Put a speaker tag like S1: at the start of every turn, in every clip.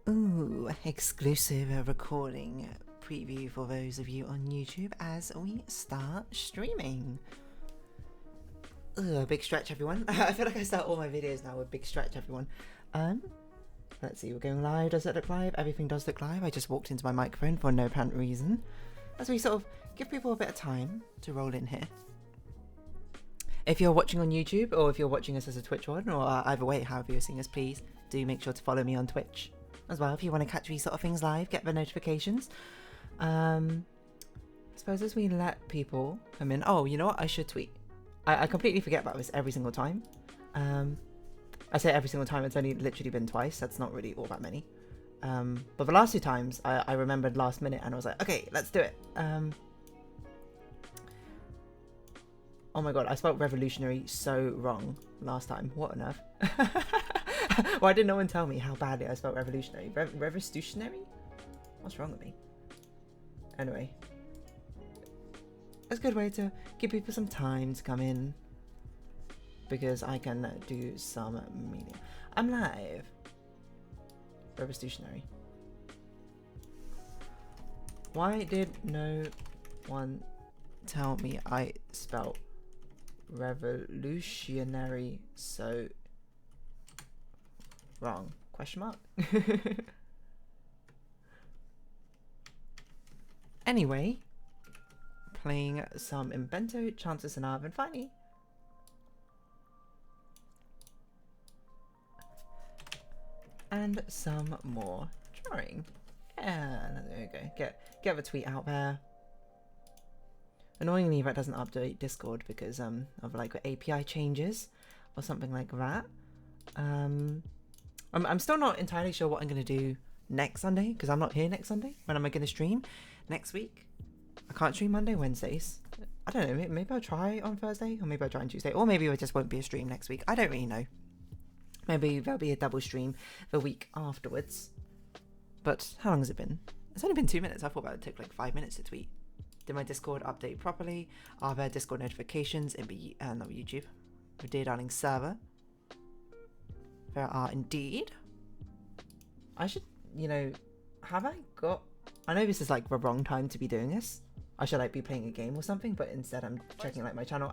S1: Ooh, exclusive recording preview for those of you on YouTube as we start streaming. Big stretch, everyone. I feel like I start all my videos now with big stretch, everyone. Let's see, we're going live. Does it look live? Everything does look live. I just walked into my microphone for no apparent reason, as we sort of give people a bit of time to roll in here. If you're watching on YouTube, or if you're watching us as a Twitch one, or either way, however you're seeing us, please do make sure to follow me on Twitch as well if you want to catch these sort of things live, get the notifications. I suppose as we let people come in, oh, you know what, I should tweet. I completely forget about this every single time. I say every single time, it's only literally been twice, that's not really all that many. But the last two times, I remembered last minute and I was like, okay, let's do it. Oh my god, I spelled revolutionary so wrong last time. What on earth? Why did no one tell me how badly I spelled revolutionary? Revolutionary? What's wrong with me? Anyway. It's a good way to give people some time to come in. Because I can do some media. I'm live. Revolutionary. Why did no one tell me I spelled revolutionary so wrong? Question mark. Anyway, playing some Inbento, Chants, Sennaar, and finally and some more drawing. Yeah, there we go. Get the tweet out there. Annoyingly, that doesn't update Discord because of like API changes or something like that. I'm still not entirely sure what I'm gonna do next Sunday because I'm not here next Sunday. When am I gonna stream next week? I can't stream Monday, Wednesdays. I don't know. Maybe I'll try on Thursday, or maybe I'll try on Tuesday, or maybe it just won't be a stream next week. I don't really know. Maybe there'll be a double stream the week afterwards. But how long has it been? It's only been 2 minutes. I thought that would take like 5 minutes to tweet. Did my Discord update properly? Are there Discord notifications in the not YouTube? The DeerDarling server. There are indeed. I should, you know, have I got? I know this is like the wrong time to be doing this. I should like be playing a game or something, but instead I'm checking like my channel.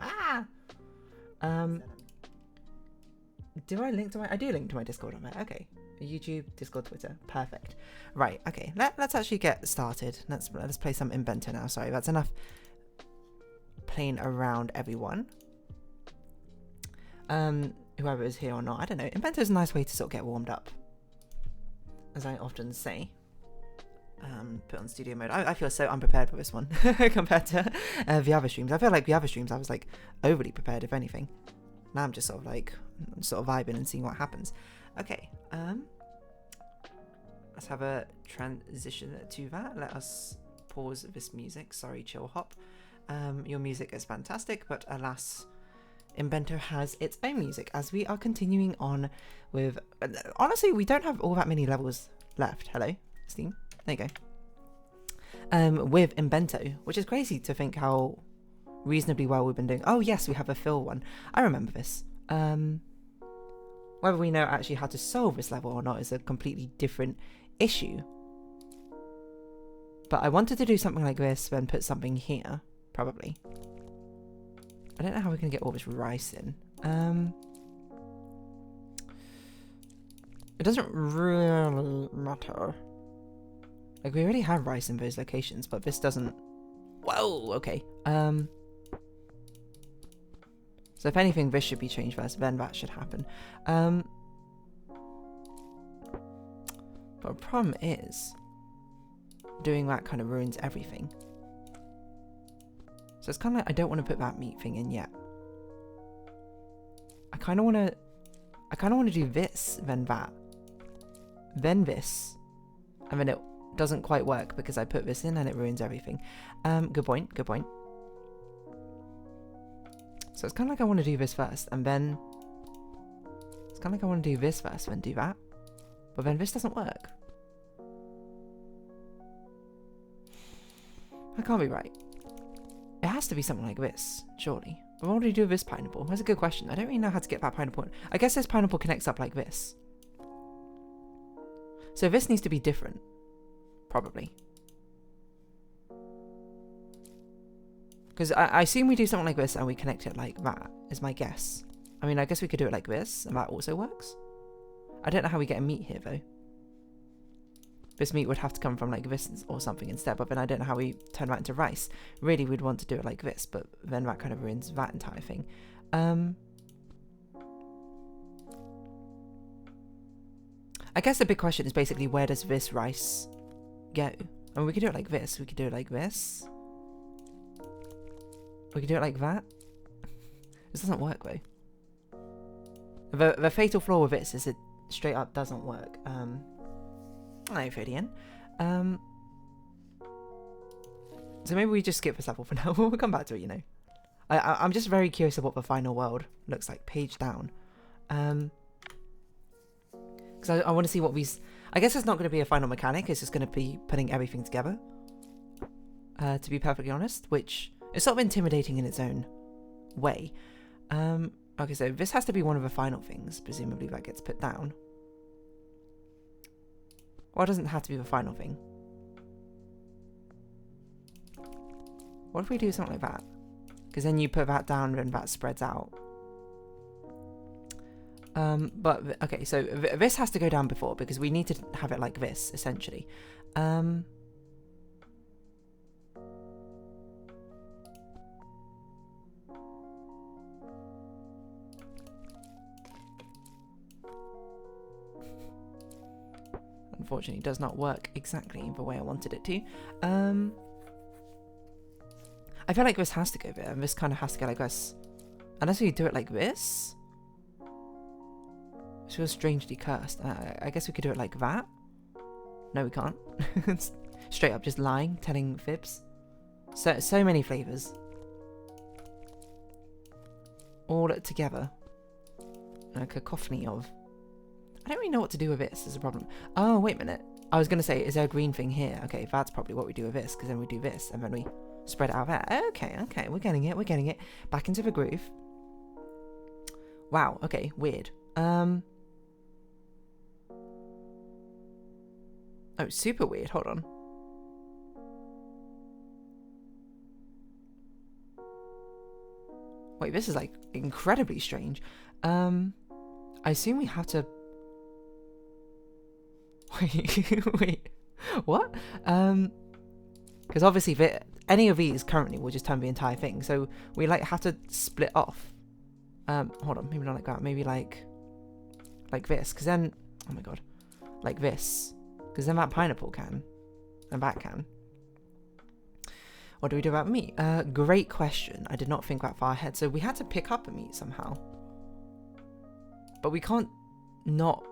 S1: Do I link to my? I do link to my Discord on there. Okay, YouTube, Discord, Twitter. Perfect. Right. Okay. Let's actually get started. Let's play some Inbento now. Sorry, that's enough playing around, everyone. Whoever is here or not, I don't know. Inbento is a nice way to sort of get warmed up, as I often say. Put on studio mode. I feel so unprepared for this one compared to the other streams. I feel like the other streams I was like overly prepared, if anything. Now I'm just sort of vibing and seeing what happens. Okay, let's have a transition to that. Let us pause this music. Sorry, chill hop. Your music is fantastic, but alas, Inbento has its own music as we are continuing on with... honestly, we don't have all that many levels left. Hello, Steam. There you go. With Inbento, which is crazy to think how reasonably well we've been doing. Oh yes, we have a fill one. I remember this. Whether we know actually how to solve this level or not is a completely different issue. But I wanted to do something like this, then put something here, probably. I don't know how we're gonna get all this rice in. It doesn't really matter. Like, we already have rice in those locations, but this doesn't... Whoa, okay. So if anything, this should be changed first, then that should happen. But the problem is, doing that kind of ruins everything. So it's kind of like, I don't want to put that meat thing in yet. I kind of want to do this, then that. Then this. And then it doesn't quite work because I put this in and it ruins everything. Good point, good point. So it's kind of like I want to do this first, and then... It's kind of like I want to do this first, then do that. But then this doesn't work. That can't be right. It has to be something like this, surely. But what do you do with this pineapple? That's a good question. I don't really know how to get that pineapple. I guess this pineapple connects up like this. So this needs to be different. Probably. Because I assume we do something like this and we connect it like that, is my guess. I mean, I guess we could do it like this, and that also works. I don't know how we get a meat here, though. This meat would have to come from like this or something instead, but then I don't know how we turn that into rice. Really, we'd want to do it like this, but then that kind of ruins that entire thing. I guess the big question is basically, where does this rice go? I mean, we could do it like this. We could do it like this. We could do it like that. This doesn't work, though. The fatal flaw with this is it straight up doesn't work. Hello, Fidian. So maybe we just skip this level for now. We'll come back to it, you know. I'm just very curious of what the final world looks like. Page down. Because I want to see what these... I guess it's not going to be a final mechanic. It's just going to be putting everything together. To be perfectly honest. Which is sort of intimidating in its own way. Okay, so this has to be one of the final things. Presumably that gets put down. Well, it doesn't have to be the final thing. What if we do something like that? Because then you put that down and that spreads out. But, okay, so this has to go down before because we need to have it like this, essentially. Unfortunately, it does not work exactly the way I wanted it to. I feel like this has to go there, and this kind of has to go like this. Unless we do it like this. It feels strangely cursed. I guess we could do it like that. No, we can't. Straight up just lying, telling fibs. So many flavours. All together. A cacophony of... I don't really know what to do with this is a problem. Oh, wait a minute. I was going to say, is there a green thing here? Okay, that's probably what we do with this, because then we do this, and then we spread it out there. Okay, we're getting it. Back into the groove. Wow, okay, weird. Oh, super weird. Hold on. Wait, this is, like, incredibly strange. I assume we have to... Wait, what? Because obviously any of these currently will just turn the entire thing, so we like have to split off. Hold on, maybe not like that, maybe like this, because then, oh my god, like this, because then that pineapple can, and that can. What do we do about meat? Great question. I did not think that far ahead. So we had to pick up a meat somehow, but we can't not.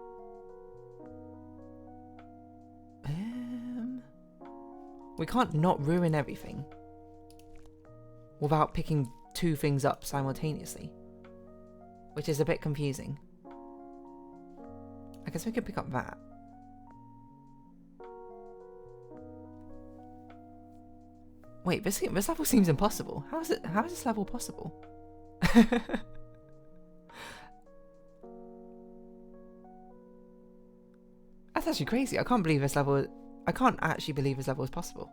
S1: We can't not ruin everything without picking two things up simultaneously, which is a bit confusing. I guess we could pick up that. Wait, this level seems impossible. How is this level possible? That's actually crazy. I can't believe this level... I can't actually believe this level is possible.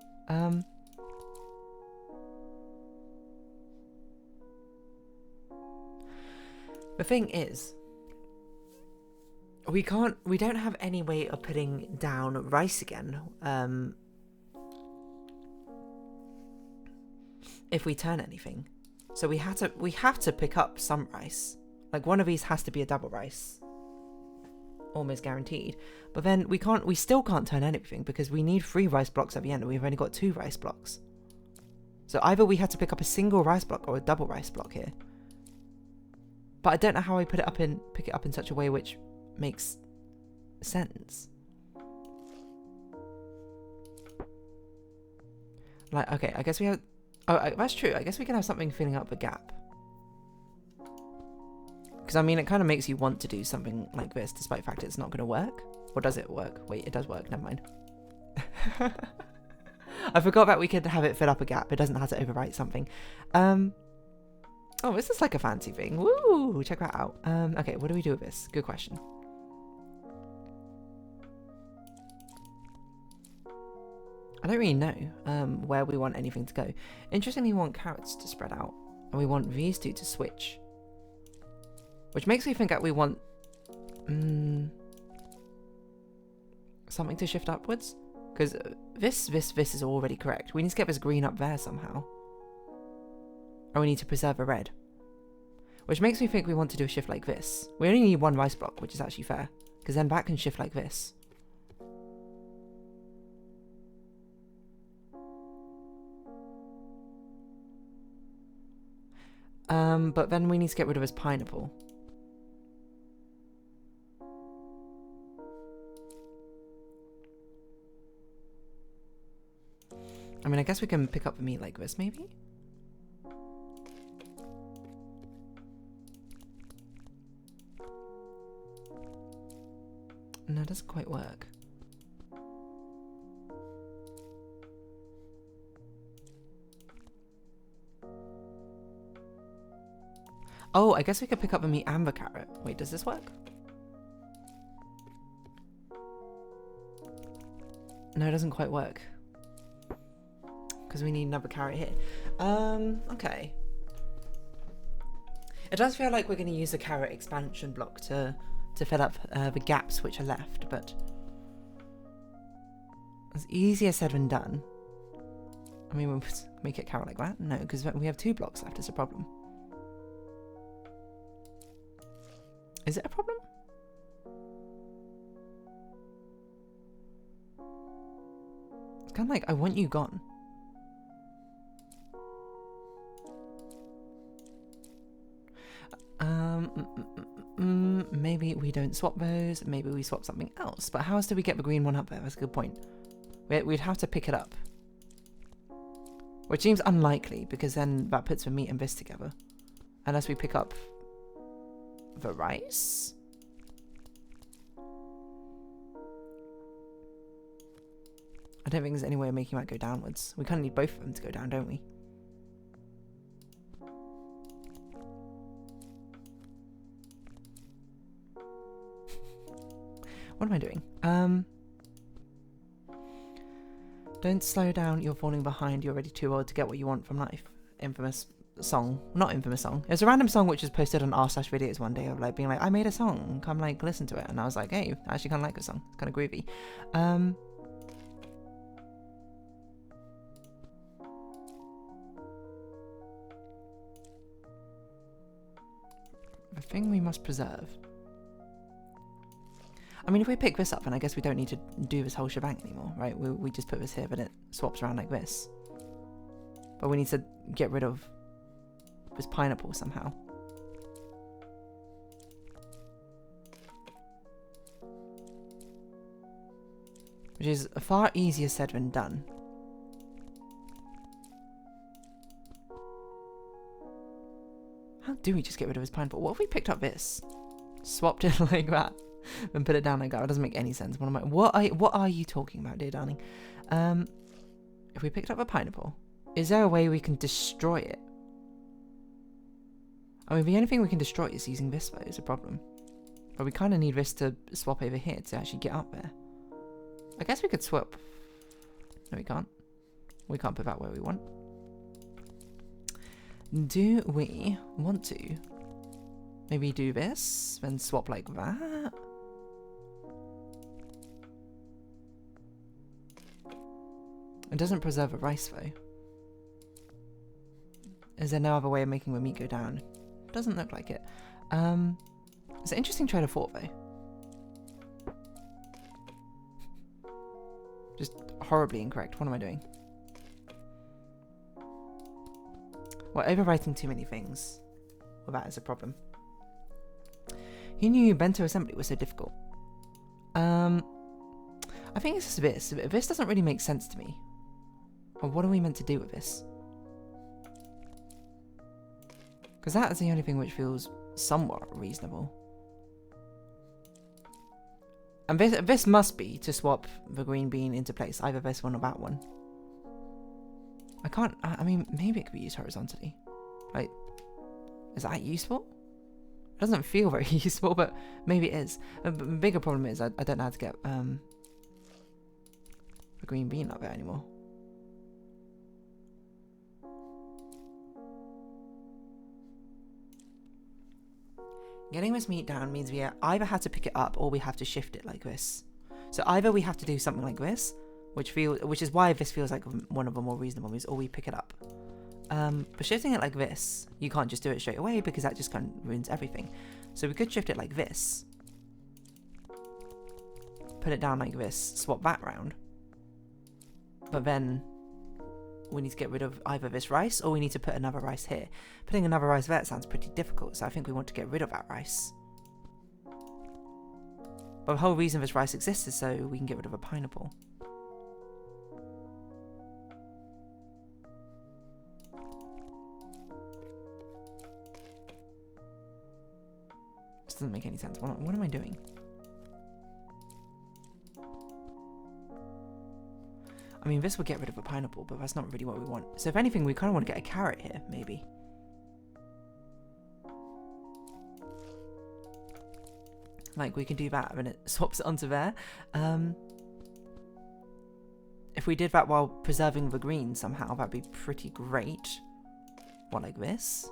S1: The thing is, we don't have any way of putting down rice again. If we turn anything. So we have to pick up some rice. Like one of these has to be a double rice. Almost guaranteed. But then we still can't turn anything because we need 3 rice blocks at the end and we've only got 2 rice blocks. So either we had to pick up a single rice block or a double rice block here. But I don't know how I pick it up in such a way which makes sense. Like, okay, I guess we have... Oh, that's true. I guess we can have something filling up the gap. Because, I mean, it kind of makes you want to do something like this, despite the fact it's not going to work. Or does it work? Wait, it does work. Never mind. I forgot that we could have it fill up a gap. It doesn't have to overwrite something. Oh, this is like a fancy thing. Woo! Check that out. Okay, what do we do with this? Good question. I don't really know where we want anything to go. Interestingly, we want carrots to spread out, and we want these two to switch, which makes me think that we want something to shift upwards, because this is already correct. We need to get this green up there somehow, and we need to preserve a red, which makes me think we want to do a shift like this. We only need one rice block, which is actually fair, because then that can shift like this. But then we need to get rid of his pineapple. I mean, I guess we can pick up the meat like this, maybe? No, it doesn't quite work. Oh, I guess we could pick up the meat and the carrot. Wait, does this work? No, it doesn't quite work. Because we need another carrot here. Okay. It does feel like we're going to use the carrot expansion block to fill up the gaps which are left, but it's easier said than done. I mean, we'll make it carrot like that? No, because we have 2 blocks left. It's a problem. Is it a problem? It's kind of like, I want you gone. Maybe we don't swap those. Maybe we swap something else. But how else do we get the green one up there? That's a good point. We'd have to pick it up. Which seems unlikely, because then that puts the meat and this together. Unless we pick up the rice? I don't think there's any way of making that go downwards. We kind of need both of them to go down, don't we? What am I doing? Don't slow down, you're falling behind, you're already too old to get what you want from life. Infamous song. Not infamous song. It was a random song which was posted on r/videos one day of like being like, I made a song, come like listen to it. And I was like, hey, I actually kind of like the song. It's kind of groovy. The thing we must preserve. I mean, if we pick this up, then I guess we don't need to do this whole shebang anymore, right? We just put this here, but it swaps around like this. But we need to get rid of this pineapple somehow. Which is far easier said than done. How do we just get rid of his pineapple? What if we picked up this? Swapped it like that? And put it down like that. It doesn't make any sense. What are you talking about, dear darling? If we picked up a pineapple, is there a way we can destroy it? I mean, the only thing we can destroy is using this, though, is a problem. But we kind of need this to swap over here to actually get up there. I guess we could swap. No, we can't. We can't put that where we want. Do we want to maybe do this, then swap like that? It doesn't preserve a rice, though. Is there no other way of making the meat go down? Doesn't look like it. It's an interesting train of thought, though. Just horribly incorrect. What am I doing? We're overwriting too many things. Well, that is a problem. Who knew Inbento assembly was so difficult? I think it's just this. This doesn't really make sense to me. Or what are we meant to do with this? Because that is the only thing which feels somewhat reasonable. And this must be to swap the green bean into place. Either this one or that one. I can't... I mean, maybe it could be used horizontally. Like, is that useful? It doesn't feel very useful, but maybe it is. The bigger problem is I don't know how to get the green bean up there anymore. Getting this meat down means we either have to pick it up or we have to shift it like this. So either we have to do something like this, which is why this feels like one of the more reasonable ways, or we pick it up. But shifting it like this, you can't just do it straight away because that just kind of ruins everything. So we could shift it like this. Put it down like this, swap that round. But then we need to get rid of either this rice or we need to put another rice here. Putting another rice there sounds pretty difficult, so I think we want to get rid of that rice. But the whole reason this rice exists is so we can get rid of a pineapple. This doesn't make any sense. What am I doing? I mean, this would get rid of a pineapple, but that's not really what we want. So if anything, we kind of want to get a carrot here, maybe. Like, we can do that, and it swaps it onto there. If we did that while preserving the green somehow, that'd be pretty great. What, like this?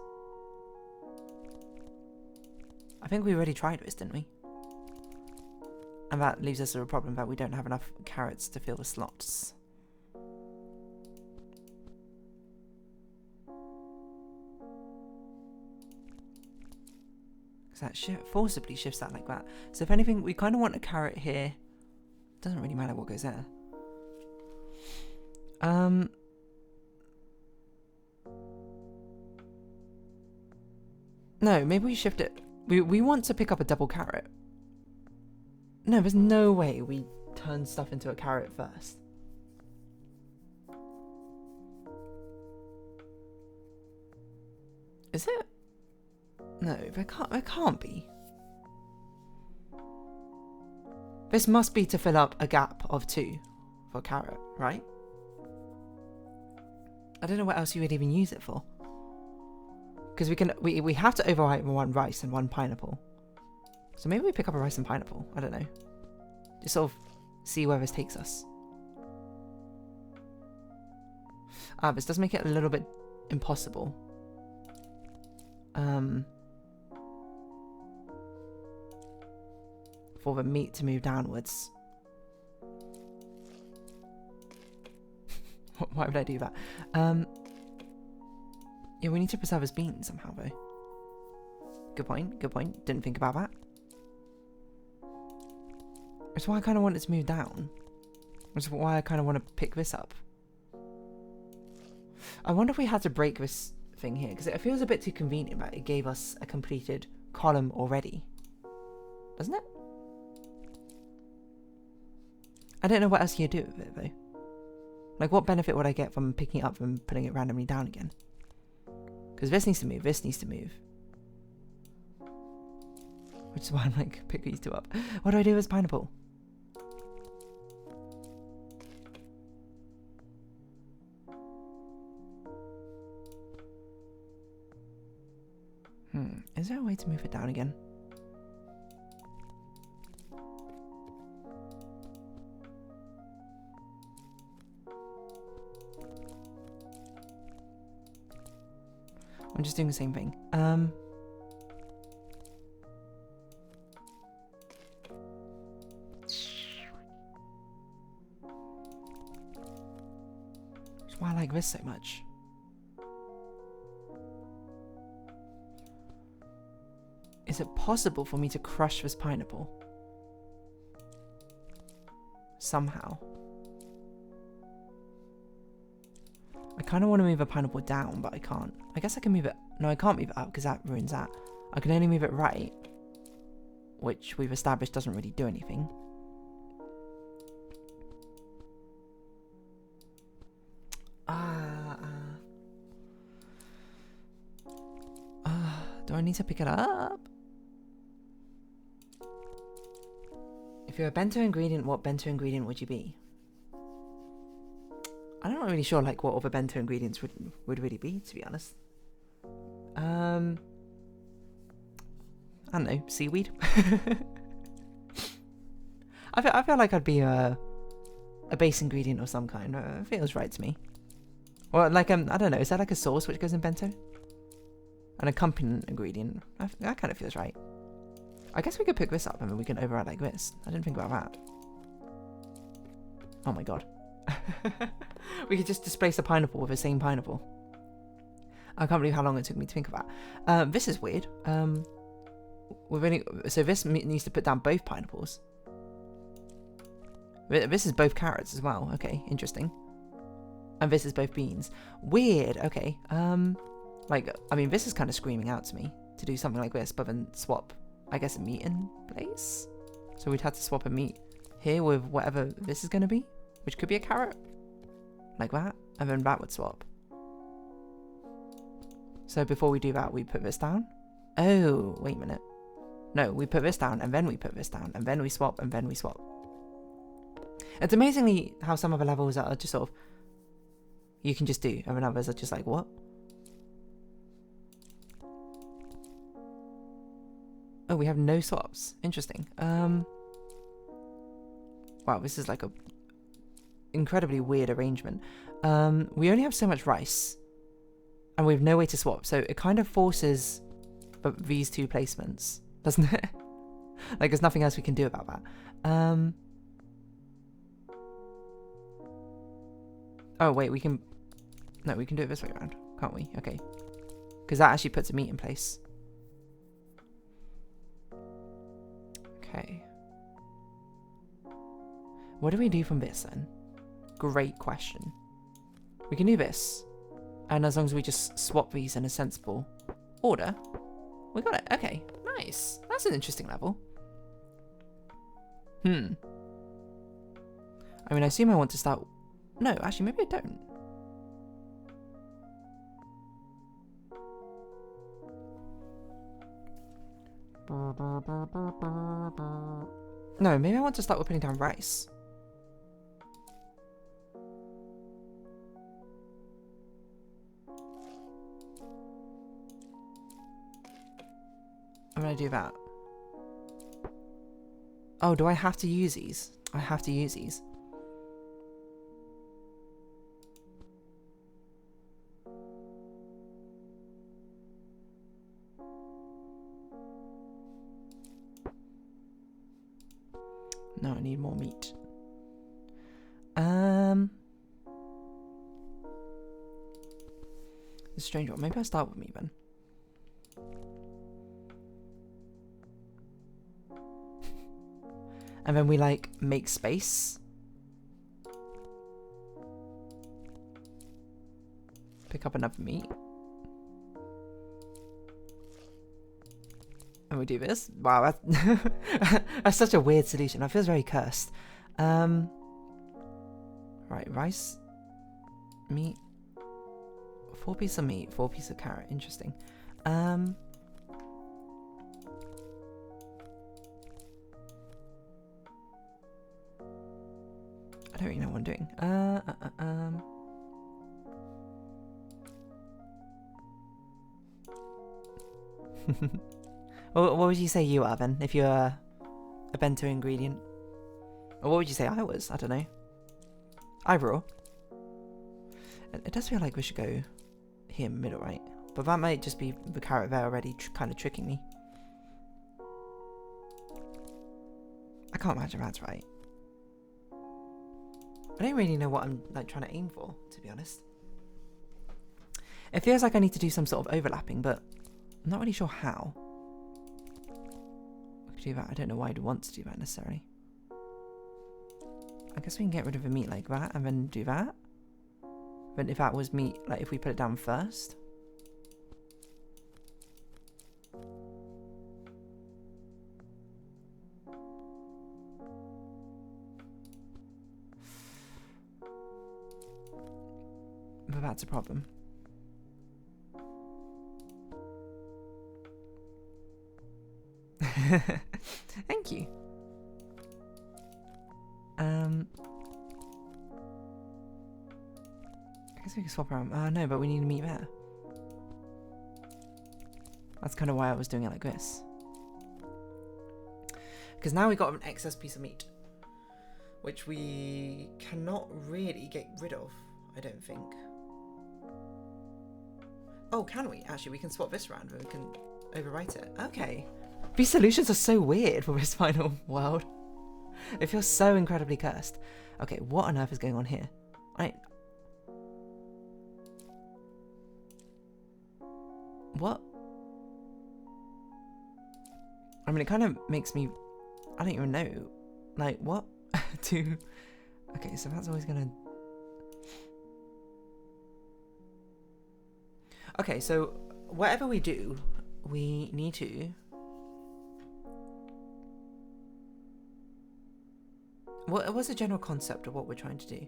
S1: I think we already tried this, didn't we? And that leaves us with a problem that we don't have enough carrots to fill the slots. That forcibly shifts that like that. So if anything, we kind of want a carrot here. Doesn't really matter what goes there. No, maybe we shift it. We want to pick up a double carrot. No, there's no way we turn stuff into a carrot first. Is it? No, there can't be. This must be to fill up a gap of 2 for carrot, right? I don't know what else you would even use it for. Because we have to overwrite 1 rice and 1 pineapple. So maybe we pick up a rice and pineapple. I don't know. Just sort of see where this takes us. This does make it a little bit impossible. For the meat to move downwards. Why would I do that? Yeah, we need to preserve his beans somehow, though. Good point, good point. Didn't think about that. That's why I kind of want it to move down. That's why I kind of want to pick this up. I wonder if we had to break this thing here, because it feels a bit too convenient that it gave us a completed column already. Doesn't it? I don't know what else you'd do with it, though. Like, what benefit would I get from picking it up and putting it randomly down again? Because this needs to move, this needs to move. Which is why I'm like, pick these 2 up. What do I do with this pineapple? Is there a way to move it down again? I'm just doing the same thing. That's why I like this so much. Is it possible for me to crush this pineapple? Somehow. I kind of want to move a pineapple down, but I can't. I guess I can move it. No, I can't move it up because that ruins that. I can only move it right, which we've established doesn't really do anything. Do I need to pick it up? If you're a bento ingredient, what bento ingredient would you be? I'm not really sure like what other bento ingredients would really be, to be honest. I don't know, seaweed? I feel like I'd be a base ingredient of some kind. It feels right to me. Or like, I don't know, is that like a sauce which goes in bento? An accompaniment ingredient. That kind of feels right. I guess we could pick this up and then we can override like this. I didn't think about that. Oh my god. We could just displace a pineapple with the same pineapple. I can't believe how long it took me to think of that. This is weird. So this needs to put down both pineapples. This is both carrots as well. Okay, interesting. And this is both beans. Weird. Okay. Like, I mean, this is kind of screaming out to me to do something like this, but then swap, I guess, a meat in place. So we'd have to swap a meat here with whatever this is going to be, which could be a carrot, like that, and then that would swap. So before we do that, we put this down. Oh, wait a minute. No, we put this down, and then we put this down, and then we swap, and then we swap. It's amazingly how some of the levels are just sort of, you can just do, and then others are just like, what? Oh, we have no swaps. Interesting. Wow, this is like a incredibly weird arrangement. We only have so much rice, and we have no way to swap, so it kind of forces these two placements, doesn't it? Like, there's nothing else we can do about that. Oh, wait, we can... No, we can do it this way around, can't we? Okay. Because that actually puts a meat in place. Okay. What do we do from this, then? Great question. We can do this. And as long as we just swap these in a sensible order, we got it. Okay, nice. That's an interesting level. I mean, I assume I want to start... No, actually, maybe I don't. No, maybe I want to start with putting down rice. I'm gonna do that. Oh, do I have to use these? I have to use these. No, I need more meat. It's a strange one. Maybe I'll start with meat then. And then we, like, make space. Pick up another meat. And we do this. Wow, that's such a weird solution. That feels very cursed. Right, rice, meat, 4 pieces of meat, 4 pieces of carrot. Interesting. I don't really know what I'm doing. What would you say you are then, if you're a bento ingredient? Or what would you say I was? I don't know. I raw. It does feel like we should go here in the middle, right? But that might just be the carrot there already kind of tricking me. I can't imagine that's right. I don't really know what I'm like trying to aim for, to be honest. It feels like I need to do some sort of overlapping, but I'm not really sure how. I could do that. I don't know why I'd want to do that necessarily. I guess we can get rid of the meat like that and then do that. But if that was meat, like if we put it down first. But that's a problem. Thank you. I guess we can swap around. No, but we need meat there. That's kind of why I was doing it like this. Because now we got an excess piece of meat, which we cannot really get rid of, I don't think. Oh, can we? Actually, we can swap this around and we can overwrite it. Okay. These solutions are so weird for this final world. It feels so incredibly cursed. Okay, what on earth is going on here? What? I mean, it kind of makes me... I don't even know. Like, what? Okay, so that's always gonna... Okay, so whatever we do, we need to... What's the general concept of what we're trying to do?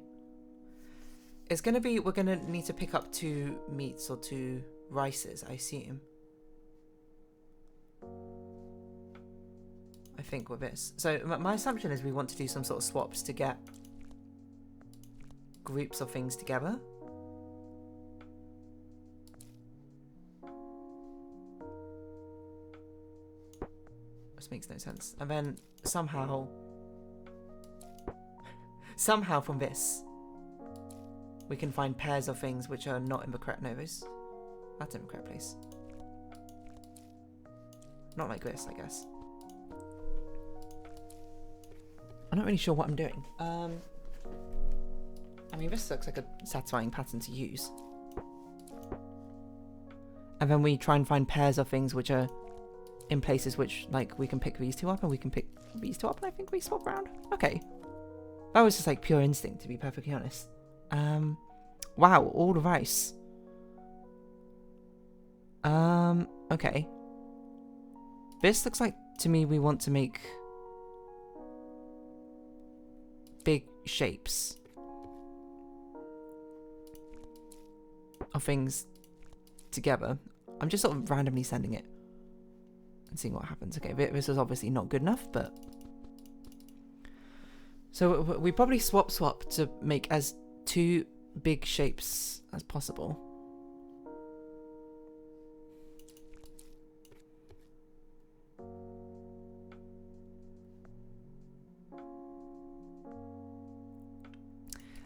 S1: It's gonna be, we're gonna need to pick up 2 meats or 2 rices, I assume. I think with this. So my assumption is we want to do some sort of swaps to get groups of things together. This makes no sense. And then somehow from this, we can find pairs of things which are not in the correct novas. That's in the correct place. Not like this, I guess. I'm not really sure what I'm doing. I mean, this looks like a satisfying pattern to use. And then we try and find pairs of things which are in places which, like, we can pick these 2 up and we can pick these 2 up and I think we swap around. Okay. That was just like pure instinct, to be perfectly honest. Wow, all the rice. Okay. This looks like, to me, we want to make big shapes of things together. I'm just sort of randomly sending it and seeing what happens. Okay, this is obviously not good enough, but... So we probably swap to make as 2 big shapes as possible.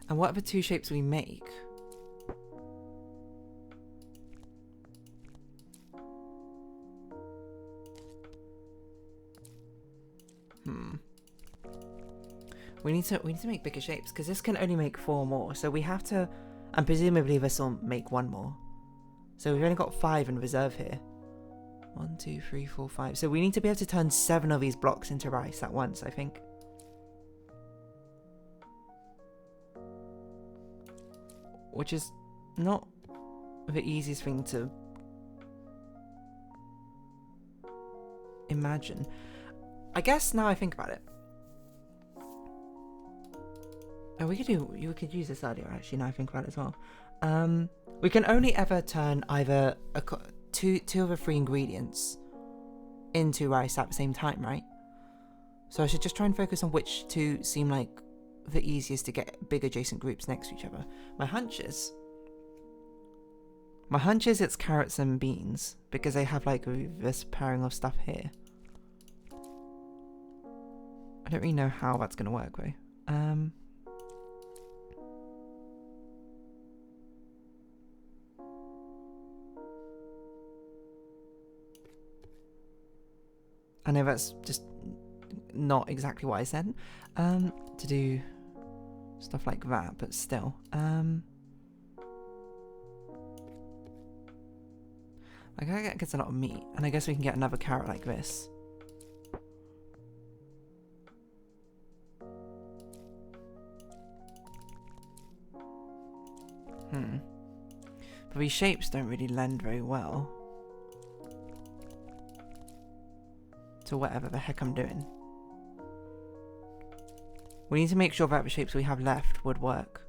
S1: And what are the 2 shapes we make? We need to make bigger shapes because this can only make 4 more. So we have to, and presumably this will make 1 more. So we've only got 5 in reserve here. 1, 2, 3, 4, 5. So we need to be able to turn 7 of these blocks into rice at once, I think. Which is not the easiest thing to imagine. I guess now I think about it. Oh, we could use this earlier, actually, now I think about it as well. We can only ever turn either two of the 3 ingredients into rice at the same time, right? So I should just try and focus on which 2 seem like the easiest to get big adjacent groups next to each other. My hunch is it's carrots and beans, because they have like this pairing of stuff here. I don't really know how that's going to work, though. I know that's just not exactly what I said, to do stuff like that, but still. Like, I guess a lot of meat, and I guess we can get another carrot like this. But these shapes don't really lend very well to whatever the heck I'm doing. We need to make sure that the shapes we have left would work.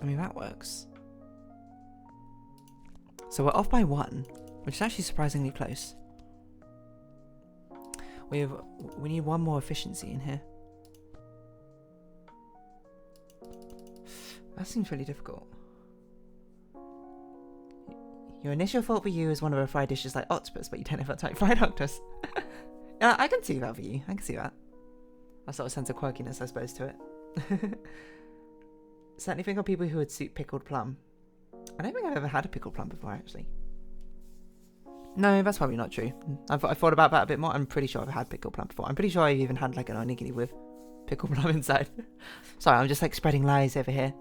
S1: I mean, that works. So we're off by 1, which is actually surprisingly close. We need 1 more efficiency in here. That seems really difficult. Your initial thought for you is one of the fried dishes like octopus, but you don't have that type fried octopus. Yeah, I can see that for you. I can see that. A sort of sense of quirkiness, I suppose, to it. Certainly think of people who would suit pickled plum. I don't think I've ever had a pickled plum before, actually. No, that's probably not true. I've thought about that a bit more. I'm pretty sure I've had pickled plum before. I'm pretty sure I've even had like an onigiri with pickled plum inside. Sorry, I'm just like spreading lies over here.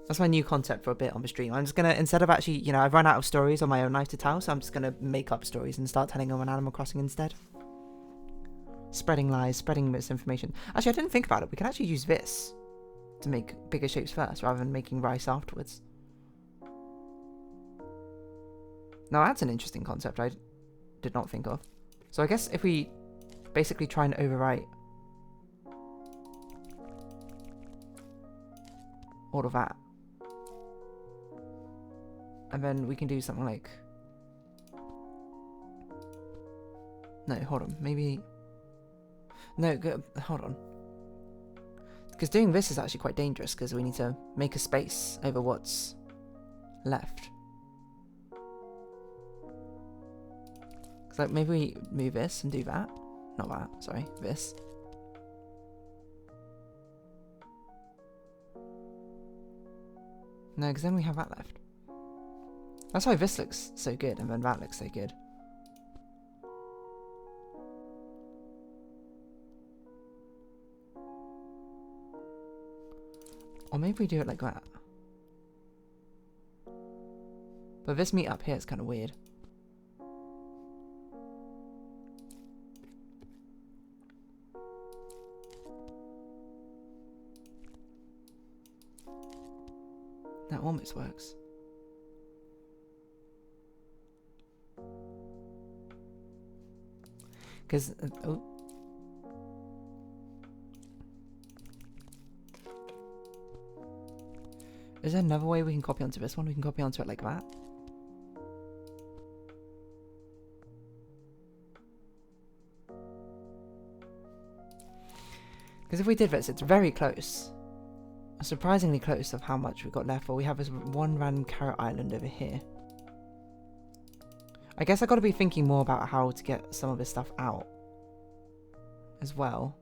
S1: That's my new concept for a bit on the stream. I'm just gonna, instead of actually, you know, I've run out of stories on my own life to tell, so I'm just gonna make up stories and start telling them on Animal Crossing instead. Spreading lies, spreading misinformation. Actually, I didn't think about it. We could actually use this to make bigger shapes first, rather than making rice afterwards. Now that's an interesting concept I did not think of. So I guess if we basically try and overwrite all of that, and then we can do something like... No, hold on. Maybe... No, hold on. Because doing this is actually quite dangerous, because we need to make a space over what's left. So like maybe we move this and do that. Not that, sorry, this. No, because then we have that left. That's why this looks so good and then that looks so good. Or maybe we do it like that. But this meat up here is kind of weird. That almost works. Because, oh. Is there another way we can copy onto this one? We can copy onto it like that. Because if we did this, it's very close. Surprisingly close of how much we've got left. Well, we have this one random carrot island over here. I guess I've got to be thinking more about how to get some of this stuff out as well,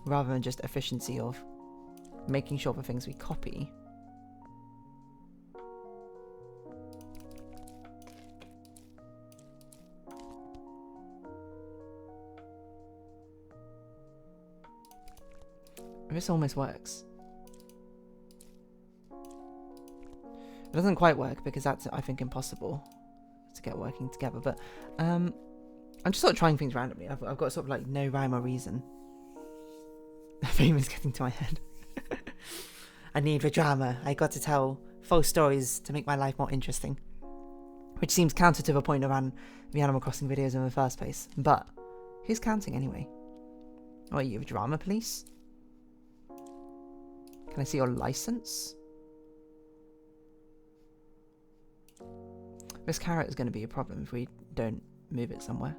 S1: rather than just efficiency of making sure the things we copy this almost works. It doesn't quite work because that's, I think, impossible to get working together. But I'm just sort of trying things randomly. I've got sort of like no rhyme or reason. The theme is getting to my head. I need the drama. I got to tell false stories to make my life more interesting, which seems counter to the point of the Animal Crossing videos in the first place. But who's counting anyway? Oh, are you the drama police? Can I see your license? This carrot is going to be a problem if we don't move it somewhere.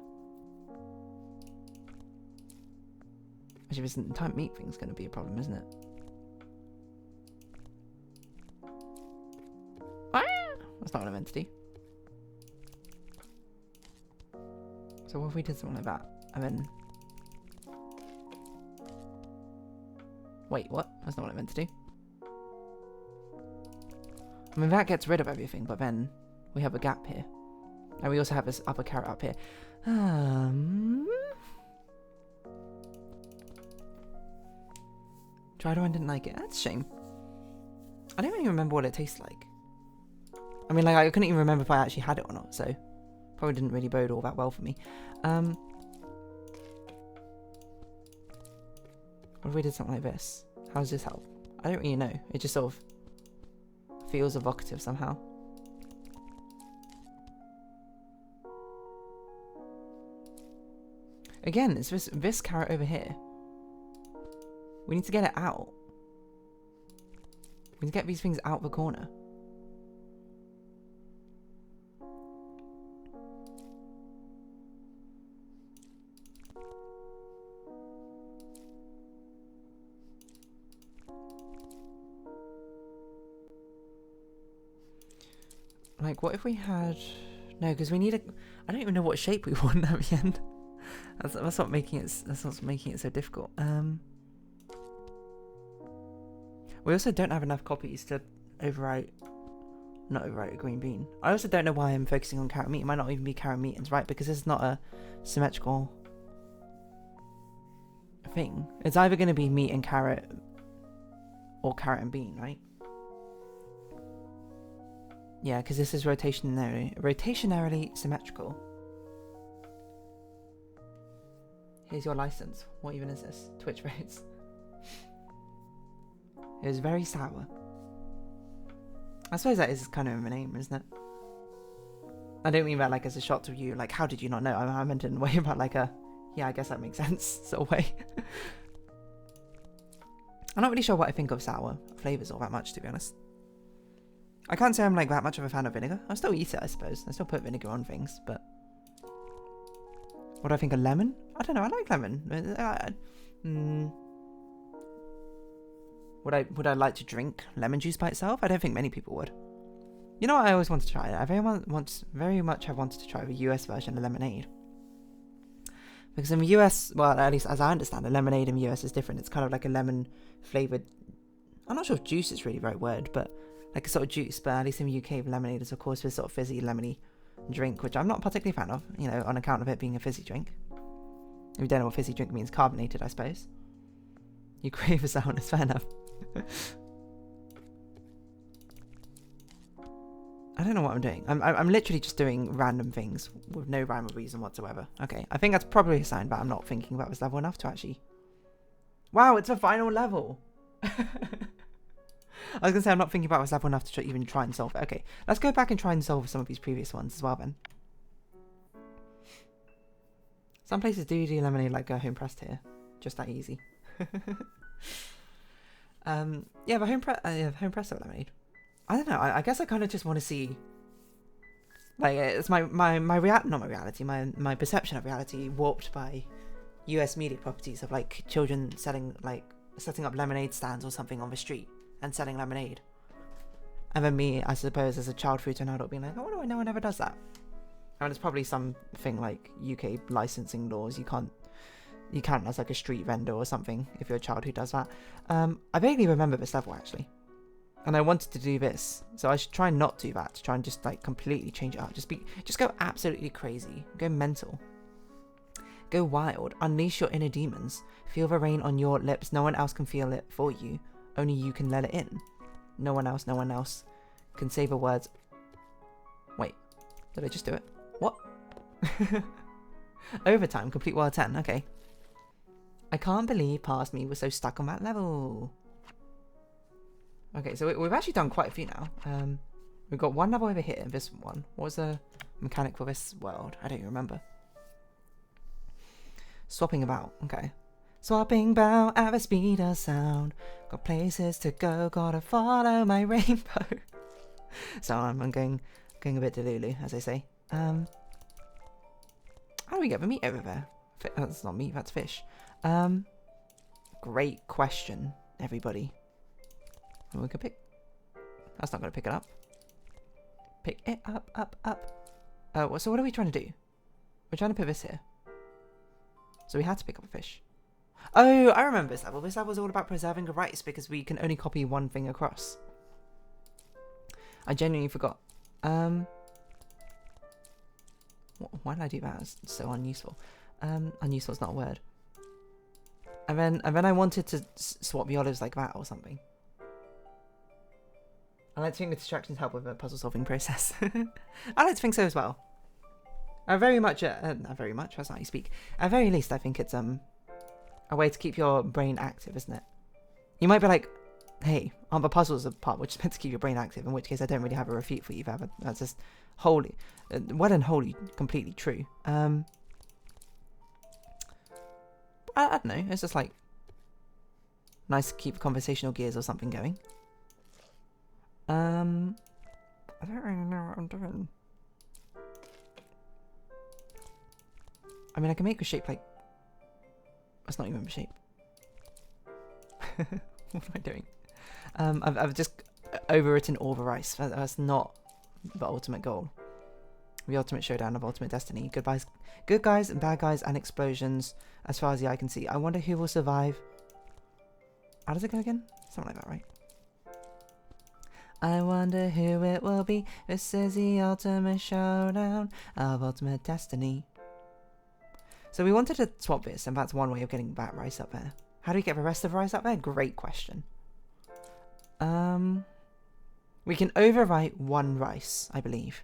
S1: Actually, this entire meat thing is going to be a problem, isn't it? That's not what I meant to do. So what if we did something like that? And then... Wait, what? That's not what I meant to do. I mean, that gets rid of everything, but then we have a gap here. And we also have this upper carrot up here. Tried one, didn't like it. That's a shame. I don't even remember what it tastes like. I mean, like, I couldn't even remember if I actually had it or not, so probably didn't really bode all that well for me. What if we did something like this? How does this help? I don't really know. It just sort of feels evocative somehow. Again, it's this carrot over here. We need to get it out. We need to get these things out the corner. Like, what if we had... No, because we need a... I don't even know what shape we want at the end. That's what's making it so difficult. We also don't have enough copies to not overwrite a green bean. I also don't know why I'm focusing on carrot meat. It might not even be carrot meat, right? Because it's not a symmetrical thing. It's either going to be meat and carrot or carrot and bean, right? Yeah, because this is rotationarily symmetrical. Here's your license. What even is this? Twitch rates. It was very sour. I suppose that is kind of a name, isn't it? I don't mean that like as a shot to you, like how did you not know? I meant in a way about like a, yeah, I guess that makes sense sort of way. I'm not really sure what I think of sour flavours all that much, to be honest. I can't say I'm like that much of a fan of vinegar. I'll still eat it, I suppose. I still put vinegar on things, but what do I think of lemon? I don't know. I like lemon. Would I like to drink lemon juice by itself? I don't think many people would. You know what I always want to try? I very much have wanted to try the US version of lemonade. Because in the US, well, at least as I understand, the lemonade in the US is different. It's kind of like a lemon flavoured. I'm not sure if juice is really the right word, but like a sort of juice. But at least in the UK, the lemonade is of course this sort of fizzy, lemony drink, which I'm not particularly a fan of, you know, on account of it being a fizzy drink. If you don't know what fizzy drink means, carbonated, I suppose. You crave a sourness, fair enough. I don't know what I'm doing. I'm literally just doing random things with no rhyme or reason whatsoever. Okay, I think that's probably a sign that I'm not thinking about this level enough to actually... Wow, it's a final level! I was going to say I'm not thinking about this level enough to even try and solve it. Okay, let's go back and try and solve some of these previous ones as well then. Some places do lemonade like a home pressed here. Just that easy. Yeah, the home press lemonade. I don't know. I guess I kind of just want to see, like, it's my perception of reality warped by US media properties of like children setting up lemonade stands or something on the street and selling lemonade, and then me, I suppose, as a child through to an adult being like, oh, what do I know? One never does that. And it's probably something like UK licensing laws. You can't as like a street vendor or something if you're a child who does that. I vaguely remember this level actually, and I wanted to do this, so I should try and not do that, to try and just like completely change it up. Just go absolutely crazy, go mental, go wild, unleash your inner demons, feel the rain on your lips. No one else can feel it for you, only you can let it in. No one else can say the words. Wait, did I just do it? What? Overtime, complete world 10, okay. I can't believe past me was so stuck on that level. Okay, so we've actually done quite a few now. We've got one level over here, this one. What was the mechanic for this world? I don't even remember. Swapping about, okay. Swapping about at the speed of sound. Got places to go, gotta follow my rainbow. So I'm going a bit delulu, as they say. How do we get the meat over there? That's not meat, that's fish. Great question, everybody. We can pick... That's not going to pick it up. Pick it up. So what are we trying to do? We're trying to put this here. So we had to pick up a fish. Oh, I remember this level. This level is all about preserving the rights because we can only copy one thing across. I genuinely forgot. Why did I do that? It's so unuseful. Unuseful is not a word. And then I wanted to swap the olives like that or something. I like to think the distractions help with the puzzle solving process. I like to think so as well. Not very much, that's not how you speak. At very least, I think it's a way to keep your brain active, isn't it? You might be like, hey, aren't the puzzles a part which is meant to keep your brain active? In which case, I don't really have a refute for you there. That's just wholly, well and wholly, completely true. I don't know. It's just like nice to keep conversational gears or something going. I don't really know what I'm doing. I mean, I can make a shape like... That's not even a shape. What am I doing? I've just overwritten all the rice. That's not the ultimate goal. The ultimate showdown of ultimate destiny. Good guys and bad guys and explosions as far as the eye can see. I wonder who will survive. How does it go again? Something like that, right? I wonder who it will be. This is the ultimate showdown of ultimate destiny. So we wanted to swap this, and that's one way of getting that rice up there. How do we get the rest of the rice up there? Great question. We can overwrite one rice, I believe.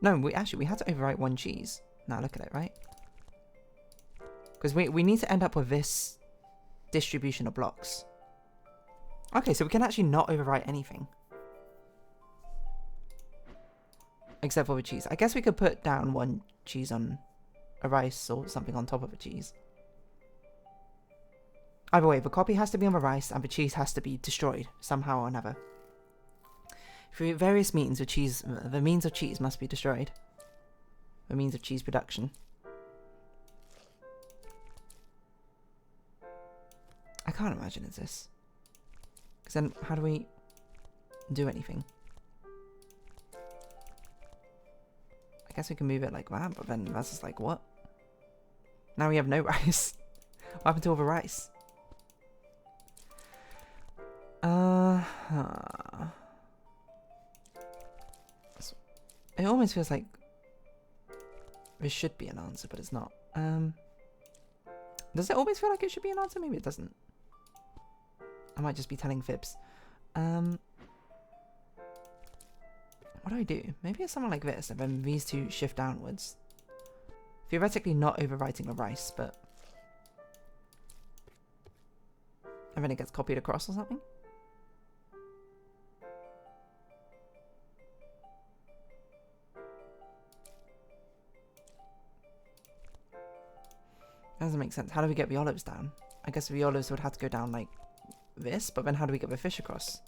S1: No, we had to overwrite one cheese. Now look at it, right? Because we need to end up with this distribution of blocks. Okay, so we can actually not overwrite anything. Except for the cheese. I guess we could put down one cheese on a rice or something on top of a cheese. Either way, the copy has to be on the rice and the cheese has to be destroyed somehow or another. Through various means of cheese, the means of cheese must be destroyed. The means of cheese production. I can't imagine it's this. Because then, how do we do anything? I guess we can move it like that, but then that's just like, what? Now we have no rice. What happened to all the rice? It almost feels like there should be an answer, but it's not. Does it always feel like it should be an answer? Maybe it doesn't. I might just be telling fibs. What do I do? Maybe it's something like this, and then these two shift downwards. Theoretically not overwriting a rice, but... and then it gets copied across or something? That doesn't make sense. How do we get the olives down? I guess the olives would have to go down like this, but then how do we get the fish across?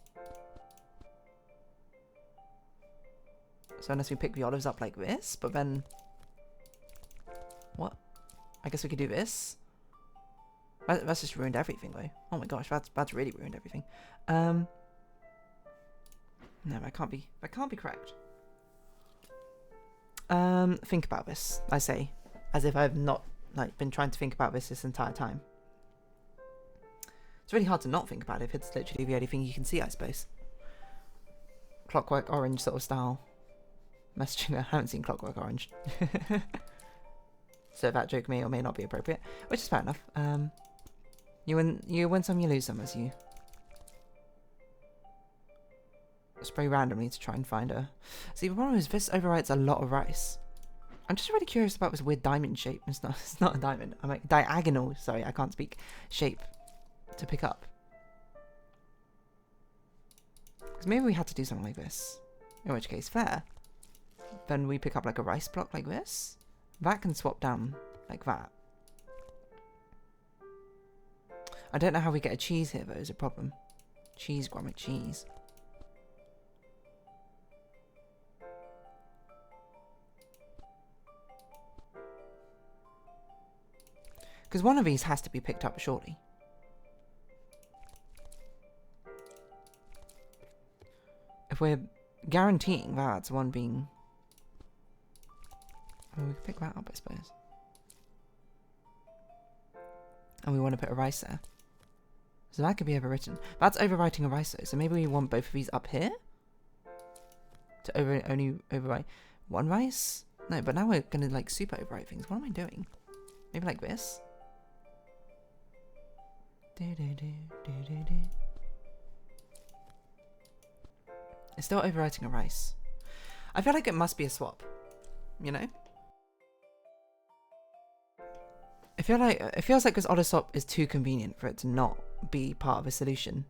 S1: So unless we pick the olives up like this, but then... what? I guess we could do this. That's just ruined everything though. Oh my gosh, that's really ruined everything. No, that can't be correct. Think about this, I say, as if I've not been trying to think about this entire time. It's really hard to not think about it if it's literally the only thing you can see, I suppose. Clockwork Orange sort of style messaging. I haven't seen Clockwork Orange. So that joke may or may not be appropriate, which is fair enough. You win some, you lose some as you spray randomly to try and find a... See, the problem is this overwrites a lot of rice. I'm just really curious about this weird diamond shape. It's not a diamond. I'm like diagonal, sorry, I can't speak, shape to pick up. Because maybe we had to do something like this. In which case, fair. Then we pick up like a rice block like this. That can swap down like that. I don't know how we get a cheese here though, is a problem. Cheese, grommet, cheese. Because one of these has to be picked up shortly. If we're guaranteeing that's one being... well, we can pick that up, I suppose. And we want to put a rice there. So that could be overwritten. That's overwriting a rice though, so maybe we want both of these up here? To only overwrite one rice? No, but now we're going to like super overwrite things. What am I doing? Maybe like this? It's still overwriting a rice. I feel like it must be a swap. You know? It feels like this auto swap is too convenient for it to not be part of a solution.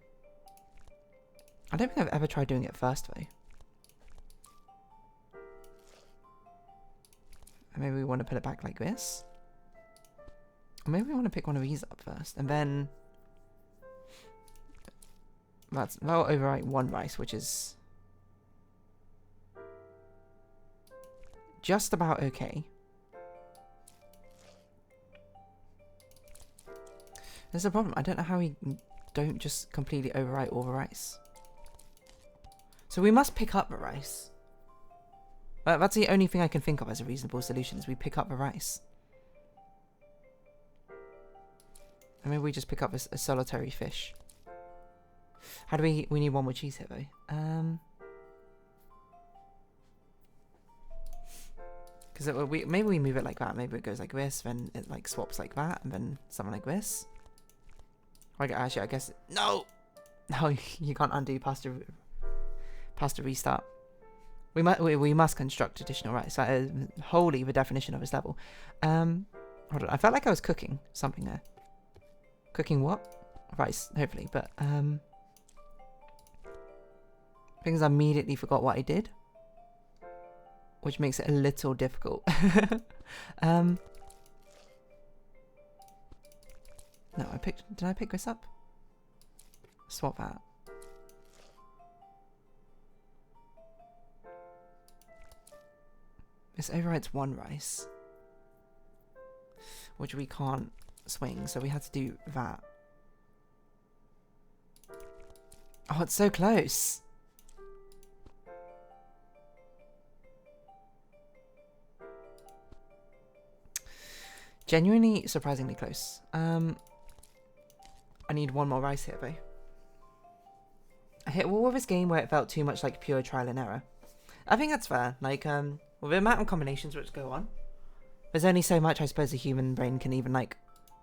S1: I don't think I've ever tried doing it first though. And maybe we want to put it back like this. Or maybe we want to pick one of these up first, and then that'll overwrite one rice, which is just about okay. There's a problem. I don't know how we don't just completely overwrite all the rice. So we must pick up the rice. That's the only thing I can think of as a reasonable solution, is we pick up the rice. And maybe we just pick up a solitary fish. How do we need one more cheese here though. Because maybe we move it like that. Maybe it goes like this, then it like swaps like that, and then something like this. Actually, I guess no, you can't undo past a restart. We must construct additional rice. That is wholly the definition of this level. Hold on, I felt like I was cooking something there. Cooking what? Rice, hopefully, but things I immediately forgot what I did, which makes it a little difficult. No, did I pick this up? Swap that. This overrides one rice, which we can't swing, so we had to do that. Oh, it's so close. Genuinely surprisingly close. I need one more rice here though. I hit wall with this game where it felt too much like pure trial and error. I think that's fair. Like, with the amount of combinations which go on, there's only so much I suppose a human brain can even like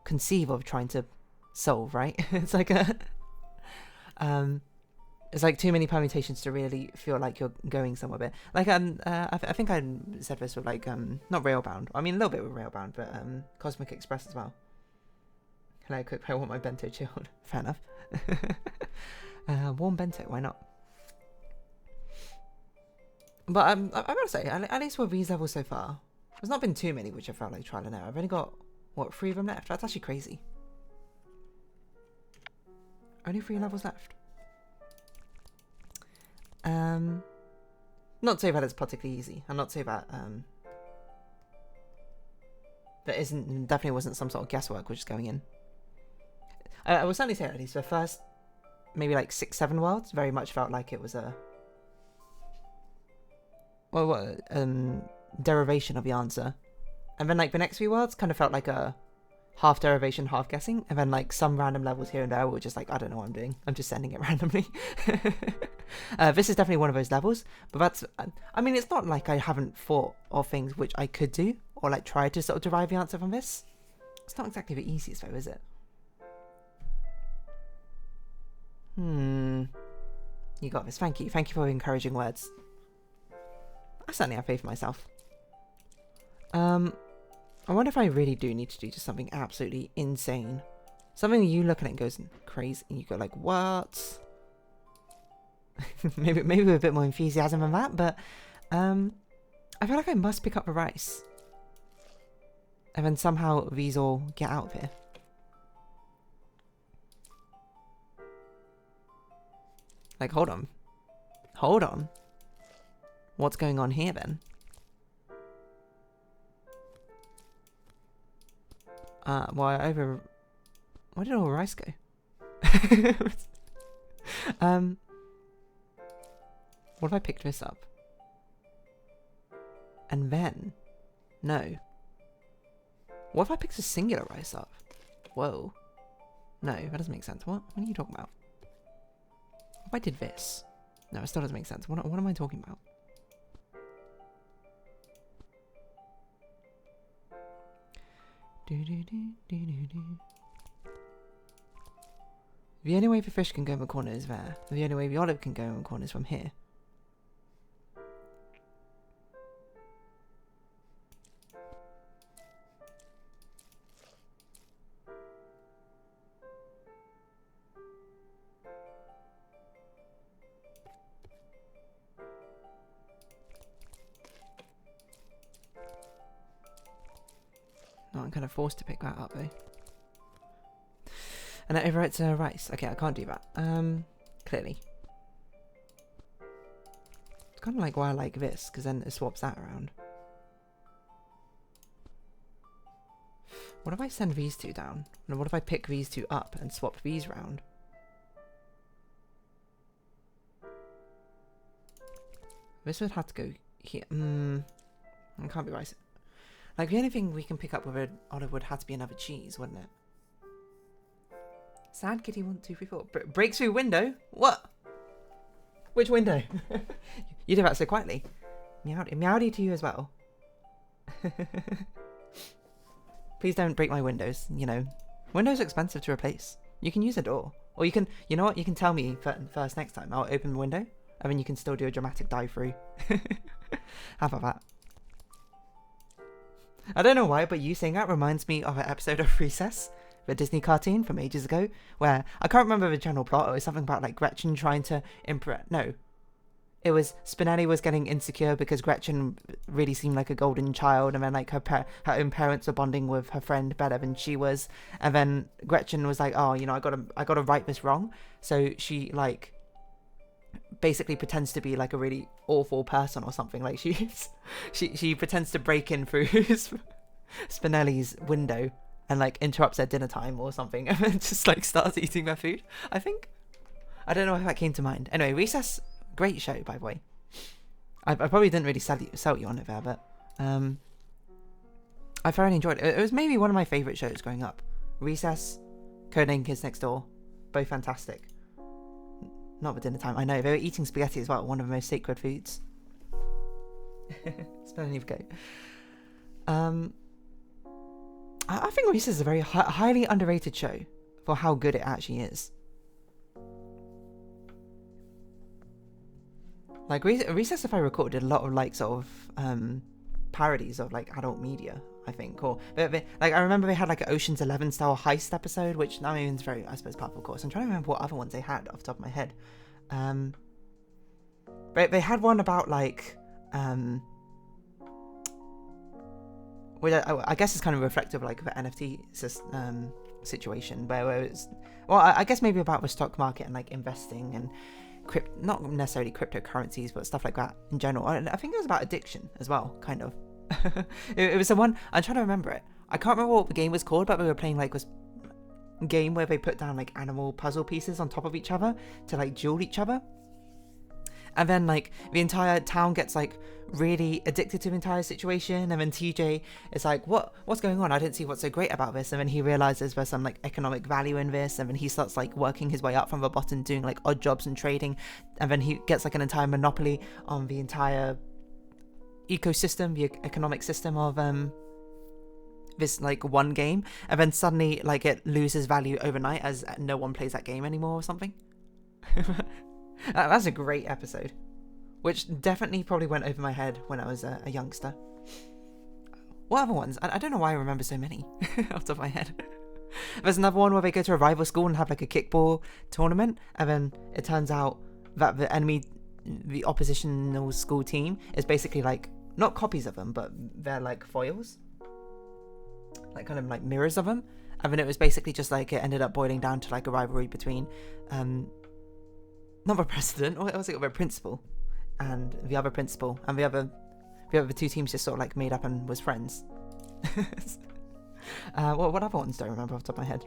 S1: conceive of trying to solve, right? It's like it's like too many permutations to really feel like you're going somewhere bit. Like I think I said this with like not Railbound. I mean a little bit with Railbound, but Cosmic Express as well. Hello, cook. I want my bento chilled. Fair enough. Warm bento, why not? But I gotta say, at least with these levels so far, there's not been too many which I felt like trial and error. I've only got what 3 of them left. That's actually crazy. Only 3 levels left. Not to say that it's particularly easy, and not to say that there definitely wasn't some sort of guesswork which is going in. I will certainly say at least the first maybe like 6-7 worlds very much felt like it was a derivation of the answer, and then like the next few worlds kind of felt like a half derivation, half guessing, and then like some random levels here and there were just like, I don't know what I'm doing, I'm just sending it randomly. This is definitely one of those levels, but that's, I mean, it's not like I haven't thought of things which I could do or like try to sort of derive the answer from this. It's not exactly the easiest though, is it? You got this. Thank you for encouraging words. I certainly have faith in myself. I wonder if I really do need to do just something absolutely insane. Something you look at it and goes crazy and you go like, what? maybe with a bit more enthusiasm than that, but I feel like I must pick up the rice. And then somehow these all get out of here. Like, hold on. Hold on. What's going on here then? Where did all the rice go? What if I picked this up? And then? No. What if I picked a singular rice up? Whoa. No, that doesn't make sense. What are you talking about? What if I did this? No, it still doesn't make sense. What am I talking about? The only way the fish can go in the corner is there. The only way the olive can go in the corner is from here. No, I'm kind of forced to pick that up though. And that overwrites rice. Okay, I can't do that. Clearly. It's kind of like why I like this, because then it swaps that around. What if I send these two down? And what if I pick these two up and swap these round? This would have to go here. It can't be rice. Like, the only thing we can pick up with an olive would have to be another cheese, wouldn't it? Sad kitty 1, 2, 3, 4. Breaks through window? What? Which window? You did that so quietly. Meowdy to you as well. Please don't break my windows, you know. Windows are expensive to replace. You can use a door. Or you can, you know what, you can tell me first next time. I'll open the window, and then you can still do a dramatic dive through. How about that? I don't know why, but you saying that reminds me of an episode of Recess, the Disney cartoon from ages ago, where, I can't remember the general plot, it was something about like Gretchen trying to impress, no. It was Spinelli was getting insecure because Gretchen really seemed like a golden child, and then like her own parents were bonding with her friend better than she was, and then Gretchen was like, oh, you know, I gotta right this wrong, so she like basically pretends to be like a really awful person or something. Like she pretends to break in through Spinelli's window and like interrupts their dinner time or something, and then just like starts eating their food. I don't know if that came to mind. Anyway, Recess. Great show, by the way. I probably didn't really sell you on it there, but I thoroughly enjoyed it. It was maybe one of my favourite shows growing up. Recess, Codename Kids Next Door, both fantastic. Not for dinner time, I know. They were eating spaghetti as well, one of the most sacred foods. Spelling of goat. I think Recess is a very highly underrated show for how good it actually is. Like Recess, if I recall, did a lot of like sort of parodies of like adult media, I think. Or like I remember they had like an Ocean's 11 style heist episode, which I mean is very, I suppose, part of course. I'm trying to remember what other ones they had off the top of my head. But they had one about like which I guess is kind of reflective of like the NFT situation where it's, well, I guess maybe about the stock market and like investing and not necessarily cryptocurrencies, but stuff like that in general. I think it was about addiction as well, kind of. it was the one, I'm trying to remember it. I can't remember what the game was called, but we were playing like this game where they put down like animal puzzle pieces on top of each other to like duel each other. And then like the entire town gets like really addicted to the entire situation, and then TJ is like, what's going on? I didn't see what's so great about this. And then he realizes there's some like economic value in this, and then he starts like working his way up from the bottom, doing like odd jobs and trading, and then he gets like an entire monopoly on the entire ecosystem, the economic system of this like one game, and then suddenly like it loses value overnight as no one plays that game anymore or something. That's a great episode, which definitely probably went over my head when I was a youngster. What other ones? I don't know why I remember so many off the top of my head. There's another one where they go to a rival school and have like a kickball tournament, and then it turns out that the oppositional school team is basically like not copies of them, but they're like foils, like kind of like mirrors of them. And then it was basically just like it ended up boiling down to like a rivalry between not the president, or was it the principal, and the other principal, and the other two teams just sort of like made up and was friends. What other ones do I remember off the top of my head?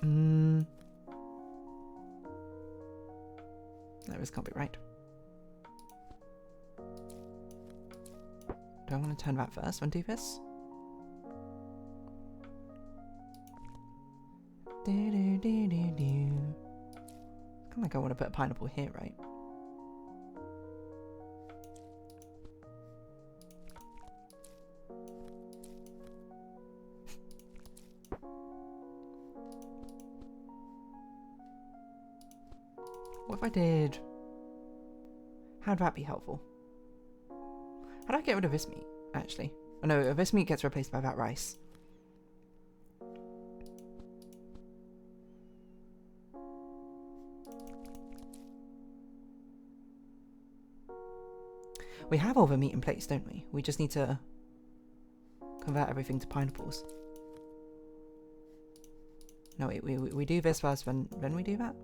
S1: No, this can't be right. Do I want to turn that first and do this? Kind of like I want to put a pineapple here, right? What if I did? How'd that be helpful? How do I get rid of this meat, actually? Oh no, this meat gets replaced by that rice. We have all the meat in place, don't we? We just need to convert everything to pineapples. No, wait, we do this first, then we do that?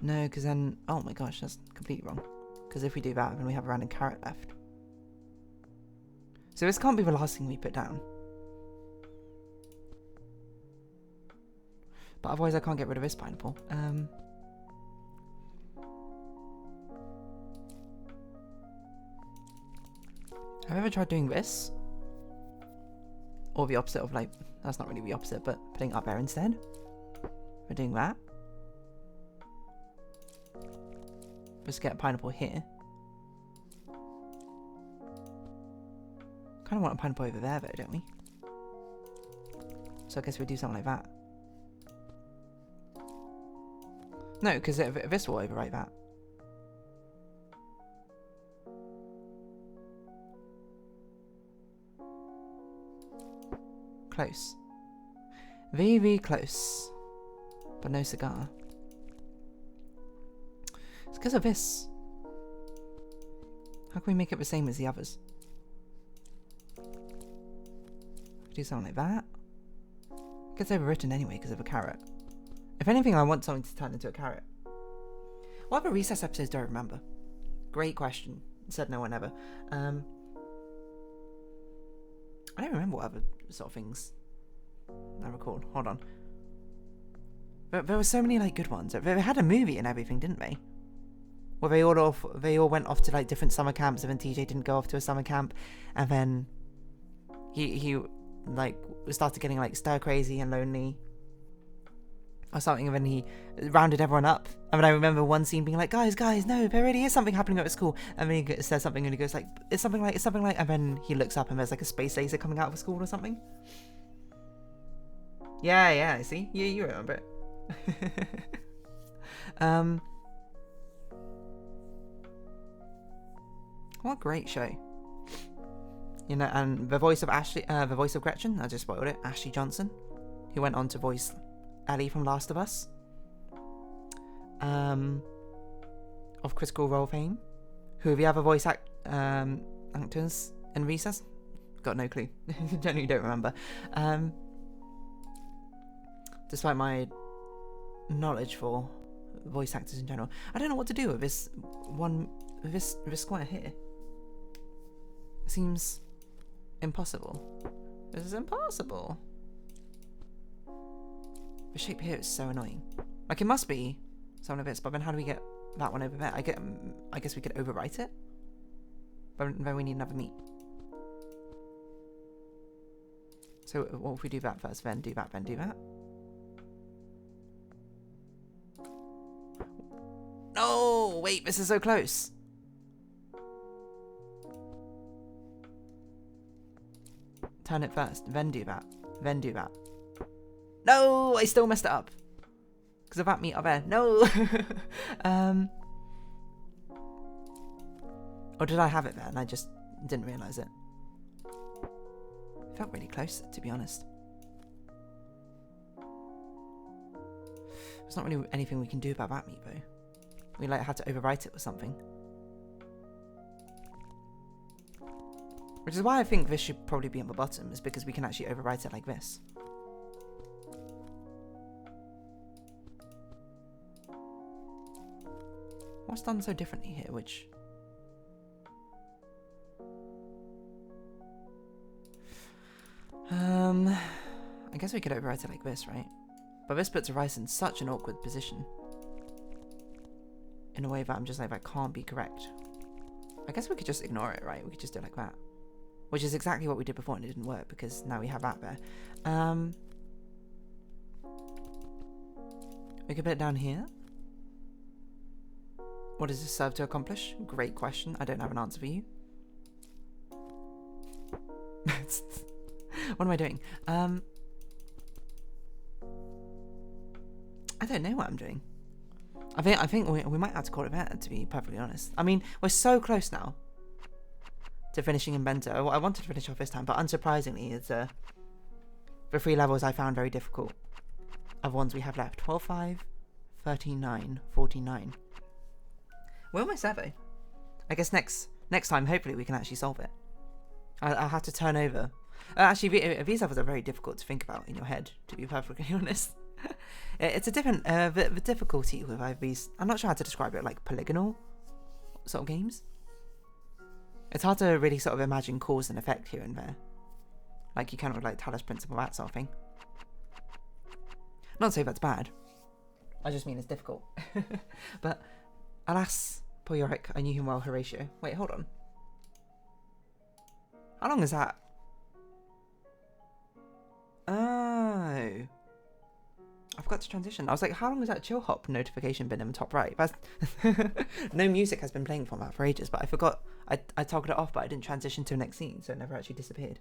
S1: No, because then... Oh my gosh, that's completely wrong. Because if we do that, then we have a random carrot left. So this can't be the last thing we put down. But otherwise I can't get rid of this pineapple. Have you ever tried doing this? Or the opposite of like, that's not really the opposite, but putting up air instead? We're doing that. Just get a pineapple here. Kind of want a pineapple over there though, don't we? So I guess we do something like that. No, because this will overwrite that. Close. Very close. But no cigar. It's because of this. How can we make it the same as the others? Do something like that. It gets overwritten anyway because of a carrot. If anything, I want something to turn into a carrot. What other recess episodes do I remember? Great question. Said no one ever. I don't remember what other sort of things I recall. Hold on. But there were so many like good ones. They had a movie and everything, didn't they? Where they all went off to like different summer camps, and then TJ didn't go off to a summer camp, and then he like started getting like stir crazy and lonely or something, and then he rounded everyone up. I mean, I remember one scene being like, guys, no, there really is something happening at school. And then he says something and he goes like, it's something like, and then he looks up and there's like a space laser coming out of the school or something. Yeah, see? You remember it. What a great show. You know, and the voice of Gretchen, I just spoiled it, Ashley Johnson, who went on to voice Ellie from Last of Us. Of Critical Role fame. Who are the other voice actors in Recess? Got no clue. Genuinely don't remember. Despite my knowledge for voice actors in general, I don't know what to do with this square here. It seems impossible. This is impossible. The shape here is so annoying. Like, it must be some of this, but then how do we get that one over there? I guess we could overwrite it, but then we need another meat. So what if we do that first, then do that, then do that? No, wait, this is so close. Turn it first, then do that, then do that. No, I still messed it up. Because of that meat up there. No. Or did I have it there and I just didn't realise it? It felt really close, to be honest. There's not really anything we can do about that meat, though. We like had to overwrite it with something. Which is why I think this should probably be on the bottom, is because we can actually overwrite it like this. What's done so differently here, which... I guess we could overwrite it like this, right? But this puts rice in such an awkward position. In a way that I'm just like, that can't be correct. I guess we could just ignore it, right? We could just do it like that. Which is exactly what we did before and it didn't work, because now we have that there. We could put it down here. What does this serve to accomplish? Great question. I don't have an answer for you. What am I doing? I don't know what I'm doing. I think we might have to call it there, to be perfectly honest. I mean, we're so close now to finishing Inbento. I wanted to finish off this time, but unsurprisingly, it's the 3 levels I found very difficult of ones we have left. 12-5, 13-9, 14-9. We're almost there, though. I guess next time, hopefully, we can actually solve it. I'll have to turn over. Actually, these levels are very difficult to think about in your head, to be perfectly honest. It's a different... the difficulty with these... I'm not sure how to describe it, like polygonal sort of games. It's hard to really sort of imagine cause and effect here and there. Like you can with like Talos Principle, that sort of thing. Not to say that's bad. I just mean it's difficult. But alas, poor Yorick, I knew him well, Horatio. Wait, hold on. How long is that? Oh. I forgot to transition. I was like, how long has that chill hop notification been in the top right? That's no music has been playing from that for ages, but I forgot. I toggled it off, but I didn't transition to the next scene, so it never actually disappeared.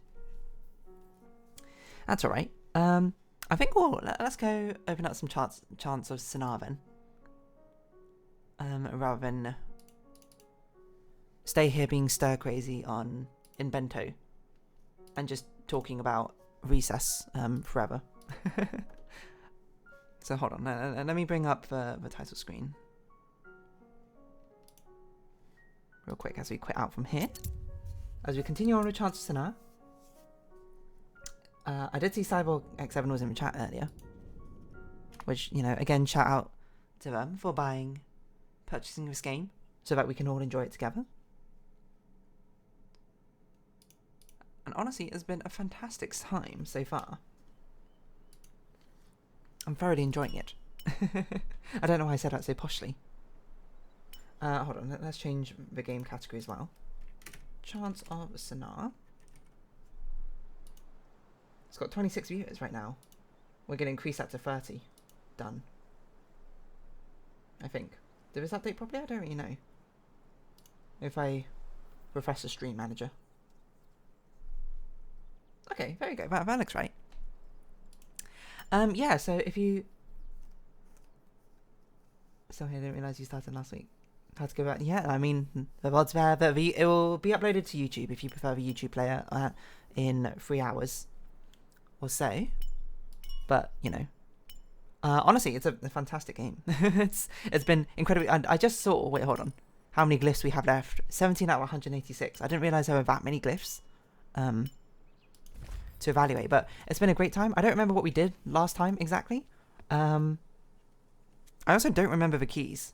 S1: That's alright. I think let's go open up some chants of Sennaar then. Rather than stay here being stir crazy on Inbento and just talking about recess forever. So hold on, let me bring up the title screen real quick as we quit out from here. As we continue on with Chants of Sennaar. I did see Cyborg X7 was in the chat earlier, which, you know, again, shout out to them for purchasing this game so that we can all enjoy it together. And honestly, it's been a fantastic time so far. I'm thoroughly enjoying it. I don't know why I said that so poshly. Hold on, let's change the game category as well. Chants of Sennaar. It's got 26 viewers right now. We're going to increase that to 30. Done. I think. Did this update properly? I don't really know. If I refresh the stream manager. Okay, there you go. That looks right. Yeah, so if you... Sorry, I didn't realise you started last week. Had to go back. Yeah, I mean, the VOD's there. But it will be uploaded to YouTube if you prefer the YouTube player in 3 hours or so. But, you know. Honestly, it's a fantastic game. It's been incredibly... I just saw... Wait, hold on. How many glyphs we have left. 17 out of 186. I didn't realise there were that many glyphs. To evaluate, but it's been a great time. I don't remember what we did last time exactly. I also don't remember the keys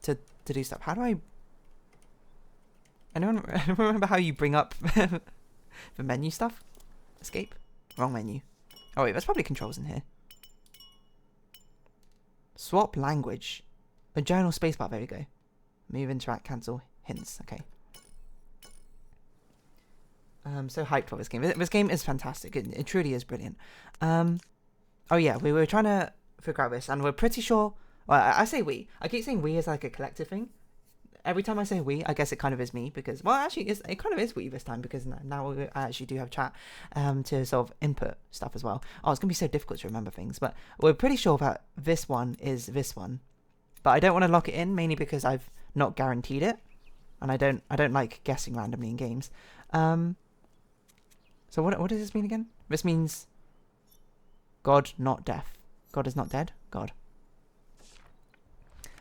S1: to do stuff. How do I don't remember how you bring up the menu stuff. Escape. Wrong menu. Oh wait, there's probably controls in here. Swap language. A journal spacebar. There we go. Move, interact, cancel, hints. Okay. I'm so hyped for this game. This game is fantastic. It truly is brilliant. Oh yeah, we were trying to figure out this, and we're pretty sure... Well, I say we. I keep saying we as like a collective thing. Every time I say we, I guess it kind of is me, because... Well, actually, it kind of is we this time, because now I actually do have chat to sort of input stuff as well. Oh, it's going to be so difficult to remember things, but we're pretty sure that this one is this one. But I don't want to lock it in, mainly because I've not guaranteed it, and I don't like guessing randomly in games. So what does this mean again? This means God, not death. God is not dead. God.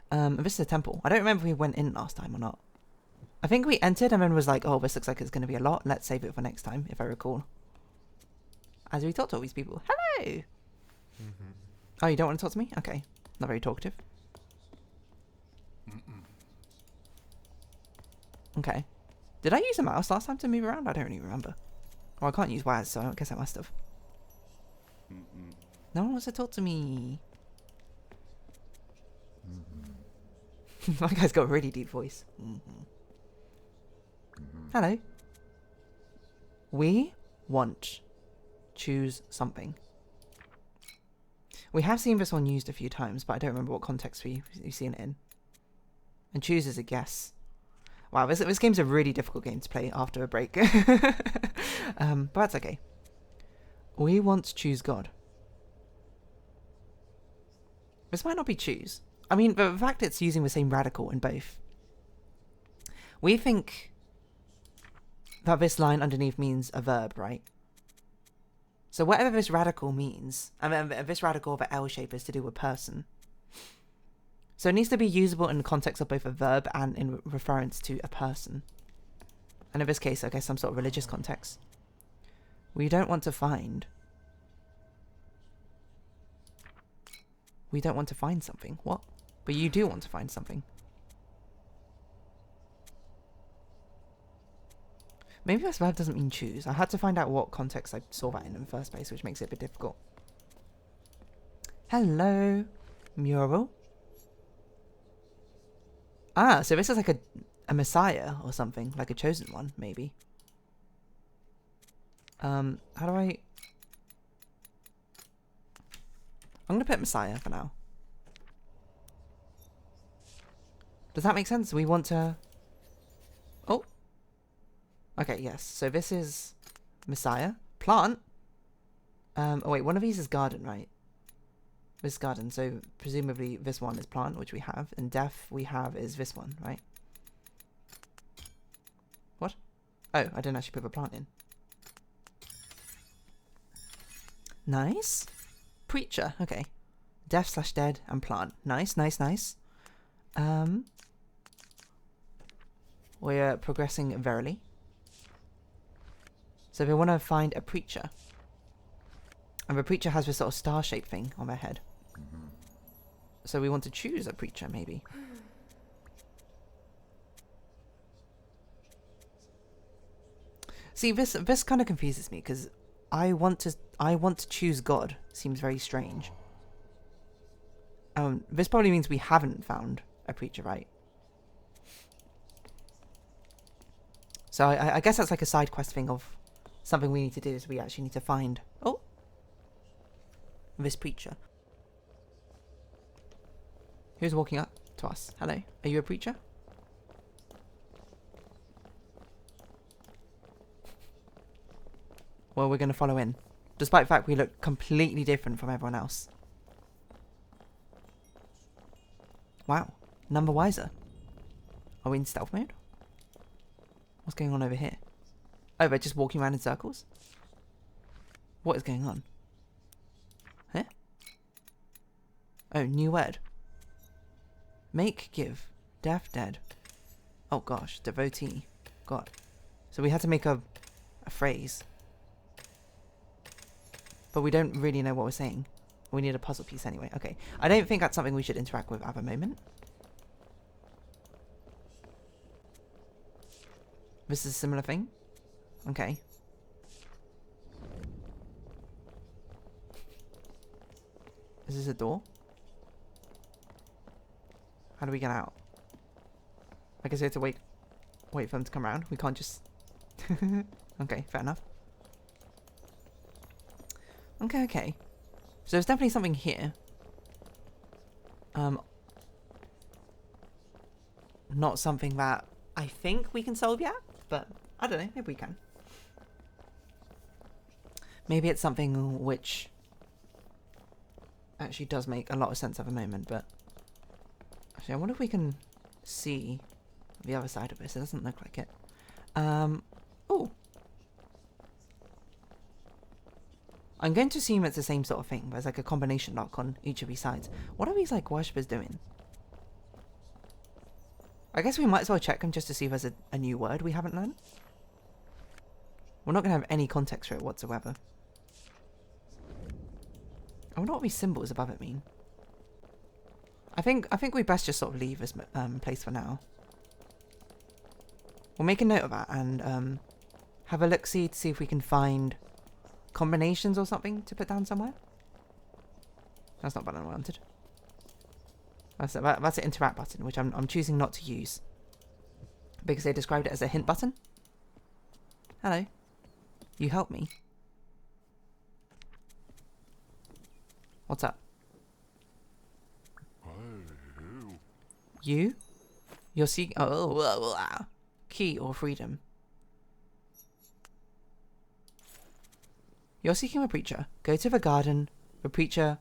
S1: This is a temple. I don't remember if we went in last time or not. I think we entered and then was like, oh, this looks like it's going to be a lot. Let's save it for next time, if I recall. As we talk to all these people. Hello! Mm-hmm. Oh, you don't want to talk to me? Okay. Not very talkative. Okay. Did I use a mouse last time to move around? I don't really remember. Oh, I can't use WAS, so I guess I must have. No one wants to talk to me. My guy's got a really deep voice. Hello. We want choose something. We have seen this one used a few times, but I don't remember what context we've seen it in. And choose is a guess. Wow, this game's a really difficult game to play after a break. But that's okay. We want to choose God. This might not be choose. I mean, the fact it's using the same radical in both. We think that this line underneath means a verb, right? So whatever this radical means, I mean, this radical of an L shape is to do with person. So it needs to be usable in the context of both a verb and in reference to a person. And in this case, I guess some sort of religious context. We don't want to find. We don't want to find something. What? But you do want to find something. Maybe this verb doesn't mean choose. I had to find out what context I saw that in the first place, which makes it a bit difficult. Hello, mural. Ah, so this is like a messiah or something, like a chosen one, maybe. How do I... I'm gonna put Messiah for now. Does that make sense? We want to... Oh. Okay, yes. So this is Messiah. Plant. Oh wait, one of these is garden, right? This is garden, so presumably this one is plant, which we have. And deaf we have is this one, right? What? Oh, I didn't actually put the plant in. Nice. Preacher, okay. Deaf slash dead and plant. Nice, nice, nice. We're progressing verily. So we want to find a preacher. And the preacher has this sort of star-shaped thing on their head. So we want to choose a preacher, maybe. See, this kind of confuses me, because I want to choose God. Seems very strange. This probably means we haven't found a preacher, right? So I guess that's like a side quest thing of something we need to do is we actually need to find... Oh! This preacher. Who's walking up to us? Hello? Are you a preacher? Well, we're going to follow in. Despite the fact we look completely different from everyone else. Wow. Number wiser. Are we in stealth mode? What's going on over here? Oh, they're just walking around in circles? What is going on? Huh? Oh, new word. Make, give. Deaf, dead. Oh gosh, devotee. God. So we had to make a phrase. But we don't really know what we're saying. We need a puzzle piece anyway. Okay. I don't think that's something we should interact with at the moment. This is a similar thing? Okay. Is this a door? How do we get out? I guess we have to wait for them to come around. We can't just... Okay, fair enough. Okay, okay. So there's definitely something here. Not something that I think we can solve yet, but I don't know, maybe we can. Maybe it's something which actually does make a lot of sense at the moment, but actually I wonder if we can see the other side of this. It doesn't look like it. Oh. I'm going to assume it's the same sort of thing. There's like a combination lock on each of these sides. What are these like worshippers doing? I guess we might as well check them just to see if there's a new word we haven't learned. We're not going to have any context for it whatsoever. I wonder what these symbols above it mean. I think we best just sort of leave this place for now. We'll make a note of that and have a look-see to see if we can find combinations or something to put down somewhere. That's not the button I wanted. That's an interact button, which I'm choosing not to use because they described it as a hint button. Hello. You help me. What's up? You? You're seeking... Oh, key or freedom. You're seeking a preacher. Go to the garden. The preacher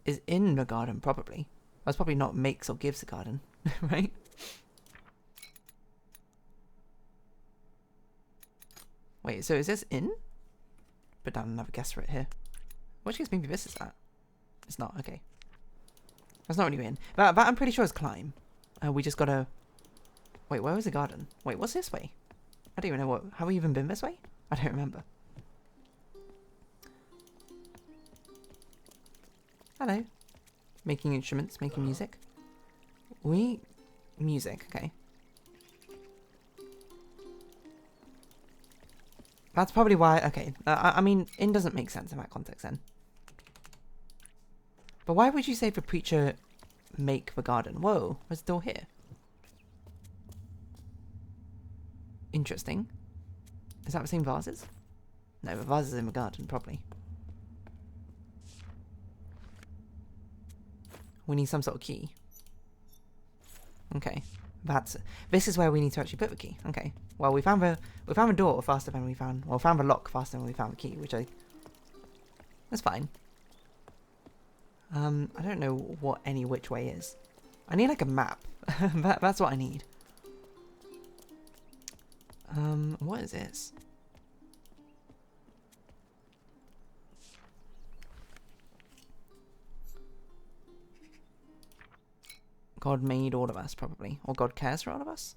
S1: is in the garden, probably. That's probably not makes or gives the garden, right? Wait, so is this in? Put down another guess for it here. Which case maybe this is that. It's not, okay. That's not really in. That I'm pretty sure is climb. We just gotta... Wait, where was the garden? Wait, what's this way? I don't even know what... Have we even been this way? I don't remember. Hello. Making instruments, making music. Music, okay. That's probably why... Okay, I mean, in doesn't make sense in that context then. But why would you say the preacher make the garden? Whoa, there's a door here. Interesting. Is that the same vases? No, the vases in the garden, probably. We need some sort of key. Okay. This is where we need to actually put the key. Okay. Well, we found the door faster than we found... Well, found the lock faster than we found the key, which that's fine. I don't know what any which way is. I need like a map. That's what I need. What is this? God made all of us, probably. Or God cares for all of us?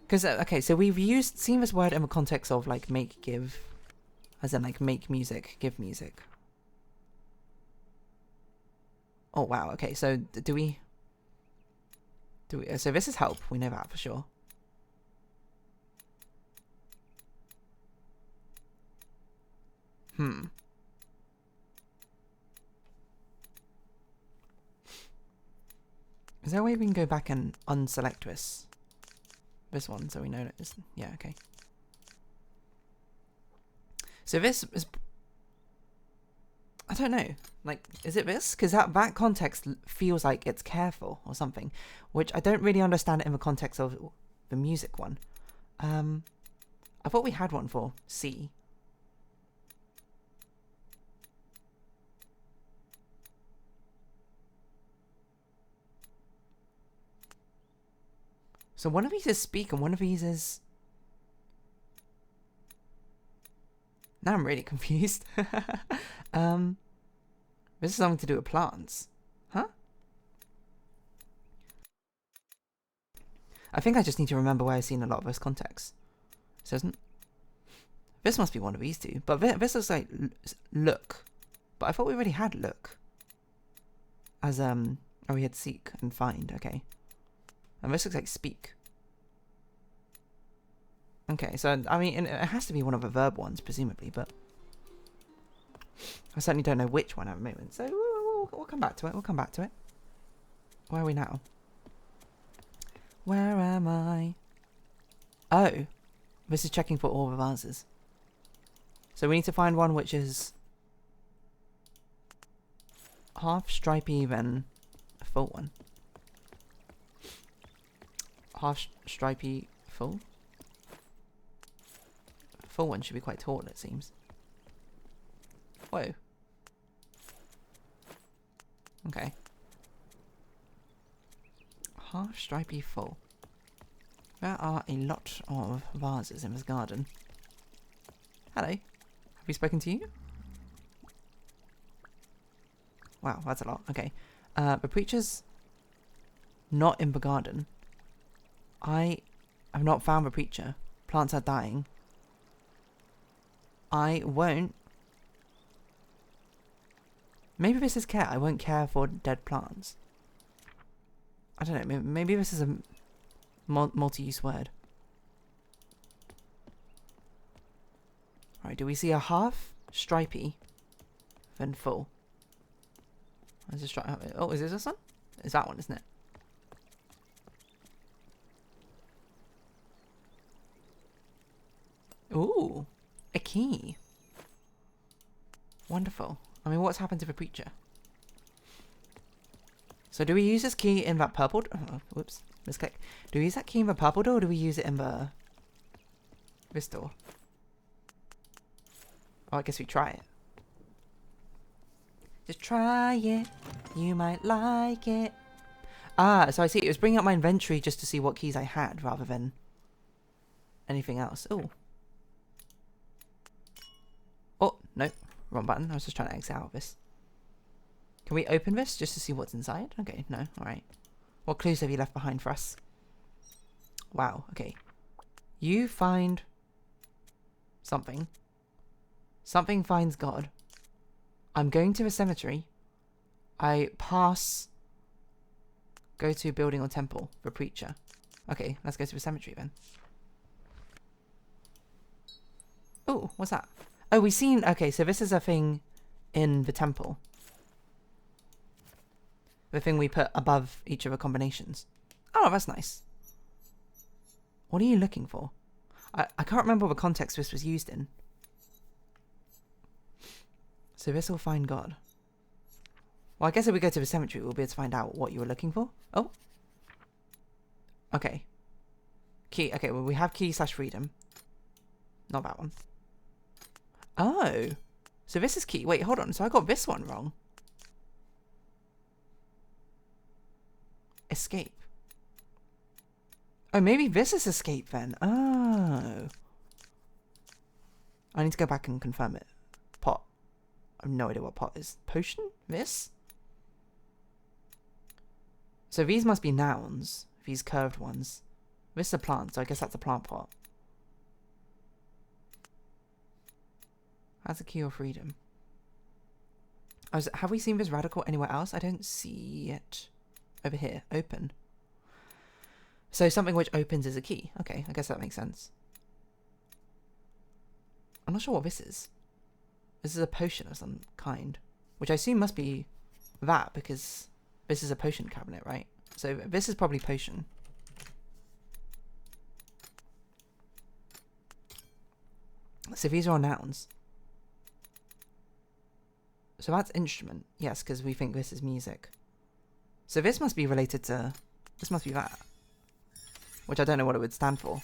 S1: Because, okay, so we've seen this word in the context of, like, make, give. As in, like, make music, give music. Oh, wow, okay, so do we... So this is help, we know that for sure. Is there a way we can go back and unselect this one so we know that it's... Yeah, okay. So this is... I don't know. Like, is it this? Because that context feels like it's careful or something, which I don't really understand in the context of the music one. I thought we had one for C. So one of these is speak and one of these is... Now I'm really confused. This is something to do with plants. Huh? I think I just need to remember where I've seen a lot of those contexts. So this must be one of these two. But this looks like look. But I thought we already had look. As, oh, we had seek and find. Okay. And this looks like speak. Okay, so, I mean, it has to be one of the verb ones, presumably, but... I certainly don't know which one at the moment, so we'll come back to it, we'll come back to it. Where are we now? Where am I? Oh, this is checking for all the vases. So we need to find one which is... half stripy, then a full one. Half stripy, full? Full one should be quite tall, it seems. Whoa. Okay. Half stripy full. There are a lot of vases in this garden. Hello. Have we spoken to you? Wow, that's a lot. Okay. The preacher's not in the garden. I have not found the preacher. Plants are dying. I won't... Maybe this is care. I won't care for dead plants. I don't know. Maybe this is a multi-use word. Alright, do we see a half stripy, then full? Is this oh, is this one? It's that one, isn't it? Ooh, a key. Wonderful. I mean, what's happened to the preacher? So do we use this key in that purple door? Oh, whoops, misclick. Do we use that key in the purple door or do we use it in this door? Oh, I guess we try it. Just try it. You might like it. Ah, so I see. It was bringing up my inventory just to see what keys I had rather than anything else. Oh. Oh, no. Wrong button. I was just trying to exit out of this. Can we open this just to see what's inside? Okay, no. Alright. What clues have you left behind for us? Wow, okay. You find something. Something finds God. I'm going to a cemetery. I pass... Go to building or temple for preacher. Okay, let's go to the cemetery then. Oh, what's that? Oh, we've seen... Okay, so this is a thing in the temple. The thing we put above each of the combinations. Oh, that's nice. What are you looking for? I can't remember what context this was used in. So this will find God. Well, I guess if we go to the cemetery, we'll be able to find out what you were looking for. Oh. Okay. Key. Okay, well, we have key/freedom. Not that one. Oh. So this is key. Wait, hold on. So I got this one wrong. Escape. Oh, maybe this is escape then. Oh. I need to go back and confirm it. Pot. I have no idea what pot is. Potion? This? So these must be nouns. These curved ones. This is a plant, so I guess that's a plant pot. That's a key or freedom. Have we seen this radical anywhere else? I don't see it. Over here. Open. So something which opens is a key. Okay, I guess that makes sense. I'm not sure what this is. This is a potion of some kind. Which I assume must be that, because this is a potion cabinet, right? So this is probably potion. So these are all nouns. So that's instrument. Yes, because we think this is music. So this must be related to... This must be that. Which I don't know what it would stand for.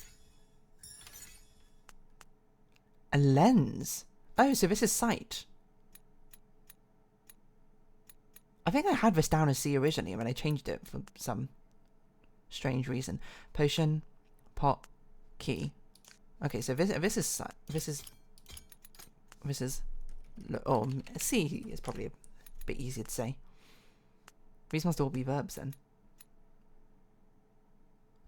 S1: A lens. Oh, so this is sight. I think I had this down as C originally, and then I changed it for some strange reason. Potion, pot, key. Okay, so this is sight. This is. Oh, C is probably a bit easier to say. These must all be verbs then.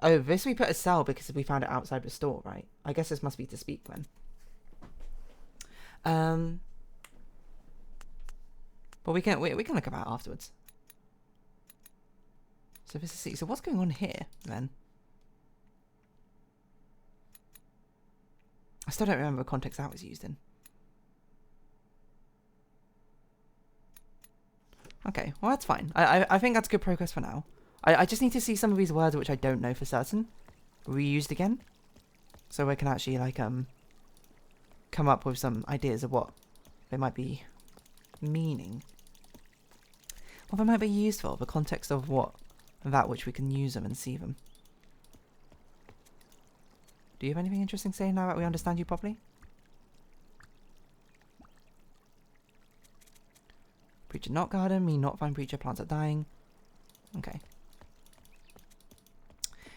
S1: Oh, this we put as sell because we found it outside the store, right? I guess this must be to speak then. But we can look at that afterwards. So this is C. So what's going on here then? I still don't remember the context that was used in. Okay, well that's fine. I think that's good progress for now. I just need to see some of these words which I don't know for certain reused again, so I can actually like come up with some ideas of what they might be meaning, what they might be used for, the context of what that which we can use them and see them. Do you have anything interesting to say now that we understand you properly? Preacher not garden, me not find preacher, plants are dying. Okay.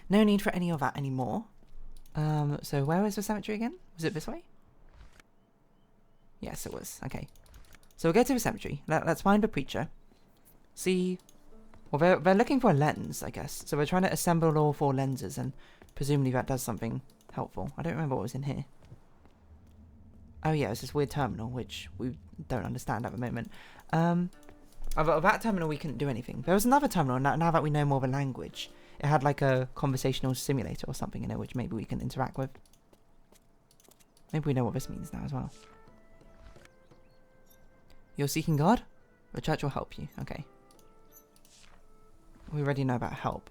S1: No need for any of that anymore. So where was the cemetery again? Was it this way? Yes, it was. Okay. So we'll go to the cemetery. Let's find the preacher. See... Well, they're looking for a lens, I guess. So we're trying to assemble all 4 lenses, and presumably that does something helpful. I don't remember what was in here. Oh yeah, it's this weird terminal, which we don't understand at the moment. Of that terminal we couldn't do anything. There was another terminal, now that we know more of a language. It had like a conversational simulator or something in it, which maybe we can interact with. Maybe we know what this means now as well. You're seeking God? The church will help you. Okay. We already know about help.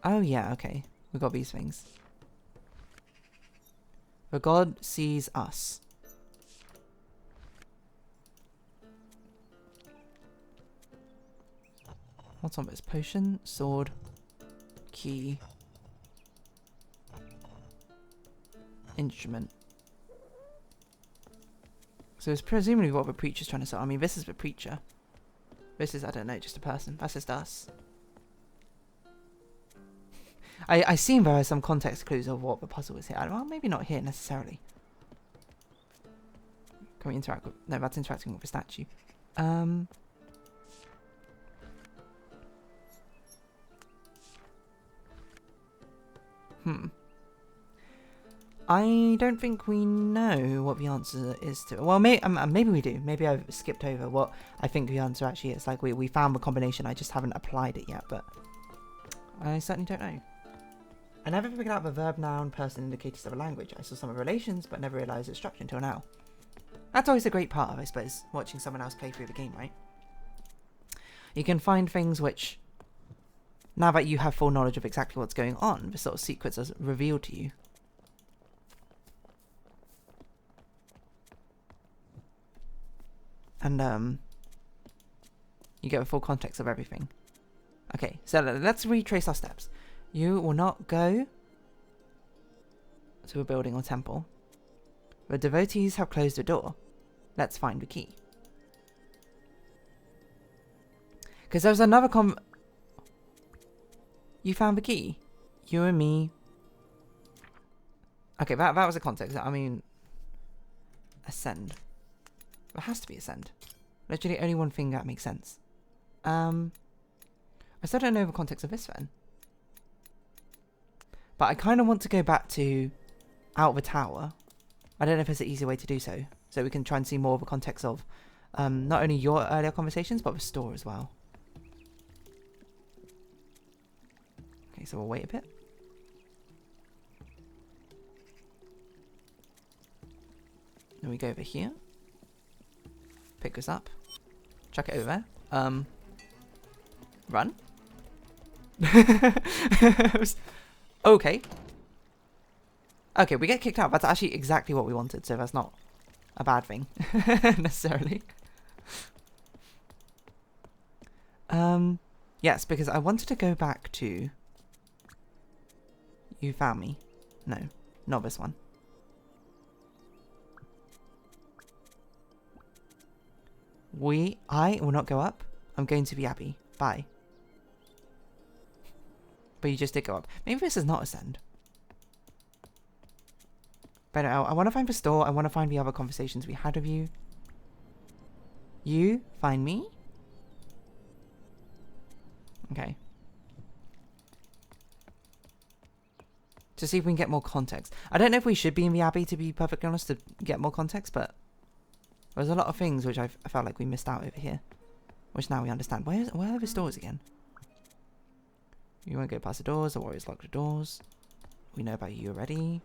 S1: Oh yeah, okay. We got these things. For God sees us. What's on this? Potion, sword, key, instrument. So it's presumably what the preacher's trying to say. I mean, this is the preacher. This is, I don't know, just a person. That's just us. I assume there are some context clues of what the puzzle is here. Well, maybe not here necessarily. Can we interact with... No, that's interacting with the statue. I don't think we know what the answer is to... Well, maybe we do. Maybe I've skipped over what I think the answer actually is. Like, we found the combination, I just haven't applied it yet, but... I certainly don't know. I never figured out the verb, noun, person indicators of a language. I saw some of the relations, but never realised its structure until now. That's always a great part of, I suppose, watching someone else play through the game, right? You can find things which now that you have full knowledge of exactly what's going on, the sort of secrets are revealed to you. And you get the full context of everything. Okay, so let's retrace our steps. You will not go to a building or temple. The devotees have closed the door. Let's find the key. Because there was another You found the key? You and me. Okay, that was the context. I mean, ascend. There has to be ascend. Literally only one thing that makes sense. I still don't know the context of this then. But I kind of want to go back to out of the tower. I don't know if there's an easy way to do so. So we can try and see more of the context of not only your earlier conversations, but the store as well. Okay, so we'll wait a bit. Then we go over here. Pick this up. Chuck it over there. Run. Okay. Okay, we get kicked out. That's actually exactly what we wanted, so that's not a bad thing, necessarily. Yes, because I wanted to go back to... You found me. No, not this one. I will not go up. I'm going to the Abbey. Bye. But you just did go up. Maybe this is not ascend. But no, I want to find the store. I want to find the other conversations we had with you. You find me? Okay. To see if we can get more context. I don't know if we should be in the Abbey, to be perfectly honest, to get more context, but there's a lot of things which I felt like we missed out over here. Which now we understand. Where are the doors again? You won't go past the doors. The warriors lock the doors. We know about you already.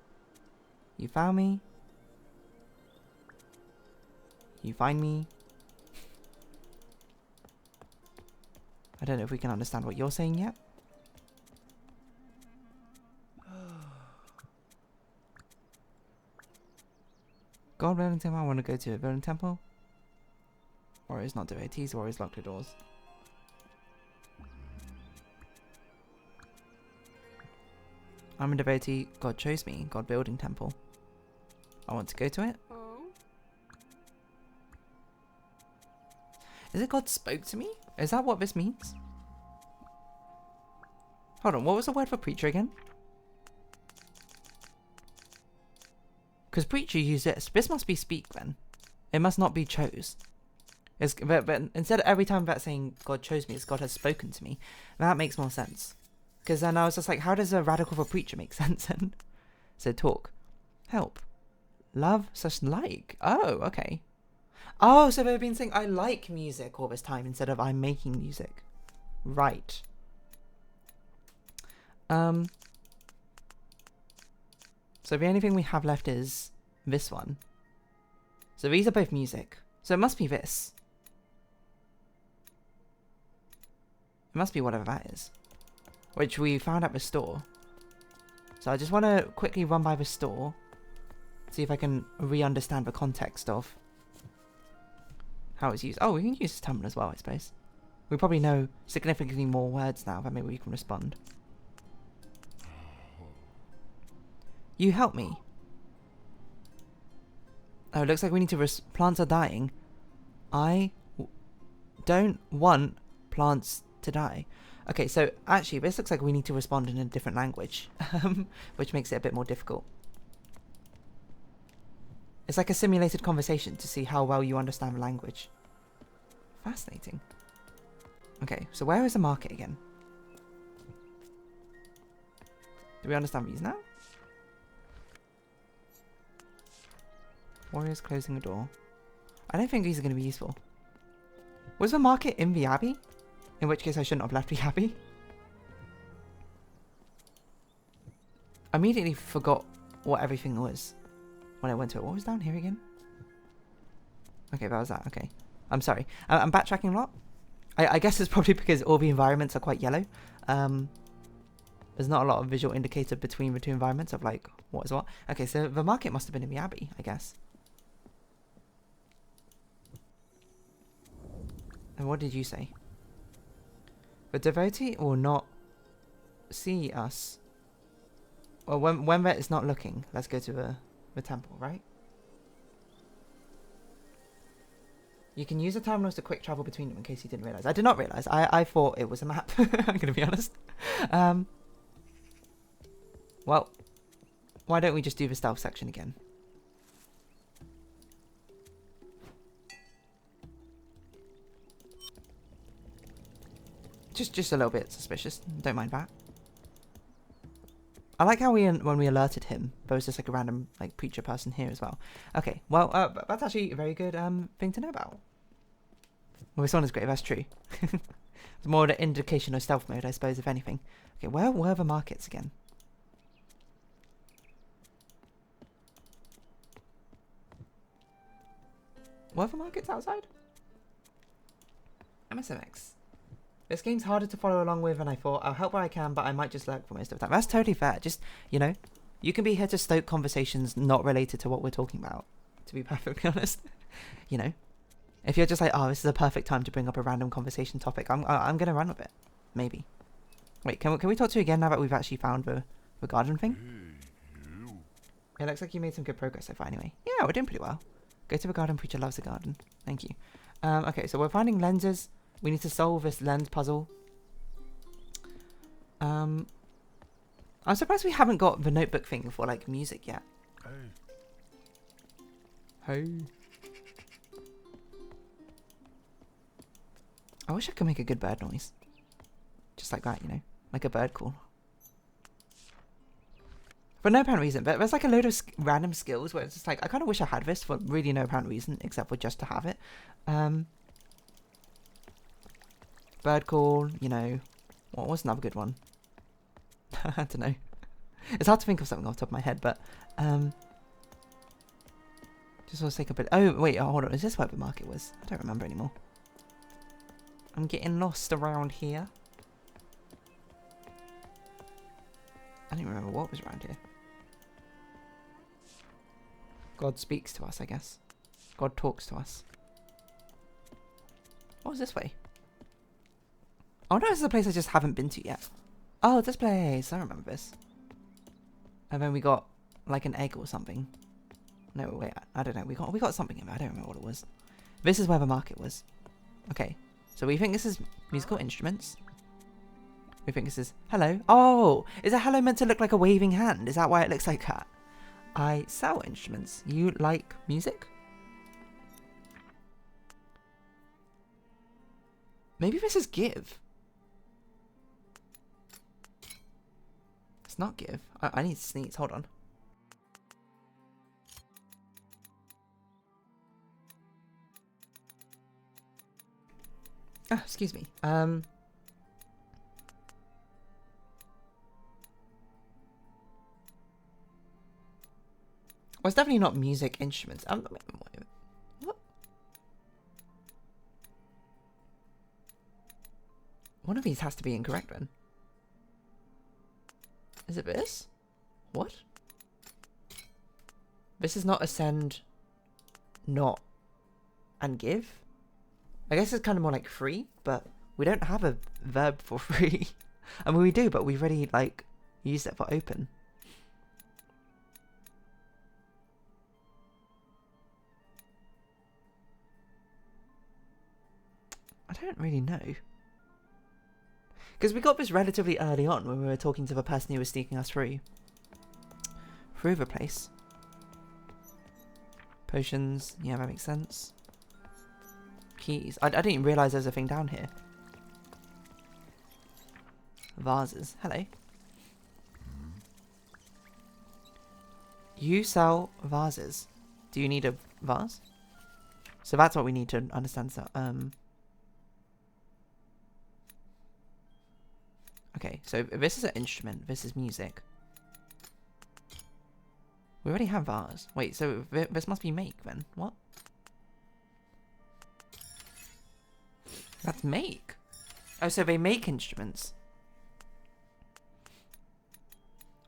S1: You found me. You find me. I don't know if we can understand what you're saying yet. God, building temple. I want to go to a building temple. Warriors not devotees. Warriors lock the doors. I'm a devotee. God chose me. God building temple. I want to go to it. Is it God spoke to me? Is that what this means? Hold on, what was the word for preacher again? Because preacher used this. This must be speak then. It must not be chose. But instead of every time that's saying God chose me, it's God has spoken to me. That makes more sense. Because then I was just like, how does a radical for preacher make sense then? So talk. Help. Love such like. Oh, okay. Oh, so they've been saying I like music all this time instead of I'm making music. Right. So the only thing we have left is this one. So these are both music. So it must be this. It must be whatever that is. Which we found at the store. So I just want to quickly run by the store. See if I can re-understand the context of how it's used. Oh, we can use this terminal as well, I suppose. We probably know significantly more words now, but maybe we can respond. You help me. Oh, it looks like we need to plants are dying. I don't want plants to die. Okay, so actually this looks like we need to respond in a different language, which makes it a bit more difficult. It's like a simulated conversation to see how well you understand the language. Fascinating. Okay, so where is the market again? Do we understand these now? Warriors closing a door. I don't think these are going to be useful. Was the market in the Abbey? In which case I shouldn't have left the Abbey. I immediately forgot what everything was when I went to it. What was down here again? Okay, that was that. Okay. I'm sorry. I'm backtracking a lot. I guess it's probably because all the environments are quite yellow. There's not a lot of visual indicator between the two environments of like what is what. Okay, so the market must have been in the abbey, I guess. And what did you say? The devotee will not see us. Well, when that is not looking, let's go to the temple, right? You can use the terminals to quick travel between them in case you didn't realize. I did not realize. I thought it was a map. I'm gonna be honest. Well, why don't we just do the stealth section again? Just a little bit suspicious. Don't mind that. I like how when we alerted him, there was just like a random like preacher person here as well. Okay, well, that's actually a very good thing to know about. Well, this one is great. That's true. It's more an indication of stealth mode, I suppose, if anything. Okay, where were the markets again? Were the markets outside? MSMX. This game's harder to follow along with than I thought. I'll help where I can, but I might just lurk for most of the time. That's totally fair. Just, you know, you can be here to stoke conversations not related to what we're talking about, to be perfectly honest. You know, if you're just like, oh, this is a perfect time to bring up a random conversation topic, I'm going to run with it. Maybe. Wait, can we talk to you again now that we've actually found the garden thing? It looks like you made some good progress so far anyway. Yeah, we're doing pretty well. Go to the garden, preacher loves the garden. Thank you. Okay, so we're finding lenses. We need to solve this lens puzzle. I'm surprised we haven't got the notebook thing for like music yet. Hey. I wish I could make a good bird noise. Just like that, you know? Like a bird call. For no apparent reason, but there's like a load of random skills where it's just like, I kind of wish I had this for really no apparent reason, except for just to have it. Bird call, you know. What was another good one? I don't know. It's hard to think of something off the top of my head, but just want to take a bit. Oh wait, hold on. Is this where the market was? I don't remember anymore. I'm getting lost around here. I don't remember what was around here. God speaks to us, I guess. God talks to us. What was this way? Oh no, this is a place I just haven't been to yet. Oh, this place. I remember this. And then we got like an egg or something. No, wait, I don't know. We got something in there. I don't remember what it was. This is where the market was. Okay. So we think this is musical instruments. We think this is hello. Oh, is a hello meant to look like a waving hand? Is that why it looks like that? I sell instruments. You like music? Maybe this is give. It's not give. I need to sneeze. Hold on. Ah, excuse me. Well, it's definitely not music instruments. What? One of these has to be incorrect then. Is it this? What? This is not ascend, not, and give? I guess it's kind of more like free, but we don't have a verb for free. I mean, we do, but we've already, like, used it for open. I don't really know. Because we got this relatively early on when we were talking to the person who was sneaking us through the place. Potions, yeah, that makes sense. Keys. I didn't even realise there was a thing down here. Vases. Hello. You sell vases. Do you need a vase? So that's what we need to understand. So, okay, so this is an instrument. This is music. We already have vase. Wait, so this must be make then. What? That's make. Oh, so they make instruments.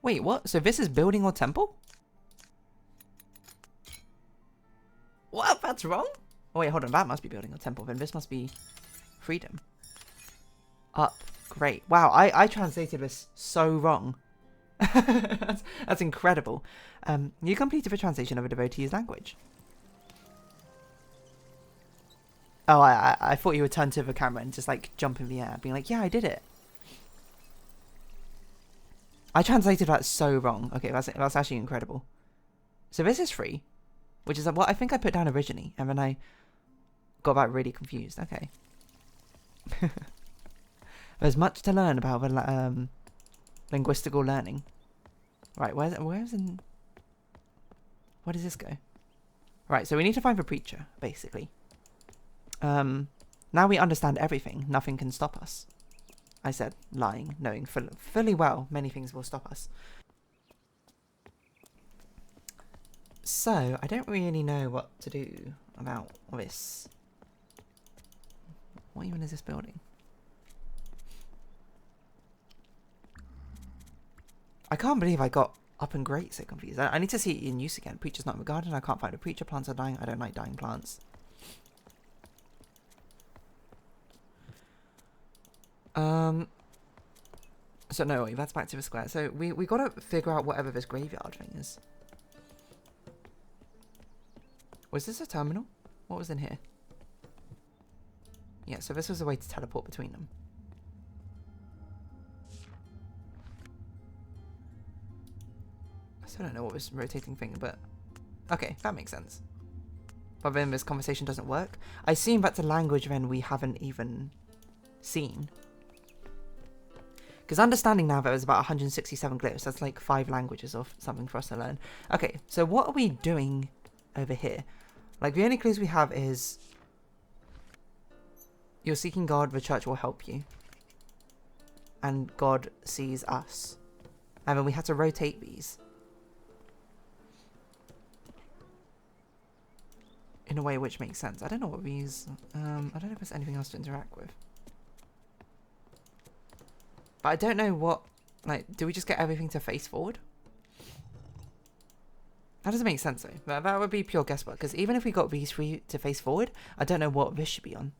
S1: Wait, what? So this is building or temple? What? That's wrong? Oh, wait, hold on. That must be building or temple. Then this must be freedom. Up. Great. Wow, I translated this so wrong. that's incredible. You completed the translation of a devotee's language. Oh, I thought you would turn to the camera and just like jump in the air, being like, yeah, I did it. I translated that so wrong. Okay, that's actually incredible. So this is free, which is what I think I put down originally, and then I got that really confused. Okay. There's much to learn about the linguistical learning. Right, where does this go? Right, so we need to find the preacher, basically. Now we understand everything. Nothing can stop us. I said, lying, knowing fully well many things will stop us. So, I don't really know what to do about this. What even is this building? I can't believe I got up and great so confused. I need to see it in use again. Preacher's not in the garden. I can't find a preacher. Plants are dying. I don't like dying plants. So no, wait, that's back to the square. So we gotta figure out whatever this graveyard thing is. Was this a terminal? What was in here? Yeah, so this was a way to teleport between them. I still don't know what this rotating thing, but okay, that makes sense. But then this conversation doesn't work. I assume that's a language then we haven't even seen. Because understanding now that there's about 167 glyphs, that's like 5 languages or something for us to learn. Okay, so what are we doing over here? Like, the only clues we have is you're seeking God, the church will help you. And God sees us. And then we had to rotate these in a way which makes sense. I don't know what these... I don't know if there's anything else to interact with. But I don't know what... Like, do we just get everything to face forward? That doesn't make sense, though. That would be pure guesswork. Because even if we got these 3 to face forward, I don't know what this should be on.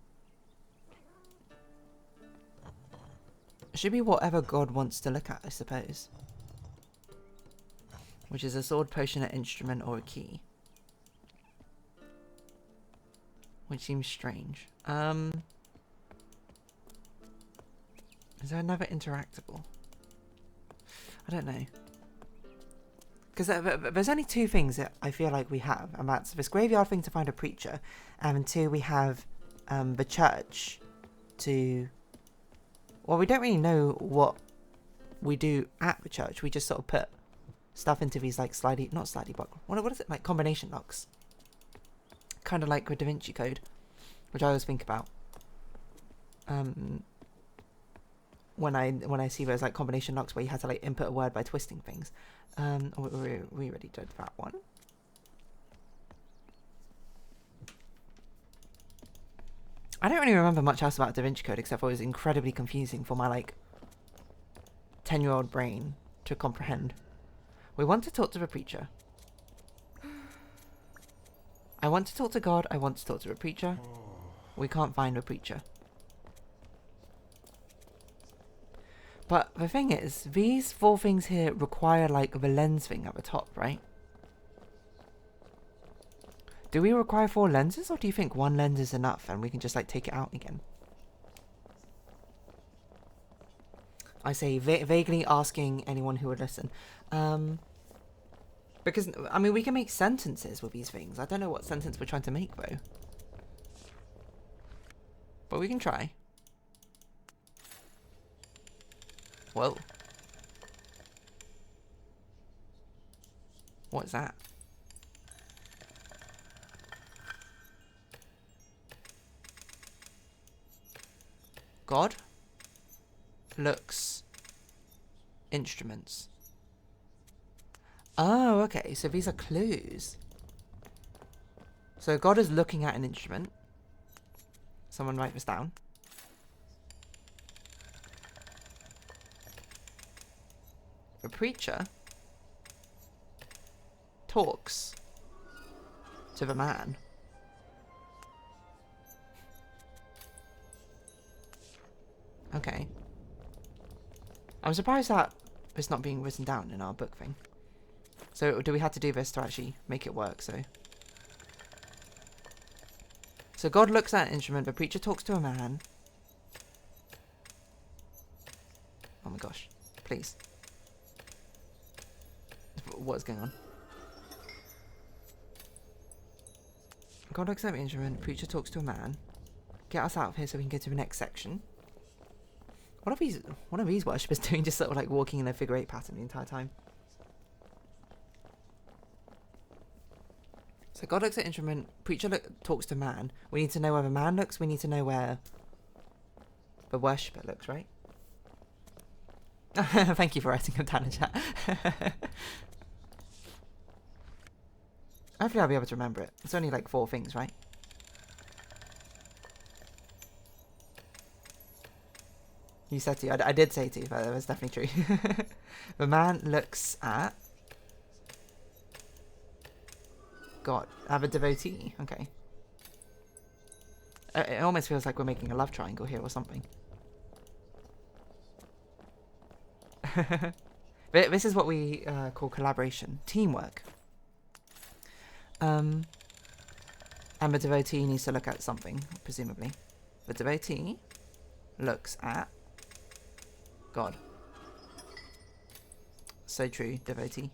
S1: It should be whatever God wants to look at, I suppose. Which is a sword, potion, an instrument, or a key. Which seems strange. Is there another interactable? I don't know. Because there's only 2 things that I feel like we have. And that's this graveyard thing to find a preacher. And 2, we have the church to... Well, we don't really know what we do at the church. We just sort of put stuff into these like slidey... Not slidey, but... What is it? Like combination locks. Kind of like with Da Vinci Code. Which I always think about. When I see those like combination locks where you had to like input a word by twisting things. We already did that one. I don't really remember much else about Da Vinci Code except for it was incredibly confusing for my like 10-year-old brain to comprehend. We want to talk to the preacher. I want to talk to God. I want to talk to the preacher. We can't find the preacher. But the thing is, these 4 things here require like the lens thing at the top, right? Do we require 4 lenses, or do you think 1 lens is enough and we can just like take it out again? I say vaguely asking anyone who would listen. Because, I mean, we can make sentences with these things. I don't know what sentence we're trying to make, though. But we can try. Whoa. What's that? God looks instruments. Oh, okay. So these are clues. So God is looking at an instrument. Someone write this down. A preacher talks to the man. Okay. I'm surprised that it's not being written down in our book thing. So do we have to do this to actually make it work? So God looks at an instrument, the preacher talks to a man. Oh my gosh. Please. What's going on? God looks at an instrument, preacher talks to a man. Get us out of here so we can go to the next section. What are these worshippers doing, just sort of like walking in a figure 8 pattern the entire time? So God looks at instrument, preacher talks to man. We need to know where the man looks, we need to know where the worshipper looks, right? Thank you for writing them down in chat. Hopefully I'll be able to remember it. It's only like 4 things, right? You said to. I did say to, but that was definitely true. The man looks at God. Have a devotee. Okay. It almost feels like we're making a love triangle here or something. This is what we call collaboration. Teamwork. And the devotee needs to look at something, presumably. The devotee looks at God. So true, devotee.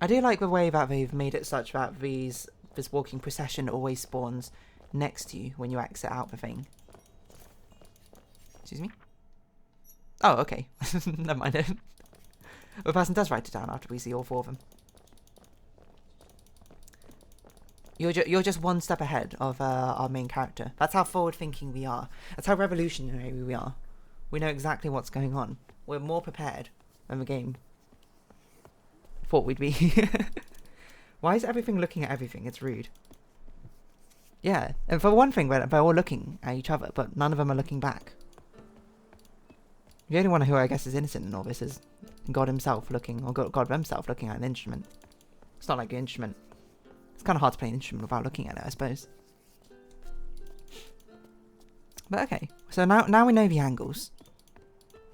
S1: I do like the way that they've made it such that this walking procession always spawns next to you when you exit out the thing. Excuse me? Oh, okay. Never mind. The person does write it down after we see all 4 of them. You're just one step ahead of our main character. That's how forward-thinking we are. That's how revolutionary we are. We know exactly what's going on. We're more prepared than the game thought we'd be. Why is everything looking at everything? It's rude. Yeah, and for one thing, they're all looking at each other, but none of them are looking back. The only one who I guess is innocent in all this is God himself looking, or God himself looking at an instrument. It's not like an instrument. It's kind of hard to play an instrument without looking at it, I suppose. But okay, so now we know the angles.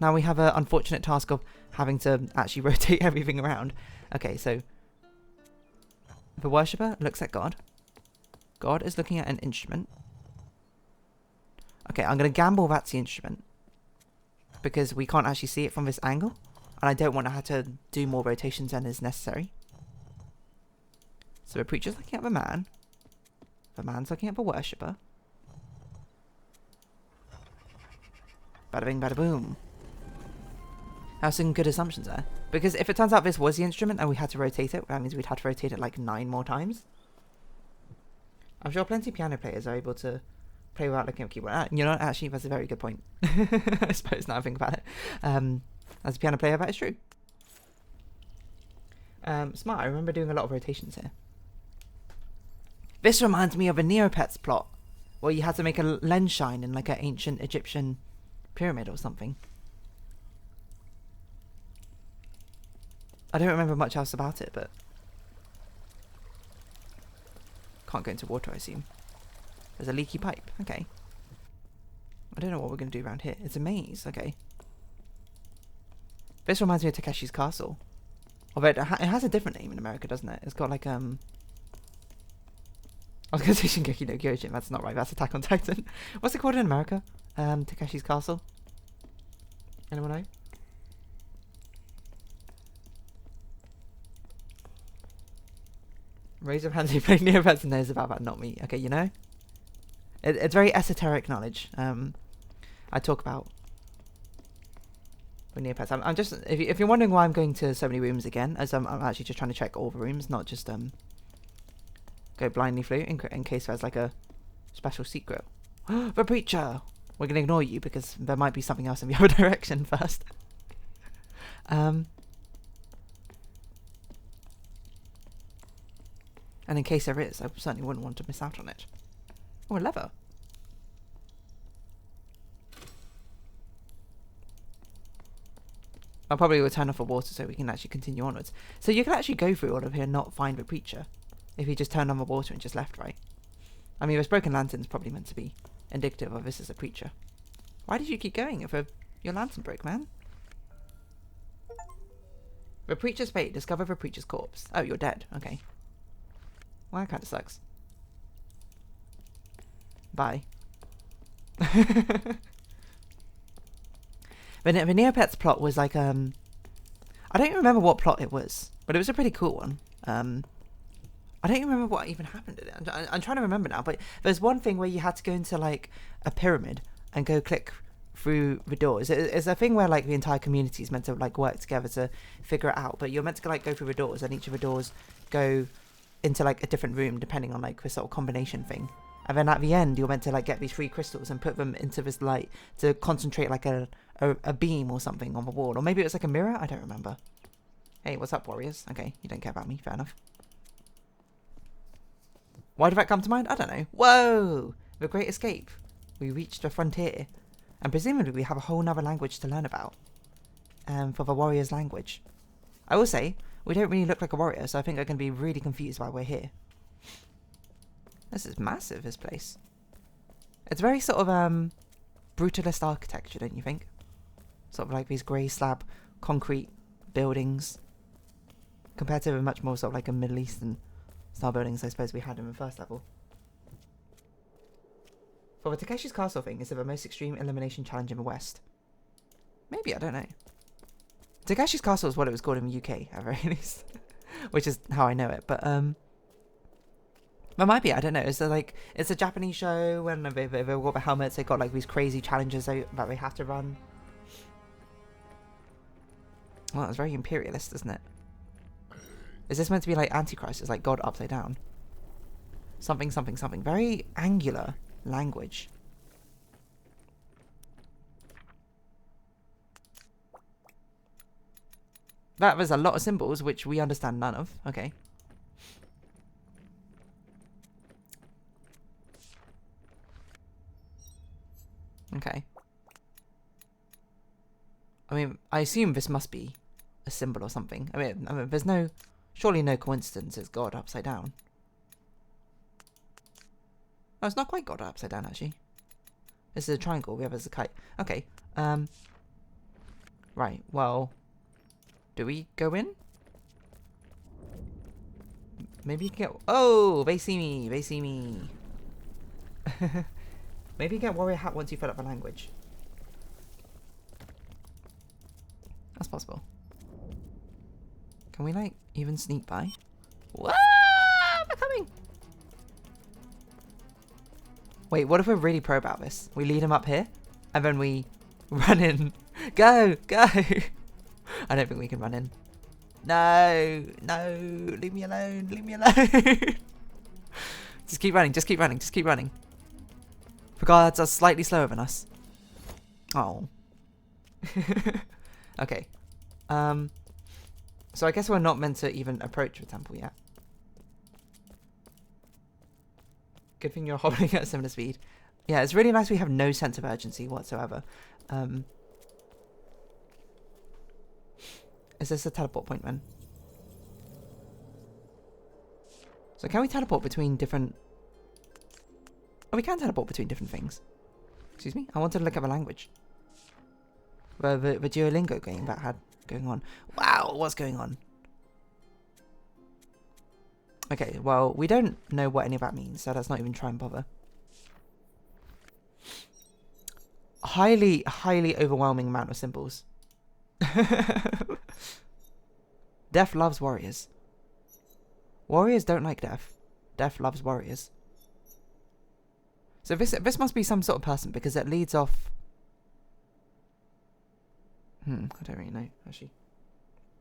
S1: Now we have an unfortunate task of having to actually rotate everything around. Okay, so the worshipper looks at God. God is looking at an instrument. Okay, I'm going to gamble that's the instrument, because we can't actually see it from this angle, and I don't want to have to do more rotations than is necessary. So the preacher's looking at the man. The man's looking at the worshipper. Bada bing, bada boom. Have some good assumptions there. Because if it turns out this was the instrument and we had to rotate it, that means we'd have to rotate it like 9 more times. I'm sure plenty of piano players are able to play without looking at the keyboard. You know, actually, that's a very good point. I suppose now I think about it. As a piano player, that is true. Smart, I remember doing a lot of rotations here. This reminds me of a Neopets plot, where you had to make a lens shine in like an ancient Egyptian pyramid or something. I don't remember much else about it, but can't go into water, I assume. There's a leaky pipe. Okay. I don't know what we're going to do around here. It's a maze. Okay. This reminds me of Takeshi's Castle. Although it has a different name in America, doesn't it? It's got like, I was going to say Shingeki no Kyojin. That's not right. That's Attack on Titan. What's it called in America? Takeshi's Castle? Anyone know? Raise your hands if you play Neopets and knows about that, not me. Okay, you know? It's very esoteric knowledge. I talk about with Neopets. I'm just, if you're wondering why I'm going to so many rooms again, as I'm actually just trying to check all the rooms, not just go blindly through in case there's like a special secret. The preacher! We're going to ignore you because there might be something else in the other direction first. And in case there is, I certainly wouldn't want to miss out on it. Oh, a lever. I probably will turn off the water so we can actually continue onwards. So you can actually go through all of here and not find the preacher if you just turned on the water and just left, right? I mean, this broken lantern's probably meant to be indicative of this as a preacher. Why did you keep going if your lantern broke, man? The preacher's fate. Discover the preacher's corpse. Oh, you're dead. Okay. Well, that kind of sucks. Bye. The Neopets plot was like, I don't even remember what plot it was, but it was a pretty cool one. I don't even remember what even happened in it. I'm trying to remember now, but there's one thing where you had to go into like a pyramid and go click through the doors. It's a thing where like the entire community is meant to like work together to figure it out, but you're meant to like go through the doors, and each of the doors go into like a different room depending on like the sort of combination thing. And then at the end, you're meant to like get these 3 crystals and put them into this light to concentrate like a beam or something on the wall. Or maybe it was like a mirror? I don't remember. Hey, what's up, warriors? Okay, you don't care about me. Fair enough. Why did that come to mind? I don't know. Whoa! The Great Escape. We reached the frontier. And presumably we have a whole nother language to learn about. For the warriors' language. I will say, we don't really look like a warrior, so I think they're going to be really confused why we're here. This is massive, this place. It's very sort of, brutalist architecture, don't you think? Sort of like these grey slab concrete buildings. Compared to a much more sort of like a Middle Eastern style buildings I suppose we had in the first level. For the Takeshi's Castle thing, is it the most extreme elimination challenge in the West? Maybe, I don't know. Takeshi's Castle is what it was called in the UK, at the very least. Which is how I know it, but might be, I don't know. Is there like, it's a Japanese show, when they've got the helmets, they've got like these crazy challenges that they have to run. Well, that's very imperialist, isn't it? Is this meant to be like Antichrist? It's like God upside down. Something, something, something. Very angular language. That was a lot of symbols, which we understand none of. Okay. Okay. I mean, I assume this must be a symbol or something. I mean, there's surely no coincidence it's God upside down. Oh, it's not quite God upside down, actually. This is a triangle, the other is a kite. Okay, right, well, do we go in? Maybe you can get... Oh, they see me, they see me. Maybe you get warrior hat once you fill up the language. That's possible. Can we, like, even sneak by? Whoa! They're coming! Wait, what if we're really pro about this? We lead him up here, and then we run in. Go! Go! I don't think we can run in. No! No! Leave me alone! Leave me alone! Just keep running, just keep running, just keep running. The guards are slightly slower than us. Oh. Okay. So I guess we're not meant to even approach the temple yet. Good thing you're hobbling at a similar speed. Yeah, it's really nice we have no sense of urgency whatsoever. Is this a teleport point then? So can we teleport between different... Oh, we can teleport between different things. Excuse me? I wanted to look at the language. The Duolingo game that had going on. Wow, what's going on? Okay, well, we don't know what any of that means, so let's not even try and bother. Highly, highly overwhelming amount of symbols. Death loves warriors. Warriors don't like death. Death loves warriors. So this must be some sort of person, because it leads off... I don't really know, actually.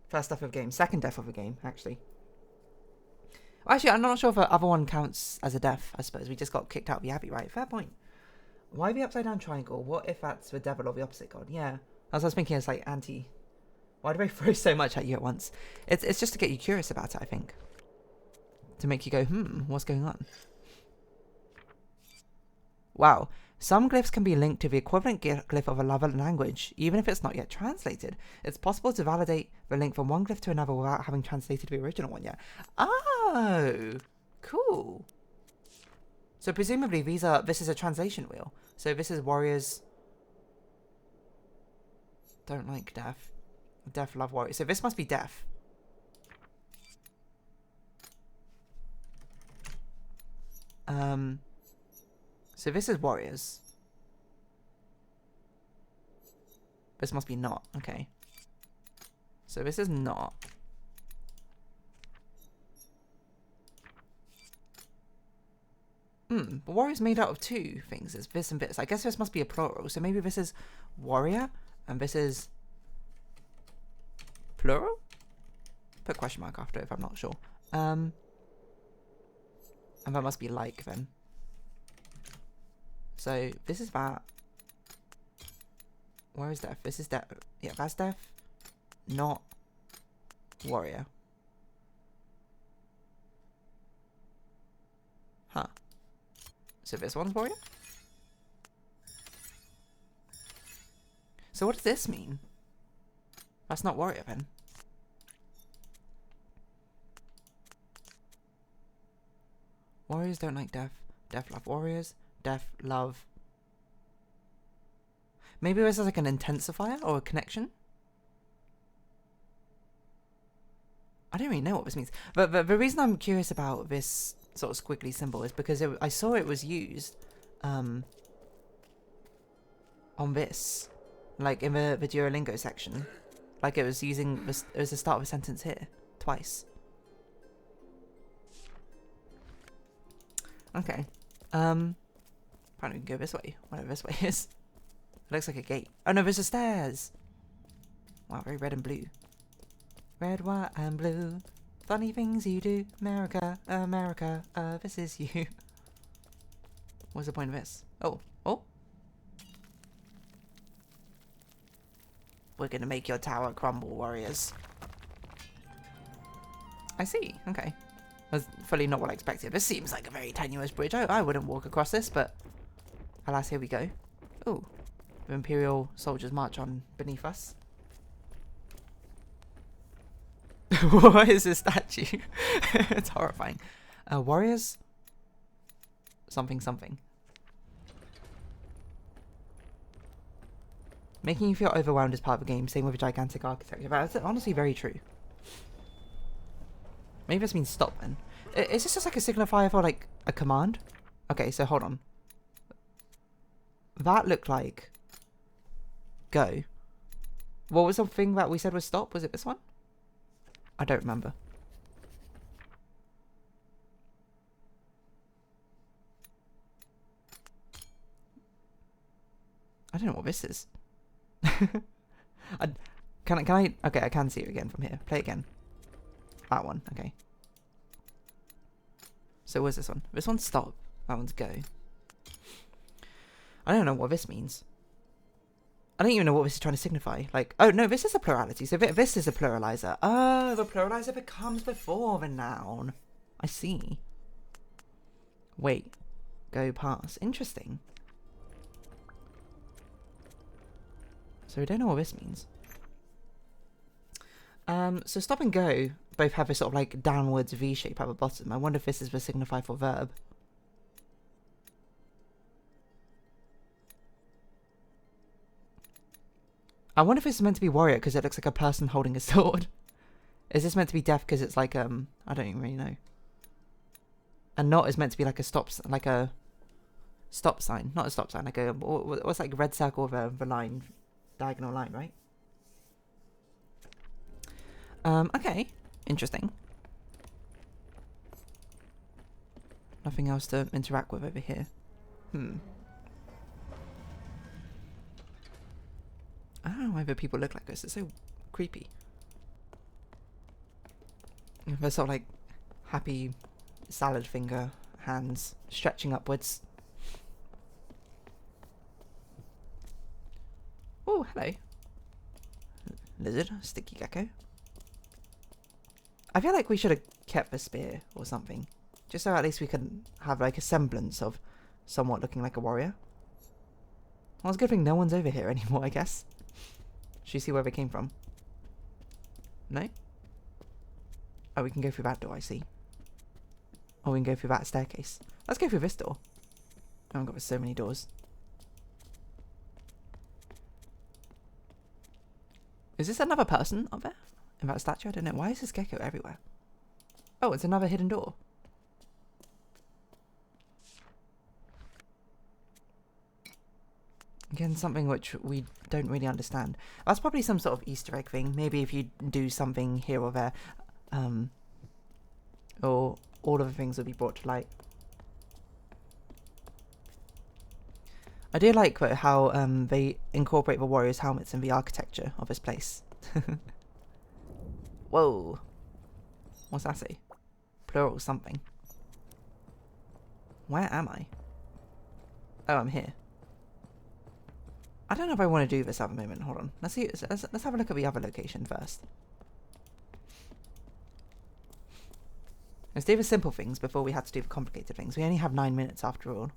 S1: First death of a game. Second death of a game, actually. Well, actually, I'm not sure if the other one counts as a death, I suppose. We just got kicked out of the abbey, right? Fair point. Why the upside down triangle? What if that's the devil or the opposite god? Yeah. As I was thinking, it's like anti... Why do they throw so much at you at once? It's just to get you curious about it, I think. To make you go, what's going on? Wow. Some glyphs can be linked to the equivalent glyph of another language, even if it's not yet translated. It's possible to validate the link from one glyph to another without having translated the original one yet. Oh, cool. So presumably this is a translation wheel. So this is warriors don't like death. Death love warriors. So this must be death. So this is warriors. This must be not. Okay. So this is not. But warrior's made out of two things. It's this and this. I guess this must be a plural. So maybe this is warrior and this is plural? Put question mark after it if I'm not sure. And that must be like then. So this is that. Where is death? This is death. Yeah, that's death. Not warrior. Huh. So this one's warrior? So what does this mean? That's not warrior then. Warriors don't like death. Death love warriors. Death love. Maybe this is like an intensifier or a connection. I don't really know what this means. But the reason I'm curious about this sort of squiggly symbol is because I saw it was used on this. Like in the DeerDarling section. Like it was using, it was the start of a sentence here. Twice. Okay. Probably we can go this way. Whatever this way is. It looks like a gate. Oh no, there's a stairs! Wow, very red and blue. Red, white and blue. Funny things you do. America, America, this is you. What's the point of this? Oh, oh. We're gonna make your tower crumble, warriors. I see, okay. That's fully not what I expected. This seems like a very tenuous bridge. I wouldn't walk across this, but alas, here we go. Ooh. The Imperial soldiers march on beneath us. What is this statue? It's horrifying. Warriors? Something, something. Making you feel overwhelmed is part of the game, same with a gigantic architecture. That's honestly very true. Maybe this means stop then. Is this just like a signifier for like a command? Okay, so hold on. That looked like go. What was the thing that we said was stop? Was it this one? I don't remember. I don't know what this is. Can I? Okay, I can see it again from here. Play again. That one. Okay. So where's this one? This one's stop. That one's go. I don't know what this means. I don't even know what this is trying to signify. Like, oh no, this is a plurality. So this is a pluralizer. Oh, the pluralizer becomes before the noun. I see. Wait. Go past. Interesting. So we don't know what this means. So stop and go both have a sort of like downwards V shape at the bottom. I wonder if this is the signifier for verb. I wonder if it's meant to be warrior because it looks like a person holding a sword. Is this meant to be deaf because it's like I don't even really know. And not is meant to be like a stop sign, not a stop sign, like a what's like a red circle with a line, diagonal line, right? Okay, interesting. Nothing else to interact with over here. I don't know why the people look like this. It's so creepy. They're sort of like happy salad finger hands stretching upwards. Oh, hello. Lizard, sticky gecko. I feel like we should have kept the spear or something. Just so at least we can have like a semblance of somewhat looking like a warrior. Well, it's a good thing no one's over here anymore, I guess. Should you see where they came from? No? Oh, we can go through that door, I see. Or we can go through that staircase. Let's go through this door. Oh my god, there's so many doors. Is this another person up there? In that statue? I don't know. Why is this gecko everywhere? Oh, it's another hidden door. Again, something which we don't really understand. That's probably some sort of Easter egg thing. Maybe if you do something here or there, or all of the things will be brought to light. I do like how they incorporate the warriors' helmets in the architecture of this place. Whoa. What's that say? Plural something. Where am I? Oh, I'm here. I don't know if I want to do this at the moment. Hold on. Let's see. Let's have a look at the other location first. Let's do the simple things before we have to do the complicated things. We only have 9 minutes after all.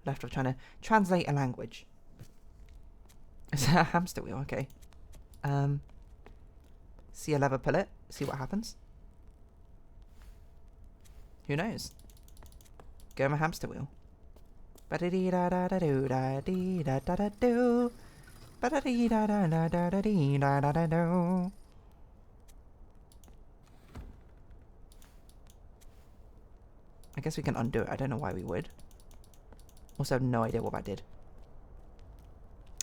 S1: Left of trying to translate a language. Is that a hamster wheel? Okay. See a lever, pull it. See what happens. Who knows? Go on a hamster wheel. I guess we can undo it. I don't know why we would. Also, have no idea what that did.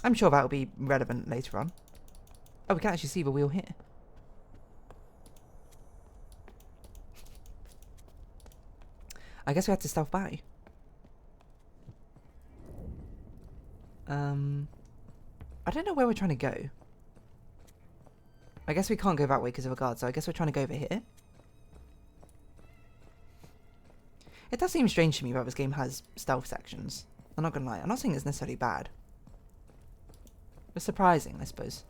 S1: I'm sure that will be relevant later on. Oh, we can actually see the wheel here. I guess we had to stealth by. I don't know where we're trying to go. I guess we can't go that way because of a guard, so I guess we're trying to go over here. It does seem strange to me that this game has stealth sections. I'm not gonna lie. I'm not saying it's necessarily bad. It's surprising, I suppose.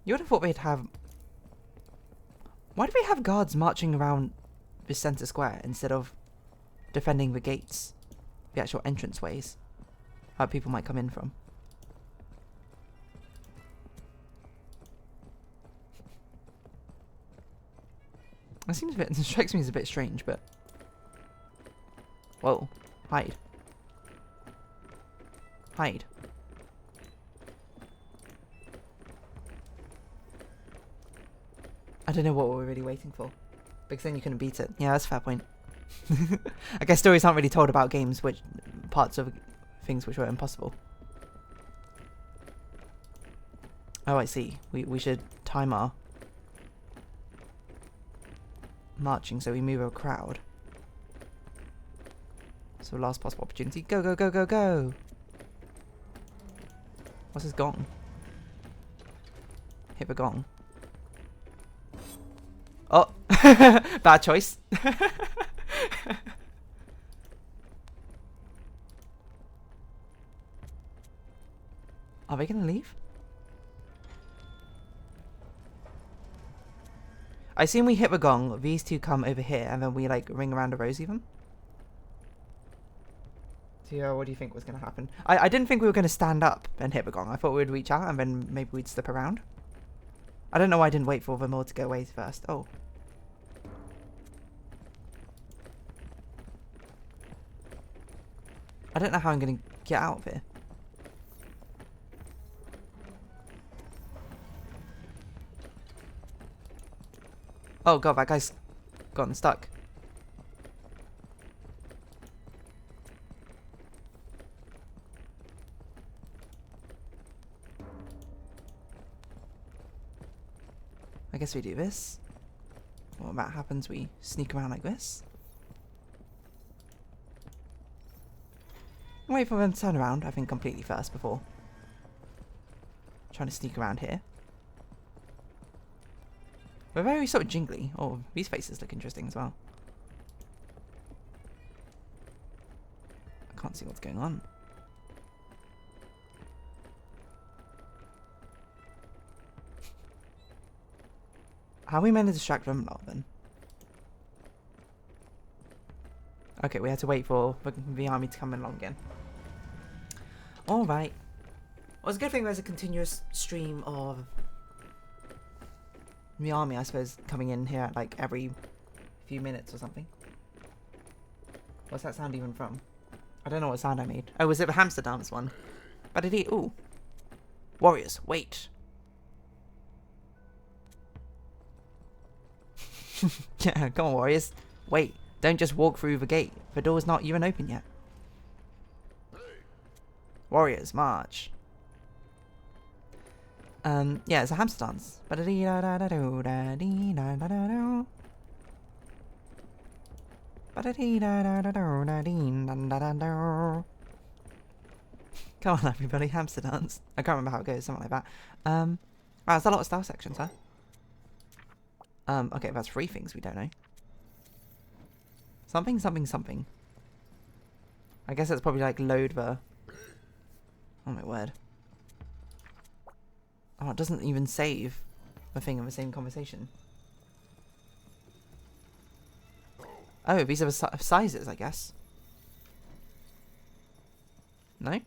S1: You would have thought they'd have... Why do they have guards marching around the centre square instead of defending the gates? The actual entrance ways. How people might come in from. It seems a bit... It strikes me as a bit strange, but... Whoa. Hide. Hide. I don't know what we're really waiting for. Because then you couldn't beat it. Yeah, that's a fair point. I guess stories aren't really told about games which... Parts of things which were impossible. Oh, I see. We should time our... marching so we move a crowd. So last possible opportunity. Go, go, go, go, go! What's this gong? Hit the gong. Oh! Bad choice. Are they gonna leave? I assume we hit the gong, these two come over here, and then we like ring around a rosy them. So yeah, what do you think was going to happen? I didn't think we were going to stand up and hit the gong. I thought we'd reach out and then maybe we'd slip around. I don't know why I didn't wait for them all to go away first. Oh. I don't know how I'm going to get out of here. Oh god, that guy's gotten stuck. I guess we do this. When that happens, we sneak around like this. Wait for them to turn around, I think, completely first before trying to sneak around here. We're very sort of jingly. Oh, these faces look interesting as well. I can't see what's going on. How are we meant to distract them lot then? Okay, we had to wait for the army to come along again. Alright. Well, it's a good thing there's a continuous stream of the army, I suppose, coming in here at like every few minutes or something. What's that sound even from? I don't know what sound I made. Oh, was it the hamster dance one? But it ooh. Warriors, wait. Yeah, come on, warriors. Wait, don't just walk through the gate. The door's not even open yet. Warriors, march. Yeah, it's a hamster dance. Come on, everybody, hamster dance. I can't remember how it goes, something like that. Wow, there's a lot of style sections, huh? Okay, that's 3 things we don't know. Something, something, something. I guess that's probably like load the... Oh my word. Oh, it doesn't even save the thing in the same conversation. Oh, these are the sizes, I guess. No?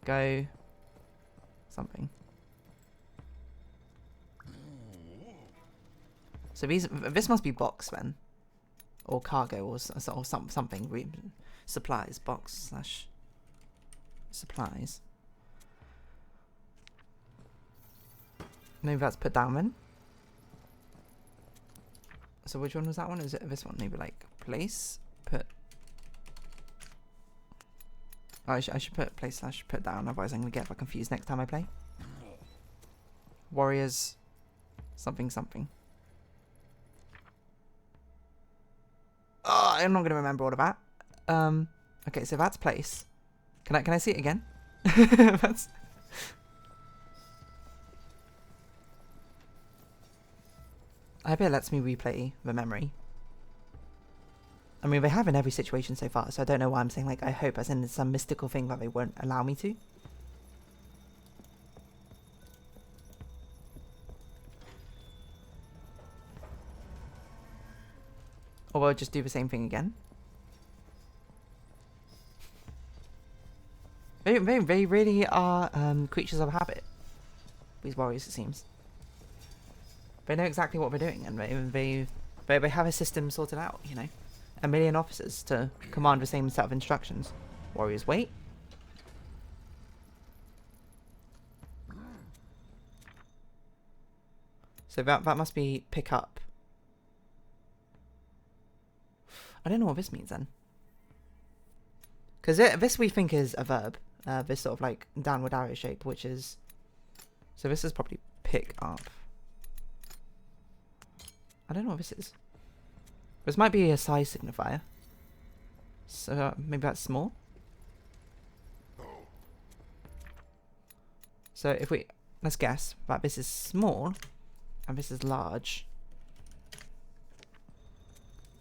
S1: Go... something. So this must be box then, or cargo, or something. Supplies, box / supplies. Maybe that's put down then. So which one was that one? Is it this one? Maybe like place, put. Oh, I should put place / put down. Otherwise, I'm gonna get confused next time I play. Warriors, something something. Oh, I'm not gonna remember all of that. Okay, so that's place. Can I see it again? That's... I hope it lets me replay the memory. I mean, they have in every situation so far, so I don't know why I'm saying like I hope, as in it's some mystical thing that they won't allow me to. Or we'll just do the same thing again. They really are creatures of habit. These warriors, it seems. They know exactly what they're doing, and they have a system sorted out, you know. 1 million officers to command the same set of instructions. Warriors, wait. So that must be pick up. I don't know what this means then. Because this we think is a verb. This sort of like downward arrow shape, which is... So this is probably pick up. I don't know what this is. This might be a size signifier. So maybe that's small. So if we... Let's guess that this is small and this is large.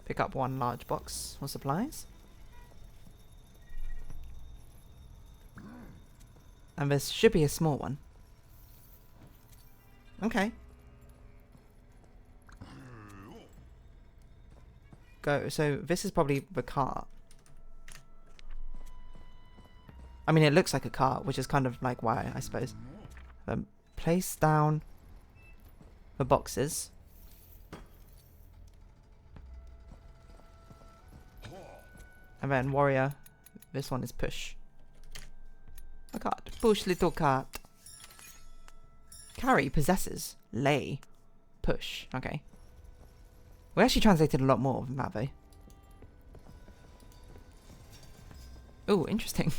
S1: Pick up 1 large box of supplies. And this should be a small one. Okay. Go. So this is probably the cart. I mean, it looks like a cart, which is kind of like why, I suppose. Place down the boxes. And then warrior, this one is push. A cart. Push, little cart. Carry, possesses. Lay. Push. Okay. We actually translated a lot more than that, though. Ooh, interesting.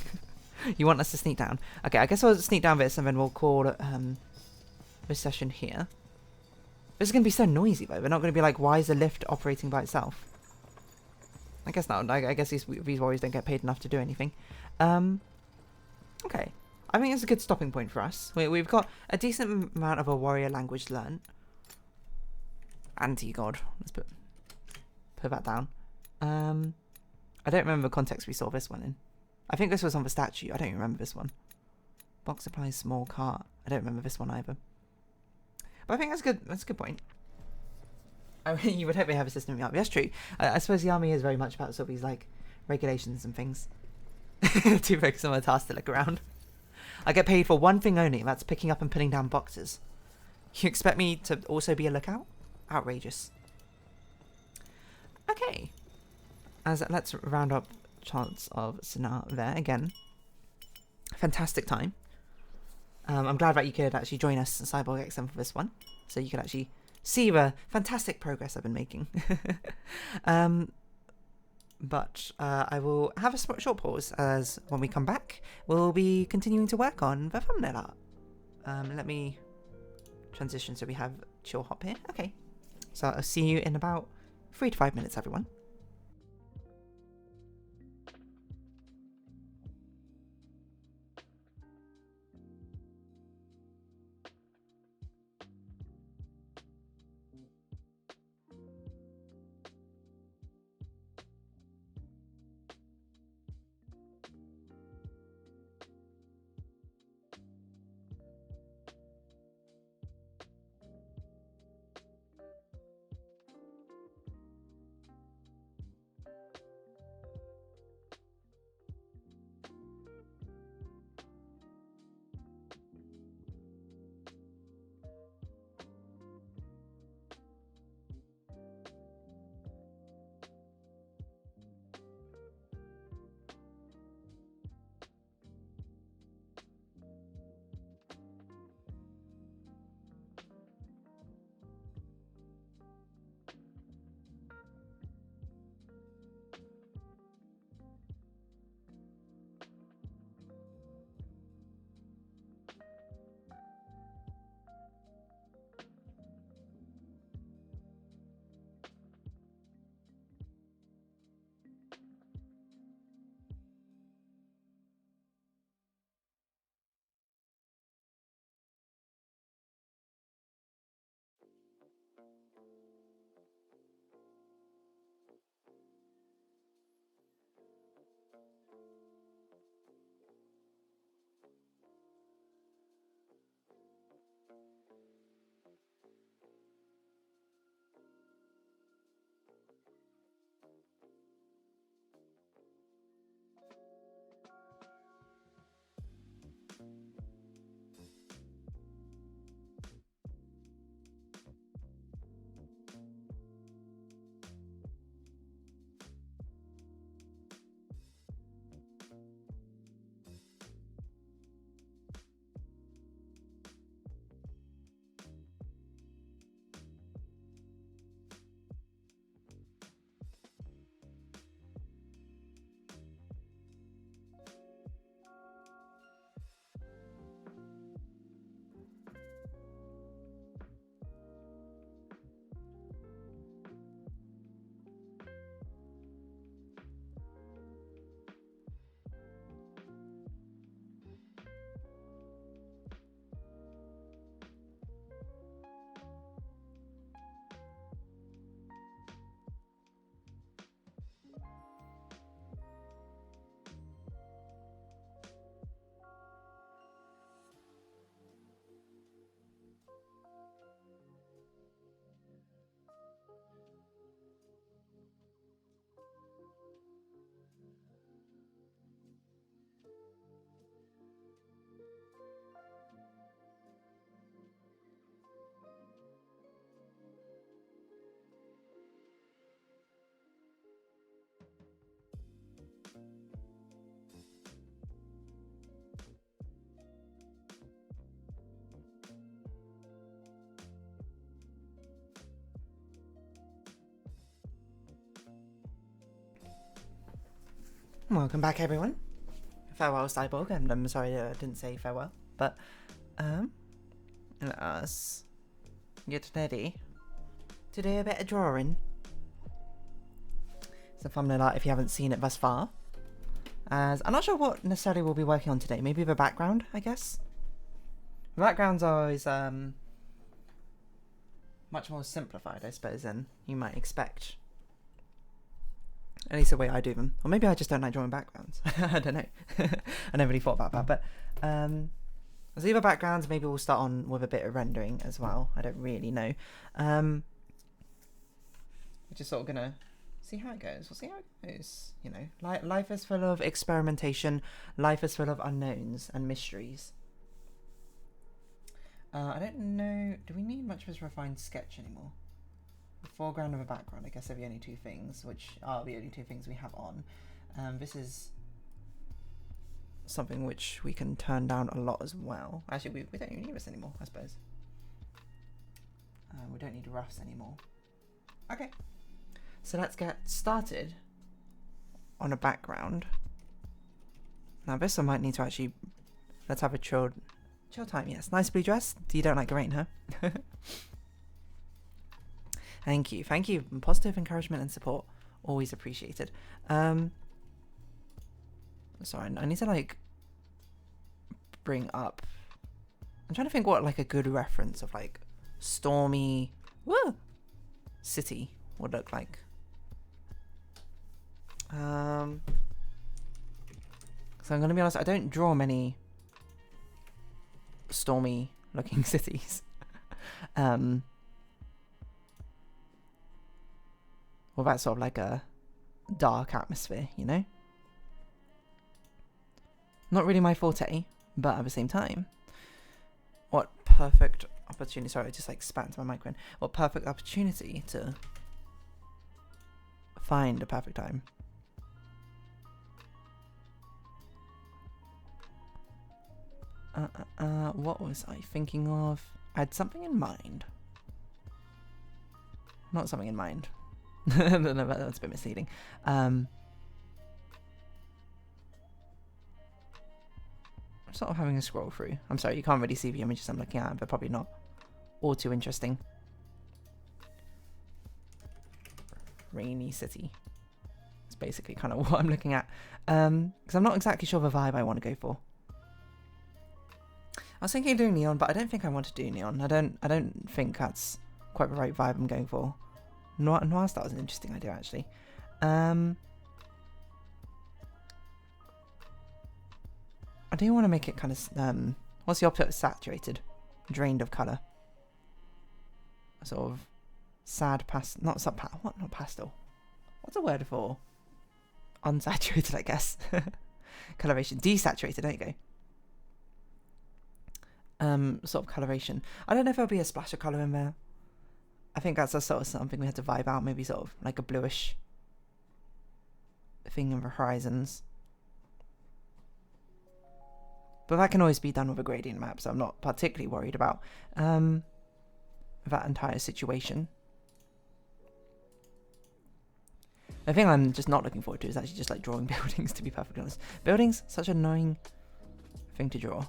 S1: You want us to sneak down? Okay, I guess I'll sneak down this and then we'll call this session here. This is going to be so noisy, though. We're not going to be like, why is the lift operating by itself? I guess not. I guess these warriors don't get paid enough to do anything. Okay. I think it's a good stopping point for us. We've got a decent amount of a warrior language learned. Anti-god. Let's put that down. I don't remember the context we saw this one in. I think this was on the statue. I don't even remember this one. Box supplies, small cart. I don't remember this one either. But I think that's good. That's a good point. I mean, you would hope they have a system in the army. That's true. I suppose the army is very much about sort of these like regulations and things. Too focused on my task to look around. I get paid for one thing only, and that's picking up and putting down boxes. You expect me to also be a lookout? Outrageous. Okay. Let's round up Chants of Sennaar there again. Fantastic time. I'm glad that you could actually join us at Cyborg XM for this one, so you could actually see the fantastic progress I've been making. But I will have a short pause, as when we come back, we'll be continuing to work on the thumbnail art. Let me transition so we have chill hop here. Okay, so I'll see you in about 3 to 5 minutes, everyone. Welcome back, everyone. Farewell, Cyborg, and I'm sorry I didn't say farewell, but let us get ready to do a bit of drawing. It's a thumbnail art if you haven't seen it thus far. As I'm not sure what necessarily we'll be working on today. Maybe the background, I guess. The backgrounds are always much more simplified, I suppose, than you might expect. At least the way I do them. Or maybe I just don't like drawing backgrounds. I don't know. I never really thought about that. But let's leave the backgrounds. Maybe we'll start on with a bit of rendering as well. I don't really know. just sort of gonna see how it goes. We'll see how it goes. You know, life is full of experimentation. Life is full of unknowns and mysteries. I don't know. Do we need much of a refined sketch anymore? The foreground and the background. I guess are the only two things, which are the only two things we have on. This is something which we can turn down a lot as well. Actually, we don't even need this anymore, I suppose. We don't need roughs anymore. Okay. So let's get started on a background. Now this one might need to actually, let's have a chill time. Yes, nice blue dress. You don't like the rain, huh? Thank you. Positive encouragement and support, always appreciated. Sorry, I need to like bring up. I'm trying to think what like a good reference of like stormy city would look like. So I'm gonna be honest, I don't draw many stormy looking cities. Well, that's sort of like a dark atmosphere, you know? Not really my forte, but at the same time, what perfect opportunity, sorry, I just like spat into my microphone. What perfect opportunity to find a perfect time. What was I thinking of? I had something in mind. Not something in mind. No, that's a bit misleading. I'm sort of having a scroll through. I'm sorry, you can't really see the images I'm looking at, but probably not all too interesting. Rainy city. It's basically kind of what I'm looking at. Because I'm not exactly sure the vibe I want to go for. I was thinking of doing neon, but I don't think I want to do neon. I don't think that's quite the right vibe I'm going for. Noir style is an interesting idea, actually. I do want to make it kind of what's the opposite of saturated? Drained of colour. A sort of sad pastel. Not pastel. What's the word for unsaturated? I guess. Coloration. Desaturated. There you go. Sort of coloration. I don't know if there'll be a splash of colour in there. I think that's a sort of something we had to vibe out. Maybe sort of like a bluish thing in the horizons. But that can always be done with a gradient map, so I'm not particularly worried about that entire situation. The thing I'm just not looking forward to is actually just like drawing buildings, to be perfectly honest. Buildings, such an annoying thing to draw.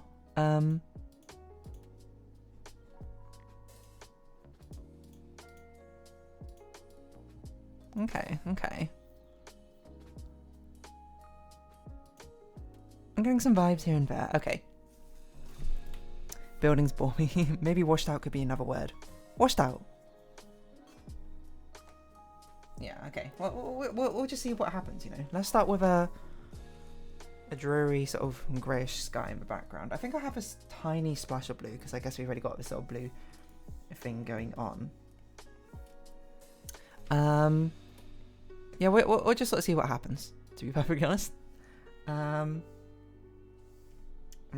S1: Okay. I'm getting some vibes here and there. Okay. Buildings bore me. Maybe washed out could be another word. Washed out. Yeah, okay. We'll just see what happens, you know. Let's start with a dreary sort of greyish sky in the background. I think I have a tiny splash of blue because I guess we've already got this sort of blue thing going on. Yeah, we'll just sort of see what happens, to be perfectly honest. And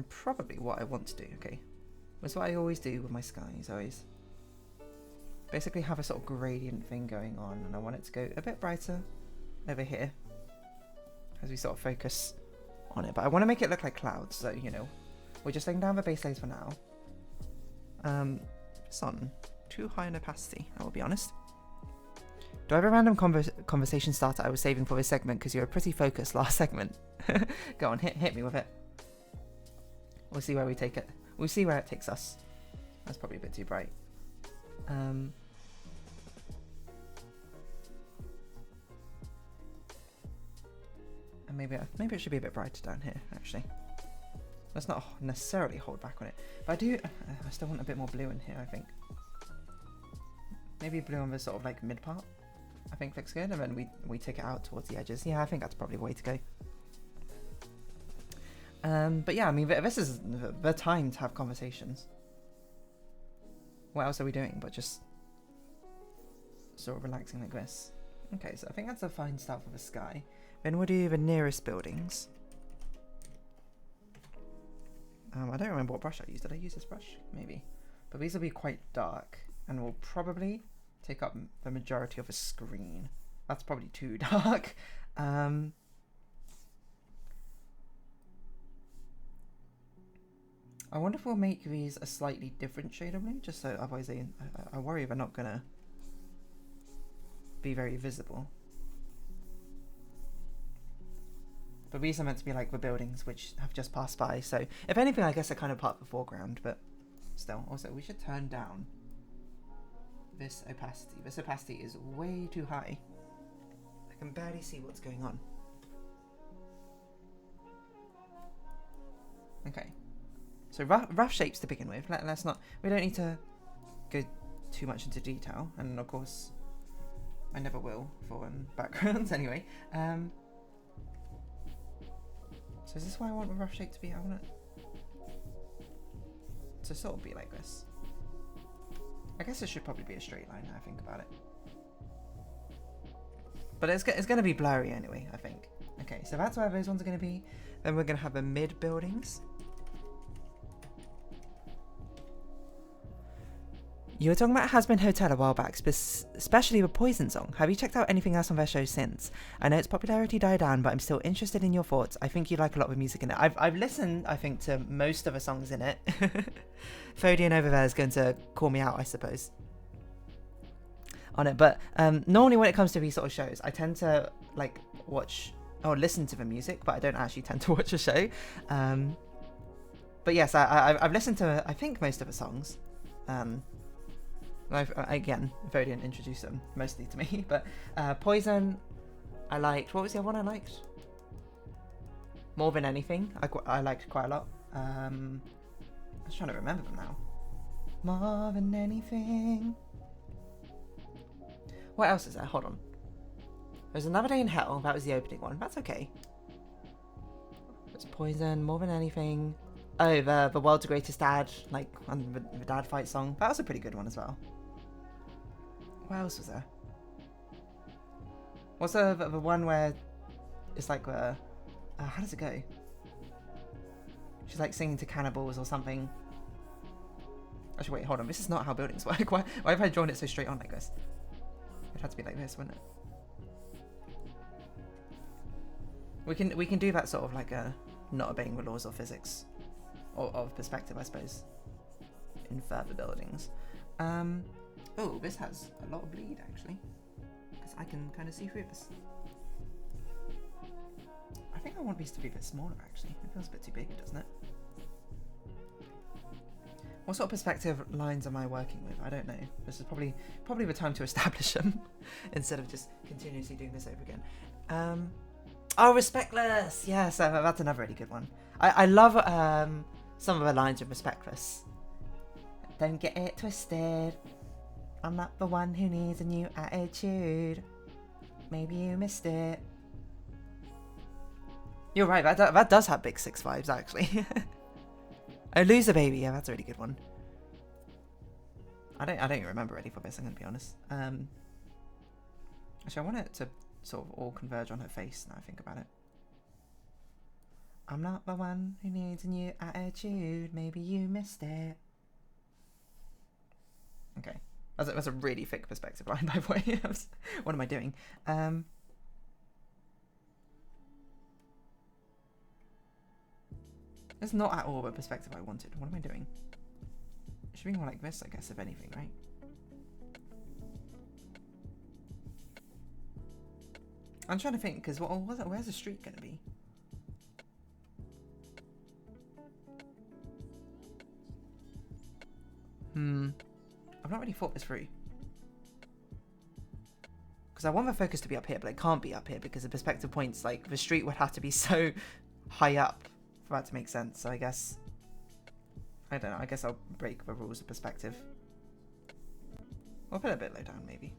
S1: probably what I want to do, okay, that's what I always do with my skies. I always basically have a sort of gradient thing going on, and I want it to go a bit brighter over here as we sort of focus on it. But I want to make it look like clouds, so, you know, we're just laying down the base layers for now. It's on too high an opacity, I will be honest. Do I have a random conversation starter I was saving for this segment because you were pretty focused last segment? Go on, hit me with it. We'll see where we take it. We'll see where it takes us. That's probably a bit too bright. And maybe it should be a bit brighter down here, actually. Let's not necessarily hold back on it. But I still want a bit more blue in here, I think. Maybe blue on the sort of like mid part, I think looks good, and then we take it out towards the edges. Yeah, I think that's probably the way to go. But yeah, I mean, this is the time to have conversations. What else are we doing but just sort of relaxing like this? Okay, so I think that's a fine start for the sky. Then we'll do the nearest buildings. I don't remember what brush I used. Did I use this brush? Maybe. But these will be quite dark and will probably take up the majority of the screen. That's probably too dark. I wonder if we'll make these a slightly different shade of blue, just so otherwise I worry they're not gonna be very visible. But these are meant to be like the buildings which have just passed by, so if anything I guess they're kind of part of the foreground, but still. Also, we should turn down this opacity. This opacity is way too high. I can barely see what's going on. Okay. So rough shapes to begin with. Let's not. We don't need to go too much into detail, and of course, I never will for backgrounds anyway. So is this why I want the rough shape to be? I want it to sort of be like this. I guess it should probably be a straight line now I think about it. But it's going to be blurry anyway, I think. Okay, so that's where those ones are going to be. Then we're going to have the mid buildings. You were talking about Has Been Hotel a while back, especially the Poison song. Have you checked out anything else on their show since? I know its popularity died down, but I'm still interested in your thoughts. I think you like a lot of the music in it. I've listened, I think, to most of the songs in it. Fodian over there is going to call me out, I suppose, on it. But normally when it comes to these sort of shows, I tend to like watch or listen to the music, but I don't actually tend to watch a show. But yes, I've listened to, I think, most of the songs. Again, Fodian introduced them mostly to me, but Poison, I liked. What was the other one I liked? More Than Anything, I liked quite a lot. I'm just trying to remember them now. More Than Anything. What else is there? Hold on. There's Another Day in Hell. That was the opening one. That's okay. It's Poison, More Than Anything. Oh, the World's Greatest Dad, like the dad fight song. That was a pretty good one as well. What else was there? What's the one where it's like how does it go? She's like singing to cannibals or something. Actually, wait, hold on. This is not how buildings work. Why have I drawn it so straight on like this? It had to be like this, wouldn't it? We can do that sort of like not obeying the laws of physics or of perspective, I suppose, in further buildings. Oh, this has a lot of bleed actually, because I can kind of see through this. I think I want these to be a bit smaller actually. It feels a bit too big, doesn't it? What sort of perspective lines am I working with? I don't know. This is probably the time to establish them instead of just continuously doing this over again. Oh, Respectless! Yes, that's another really good one. I love some of the lines of Respectless. Don't get it twisted. I'm not the one who needs a new attitude. Maybe you missed it. You're right, that does have Big Six vibes, actually. Oh, Loser Baby, yeah, that's a really good one. I don't even remember any for this, I'm gonna be honest. Actually, I want it to sort of all converge on her face now I think about it. I'm not the one who needs a new attitude. Maybe you missed it. Okay. That's a really thick perspective line, by the way. What am I doing? That's not at all the perspective I wanted. What am I doing? It should be more like this, I guess, if anything, right? I'm trying to think, because where's the street going to be? I've not really thought this through. Because I want the focus to be up here, but it can't be up here because the perspective points, like, the street would have to be so high up for that to make sense. So I guess, I don't know, I guess I'll break the rules of perspective. I'll put it a bit low down, maybe.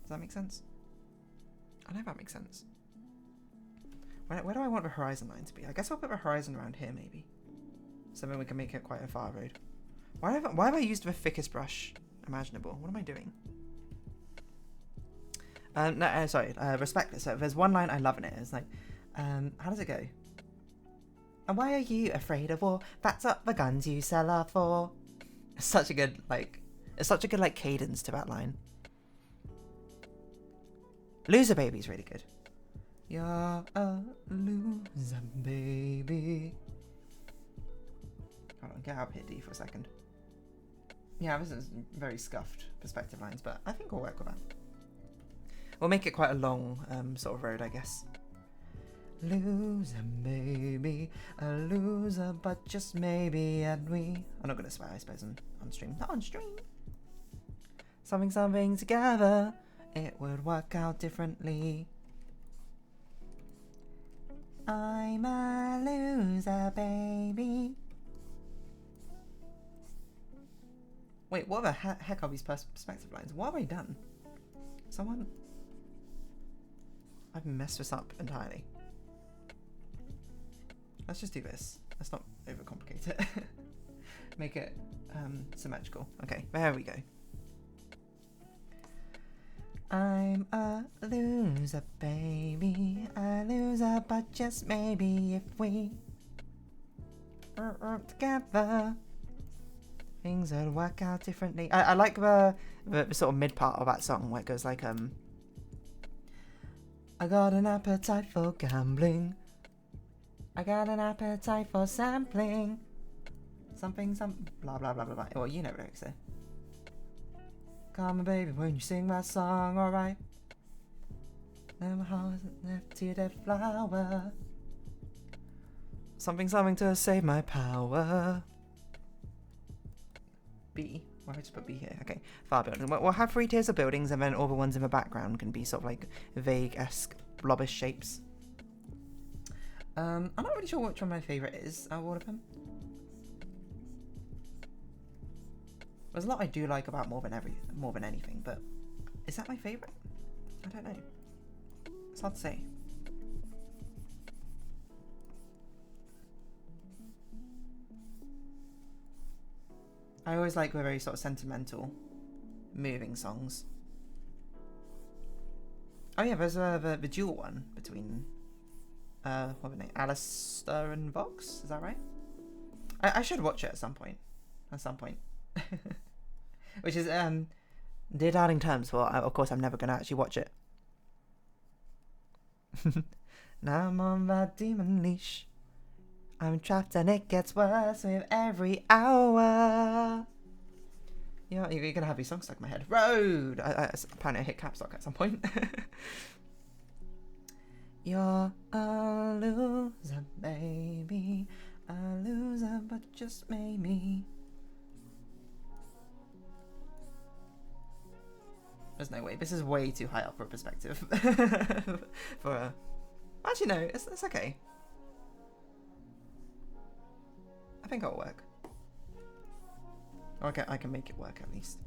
S1: Does that make sense? I know if that makes sense. Where do I want the horizon line to be? I guess I'll put the horizon around here, maybe. So then we can make it quite a far road. Why have I used the thickest brush imaginable? What am I doing? No, sorry. Respect. So if there's one line I love in it, it's like, how does it go? And why are you afraid of war? That's up the guns you sell her for. It's such a good cadence to that line. Loser Baby's really good. You're a loser baby. Hold on, get out here D for a second. Yeah, this is very scuffed perspective lines, but I think we'll work with that. We'll make it quite a long sort of road, I guess. Loser baby, a loser, but just maybe, and we... I'm not going to swear, I suppose, on stream. Not on stream. Something together, it would work out differently. I'm a loser, baby. Wait, what the heck are these perspective lines? What have I done? Someone... I've messed this up entirely. Let's just do this. Let's not overcomplicate it. Make it symmetrical. Okay, there we go. I'm a loser, baby. A loser, but just maybe if we work together, things would work out differently. I like the sort of mid part of that song where it goes like I got an appetite for gambling. I got an appetite for sampling. Something, blah, blah, blah, blah, blah. Well, you know what lyrics say. Come on, baby, when you sing my song, alright. Now my heart isn't left to that flower. Something to save my power. B. Why did I just put B here? Okay, fire buildings. We'll have 3 tiers of buildings, and then all the ones in the background can be sort of like vague-esque blobbish shapes. I'm not really sure which one my favourite is out of all of them. There's a lot I do like about more than anything, but is that my favourite? I don't know. It's hard to say. I always like the very sort of sentimental, moving songs. Oh yeah, there's the dual one between what were they? Alistair and Vox, is that right? I should watch it at some point. Which is DeerDarling terms for, of course, I'm never going to actually watch it. Now I'm on that demon leash. I'm trapped and it gets worse with every hour. Yeah, you're going to have these songs stuck in my head. Road! Apparently I hit caps lock at some point. You're a loser, baby. A loser, but just maybe. There's no way. This is way too high up for a perspective. Actually, no. It's okay. I think it'll work. Okay, I can make it work at least.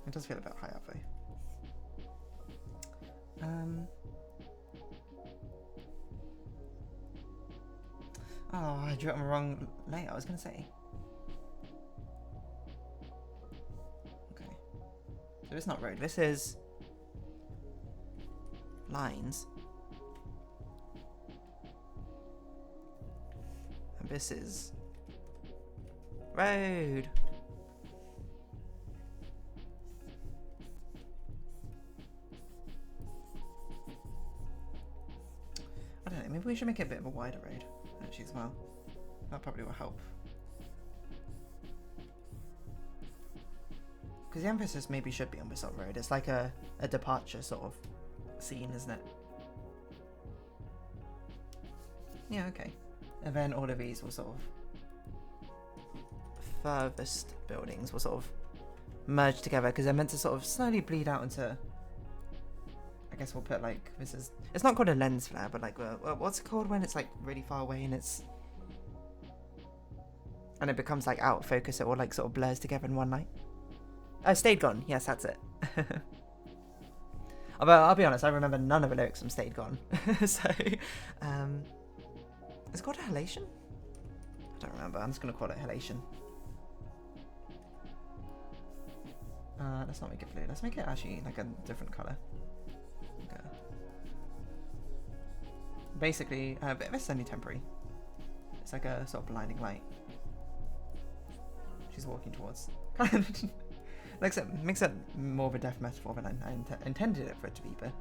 S1: It does feel a bit high up though. Oh, I drew it on the wrong layout, I was going to say. Okay. So it's not road, this is lines. And this is road. I don't know, maybe we should make it a bit of a wider road actually as well. That probably will help. Because the emphasis maybe should be on this sort of road. It's like a departure sort of scene, isn't it? Yeah, okay. And then all of these will sort of furthest buildings will sort of merge together because they're meant to sort of slowly bleed out into, I guess we'll put like, this is, it's not called a lens flare, but like, what's it called when it's like really far away and it becomes like out of focus, it all like sort of blurs together in one light. Stayed Gone, yes, that's it. Although, I'll be honest, I remember none of the lyrics from Stayed Gone. So, is it called a halation? I don't remember, I'm just going to call it halation. Let's not make it blue. Let's make it actually like a different color. Okay. Basically, but it's only temporary. It's like a sort of blinding light. She's walking towards. Makes it more of a death metaphor than I intended it for it to be, but.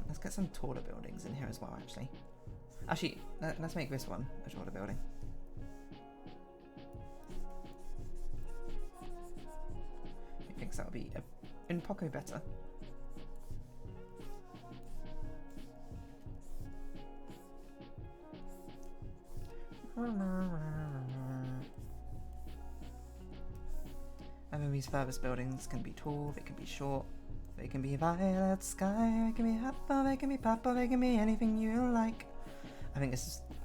S1: Let's get some taller buildings in here as well, actually. Actually, let's make this one a taller building. He thinks that would be in Poco better. And then these furthest buildings can be tall, they can be short, they can be violet sky, they can be apple, they can be purple, they can be anything you like. I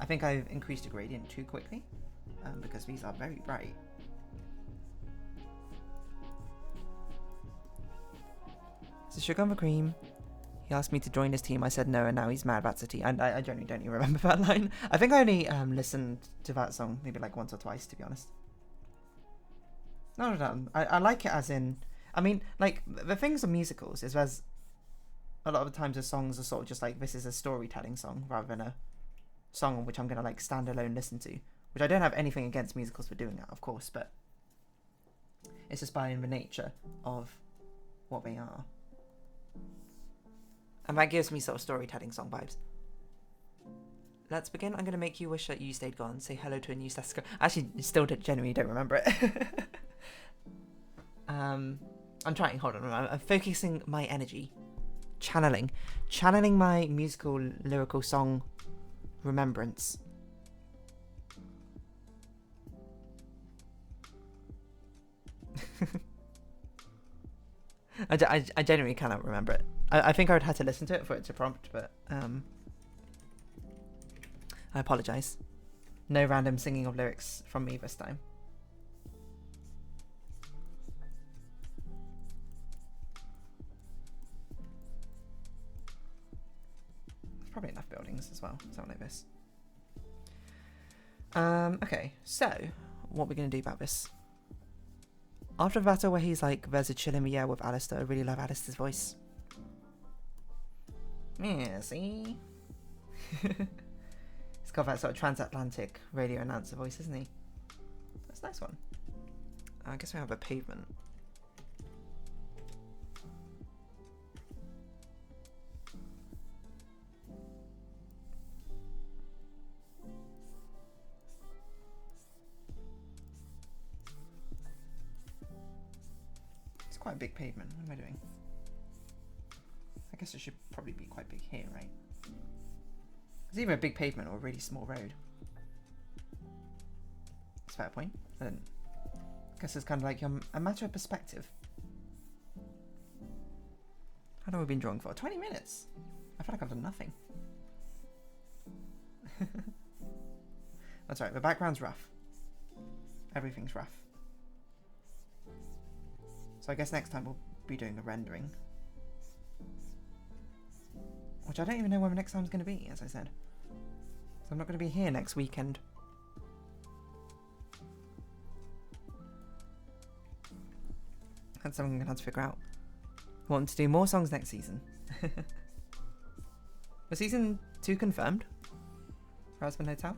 S1: think I've increased the gradient too quickly, because these are very bright. So sugar and the cream. He asked me to join his team. I said no, and now he's mad about City. And I genuinely don't even remember that line. I think I only listened to that song maybe like once or twice, to be honest. No. I like it as in. I mean, like the things of musicals is there's a lot of the times the songs are sort of just like this is a storytelling song rather than a song which I'm gonna like stand alone listen to. Which I don't have anything against musicals for doing that, of course, but it's just by the nature of what they are. And that gives me sort of storytelling song vibes. Let's begin. I'm going to make you wish that you stayed gone. Say hello to a new Sesco. Actually, still genuinely don't remember it. I'm trying. Hold on. I'm focusing my energy. Channeling my musical, lyrical song remembrance. I genuinely cannot remember it. I think I would have to listen to it for it to prompt, but I apologise. No random singing of lyrics from me this time. There's probably enough buildings as well, something like this. Okay, so what are we going to do about this? After the battle where he's like, there's a chill in the air with Alistair, I really love Alistair's voice. Yeah, see? He's got that sort of transatlantic radio announcer voice, isn't he? That's a nice one. I guess we have a pavement. It's quite a big pavement. What am I doing? I guess it should probably be quite big here, right? It's either a big pavement or a really small road. That's a fair point. I guess it's kind of like a matter of perspective. How long have we been drawing for? 20 minutes? I feel like I've done nothing. That's right, the background's rough. Everything's rough. So I guess next time we'll be doing a rendering. Which I don't even know when the next time's going to be, as I said. So I'm not going to be here next weekend. That's something I'm going to have to figure out. I want to do more songs next season. Was season 2 confirmed? For Husband Hotel?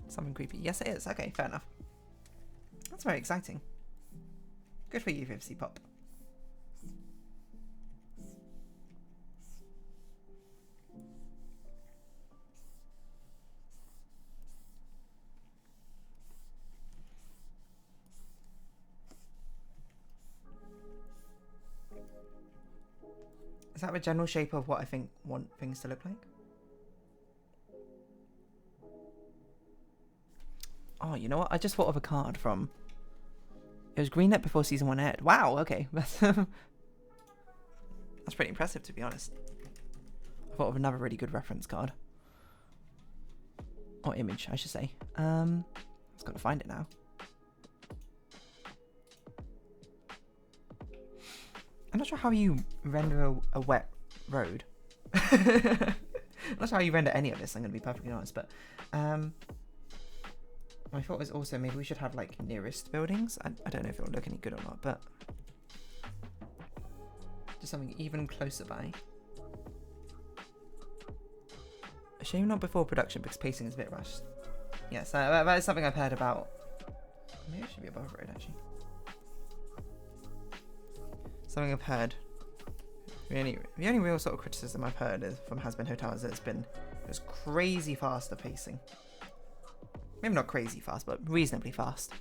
S1: Something creepy. Yes, it is. Okay, fair enough. That's very exciting. Good for you, Vivsy Pop. Is that the general shape of what I want things to look like? Oh, you know what? I just thought of a card from... It was greenlit before season 1 aired. Wow, okay. That's pretty impressive, to be honest. I thought of another really good reference card. Or image, I should say. Just gotta find it now. I'm not sure how you render a wet road. not sure how you render any of this, I'm going to be perfectly honest, but my thought was also maybe we should have like nearest buildings. I don't know if it'll look any good or not, but just something even closer by. A shame not before production because pacing is a bit rushed. Yes, that is something I've heard about. Maybe it should be above road actually. Something I've heard. The only real sort of criticism I've heard is from Has Been Hotel is that it was crazy fast, the pacing. Maybe not crazy fast, but reasonably fast.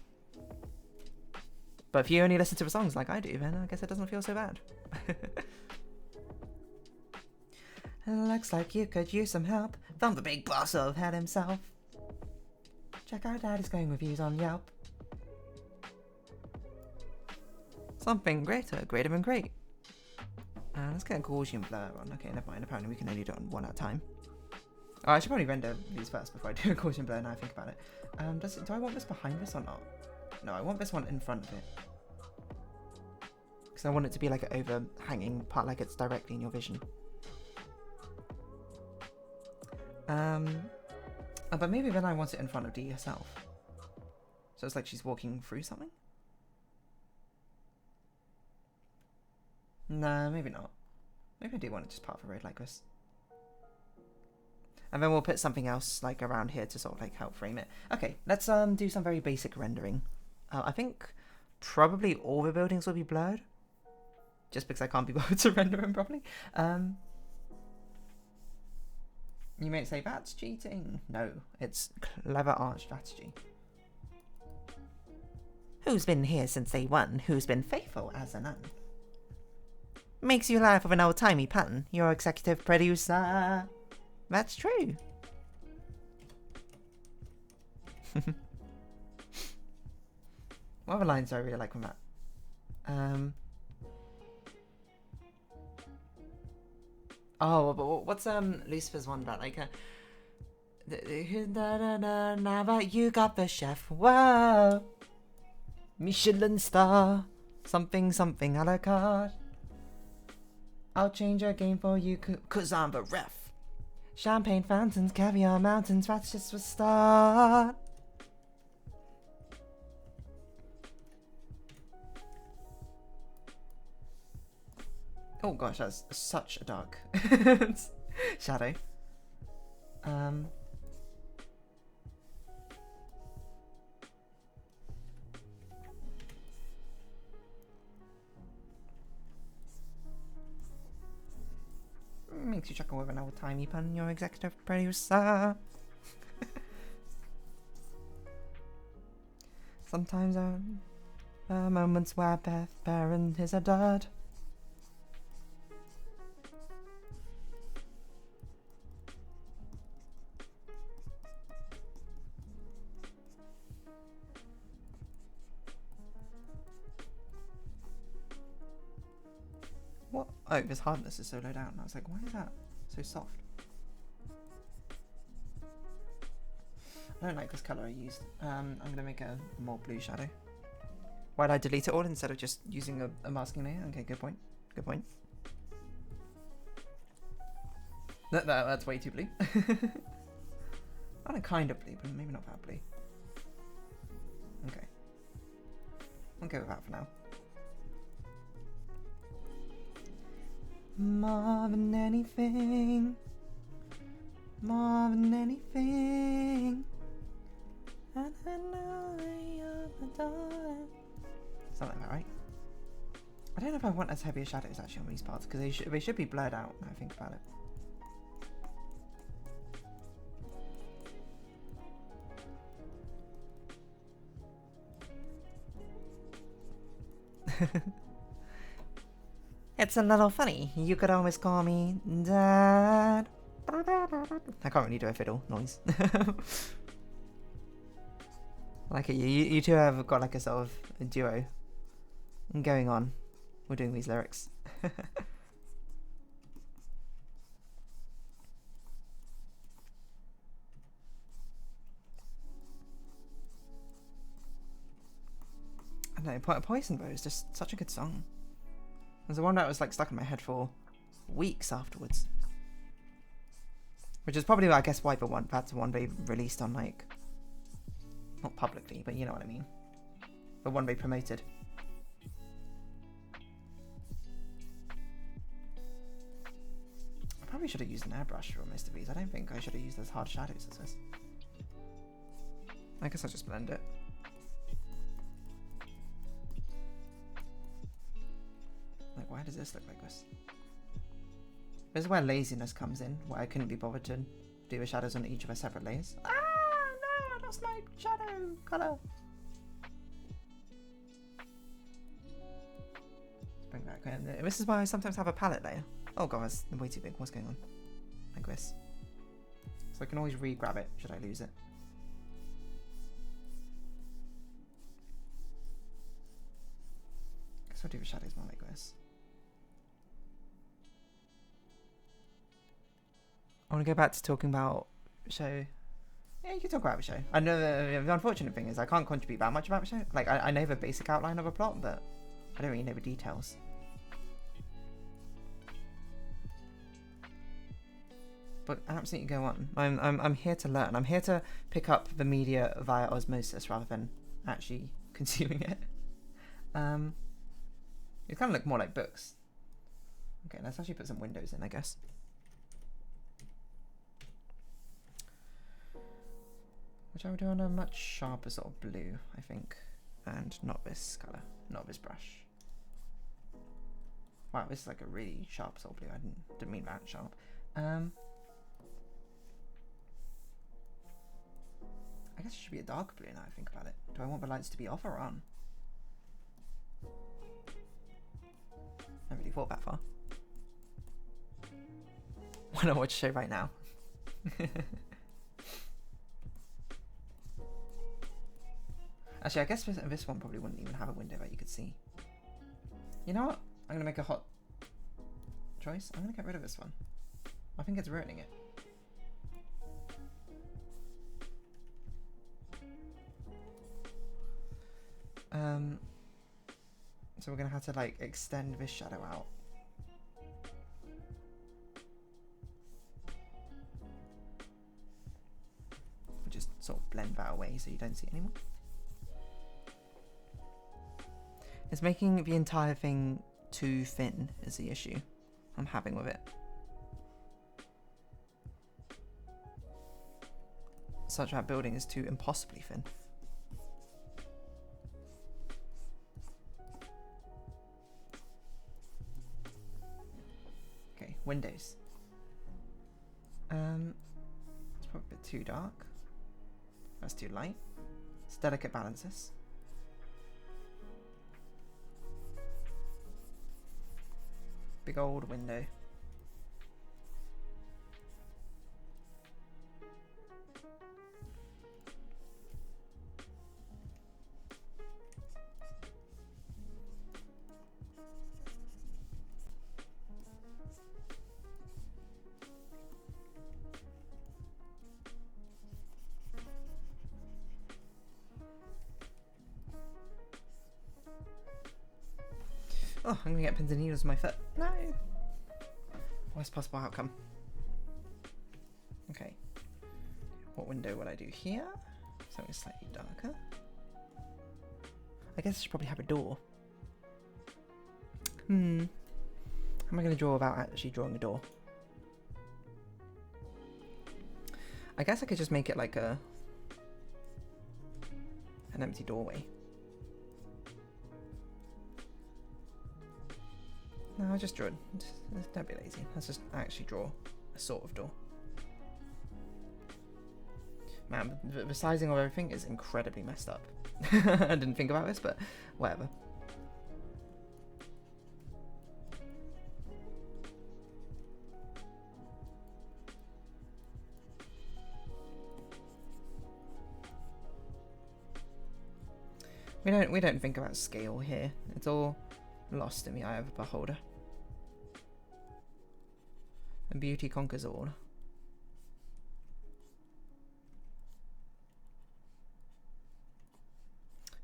S1: But if you only listen to the songs like I do, then I guess it doesn't feel so bad. Looks like you could use some help from the big boss of hell himself. Check out Daddy's glowing reviews on Yelp. Something greater than great. Let's get a Gaussian blur on. Okay, never mind. Apparently we can only do it on one at a time. Oh, I should probably render these first before I do a Gaussian blur now I think about it. Do I want this behind this or not? No, I want this one in front of it. Because I want it to be like an overhanging part, like it's directly in your vision. But maybe then I want it in front of D herself. So it's like she's walking through something? No, maybe not. Maybe I do want it just part of a road like this. And then we'll put something else like around here to sort of like help frame it. Okay, let's do some very basic rendering. I think probably all the buildings will be blurred. Just because I can't be bothered to render them properly. You may say, that's cheating. No, it's clever art strategy. Who's been here since day one? Who's been faithful as a nun? Makes you laugh with an old-timey pun. Your executive producer. That's true. What other lines do I really like from that? Oh, but what's Lucifer's one about? Like, now that you got the chef, whoa, Michelin star, something a la carte. I'll change your game for you, cause I'm the ref. Champagne fountains, caviar mountains, that's just a start. Oh gosh, that's such a dark shadow. Makes you chuckle with an old-timey pun, your executive producer. Sometimes there are moments where Beth Baron is a dud. What? Oh, this hardness is so low down. I was like, why is that so soft? I don't like this colour I used. I'm going to make a more blue shadow. Why'd I delete it all instead of just using a masking layer? Okay, good point. Good point. That's way too blue. I don't kind of blue, but maybe not that blue. Okay. I'll go with that for now. More than anything, more than anything, and I know you're the darling. Something like that, right? I don't know if I want as heavy as shadows actually on these parts because they should be blurred out now I think about it. It's a little funny. You could always call me Dad. I can't really do a fiddle noise. Like you two have got like a sort of a duo going on. We're doing these lyrics. I don't know. Poison Bow is just such a good song. There's the one that was like stuck in my head for weeks afterwards. Which is probably, I guess, why that's one they released on, like, not publicly, but you know what I mean. The one they promoted. I probably should have used an airbrush for most of these. I don't think I should have used as hard shadows as this. I guess I'll just blend it. Like, why does this look like this? This is where laziness comes in, where I couldn't be bothered to do the shadows on each of our separate layers. Ah, no, I lost my shadow colour. Let's bring that in. This is why I sometimes have a palette layer. Oh god, that's way too big. What's going on? Like this. So I can always re-grab it, should I lose it. I guess I'll do the shadows more like this. I want to go back to talking about the show. Yeah, you can talk about the show. I know the unfortunate thing is I can't contribute that much about the show. Like, I know the basic outline of a plot, but I don't really know the details. But absolutely go on. I'm here to learn. I'm here to pick up the media via osmosis rather than actually consuming it. It kind of look more like books. Okay, let's actually put some windows in, I guess. Which I would do on a much sharper sort of blue, I think. And not this colour, not this brush. Wow, this is like a really sharp sort of blue. I didn't mean that sharp. I guess it should be a dark blue now I think about it. Do I want the lights to be off or on? I haven't really thought that far. Why not watch a show right now? Actually, I guess this one probably wouldn't even have a window that you could see. You know what? I'm going to make a hot choice. I'm going to get rid of this one. I think it's ruining it. So we're going to have to, like, extend this shadow out. We'll just sort of blend that away so you don't see it anymore. It's making the entire thing too thin is the issue I'm having with it. Such that building is too impossibly thin. Okay, windows. It's probably a bit too dark. That's too light. It's delicate balances. Big old window. Oh, I'm gonna get pins and needles in my foot. No! Worst possible outcome. Okay. What window would I do here? Something slightly darker. I guess I should probably have a door. How am I gonna draw without actually drawing a door? I guess I could just make it like an empty doorway. No, I'll just draw it. Don't be lazy. Let's just actually draw a sort of door. Man, the sizing of everything is incredibly messed up. I didn't think about this, but whatever. We don't think about scale here. It's all lost in the eye of the beholder. And beauty conquers all.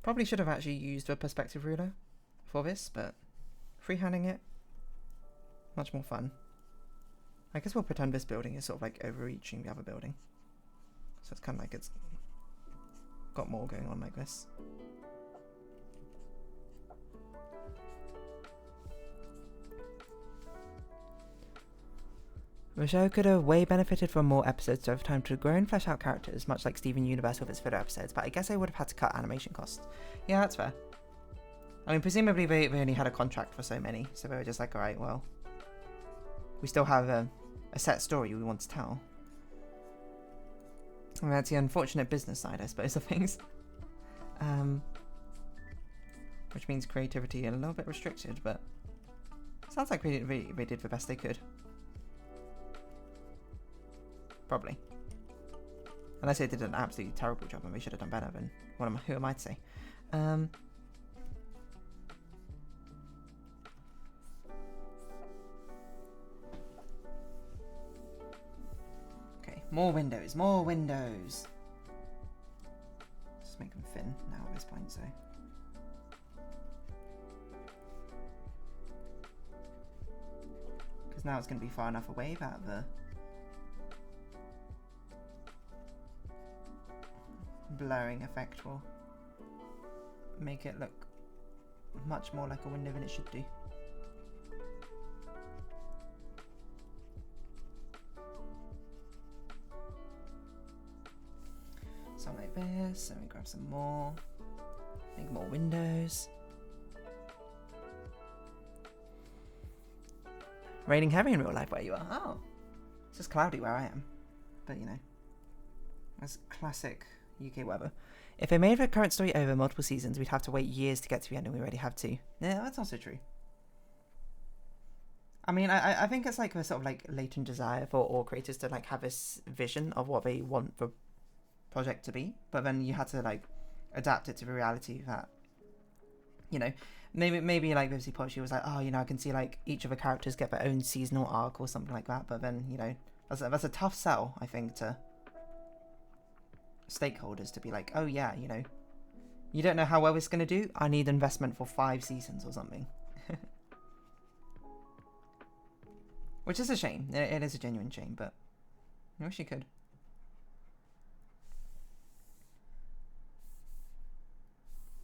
S1: Probably should have actually used a perspective ruler for this, but freehanding it, much more fun. I guess we'll pretend this building is sort of like overreaching the other building. So it's kind of like it's got more going on like this. The show could have way benefited from more episodes to have time to grow and flesh out characters, much like Steven Universe with its filler episodes, but I guess they would have had to cut animation costs. Yeah, that's fair. I mean, presumably they only had a contract for so many, so they were just like, alright, well, we still have a set story we want to tell. And that's the unfortunate business side, I suppose, of things. Which means creativity a little bit restricted, but sounds like they did the best they could. Probably. Unless they did an absolutely terrible job and they should have done better, then who am I to say? Okay, more windows, more windows. Just make them thin now at this point, so. Because now it's going to be far enough away that the blurring effect will make it look much more like a window than it should do. Something like this, and we grab some more, make more windows. Raining heavy in real life where you are. Oh, it's just cloudy where I am, but you know, that's classic UK weather. If they made the current story over multiple seasons, we'd have to wait years to get to the end, and we already have to. Yeah, that's also true. I mean, I think it's like a sort of like latent desire for all creators to like have this vision of what they want the project to be, but then you had to like adapt it to the reality that, you know, maybe like Vivicy Pod, she was like, oh, you know, I can see like each of the characters get their own seasonal arc or something like that, but then, you know, that's a tough sell, I think, to stakeholders to be like, oh yeah, you know, you don't know how well it's going to do, I need investment for 5 seasons or something. Which is a shame. It is a genuine shame, but I wish you could.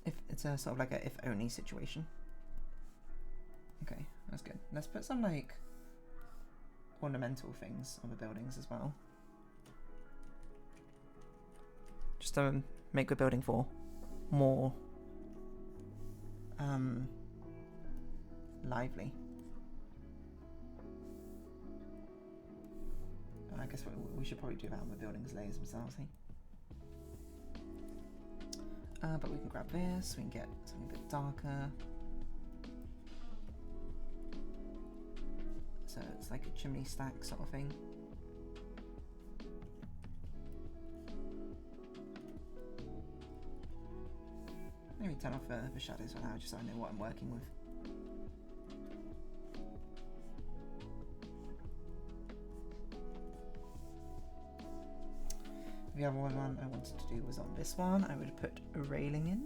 S1: If it's a sort of like a if only situation. Okay, that's good. Let's put some like ornamental things on the buildings as well. Just to make the building for more lively. I guess we should probably do that on the buildings layers themselves, eh? But we can grab this, we can get something a bit darker. So it's like a chimney stack sort of thing. Maybe turn off the shadows for now, just so I know what I'm working with. The other one I wanted to do was on this one. I would put a railing in.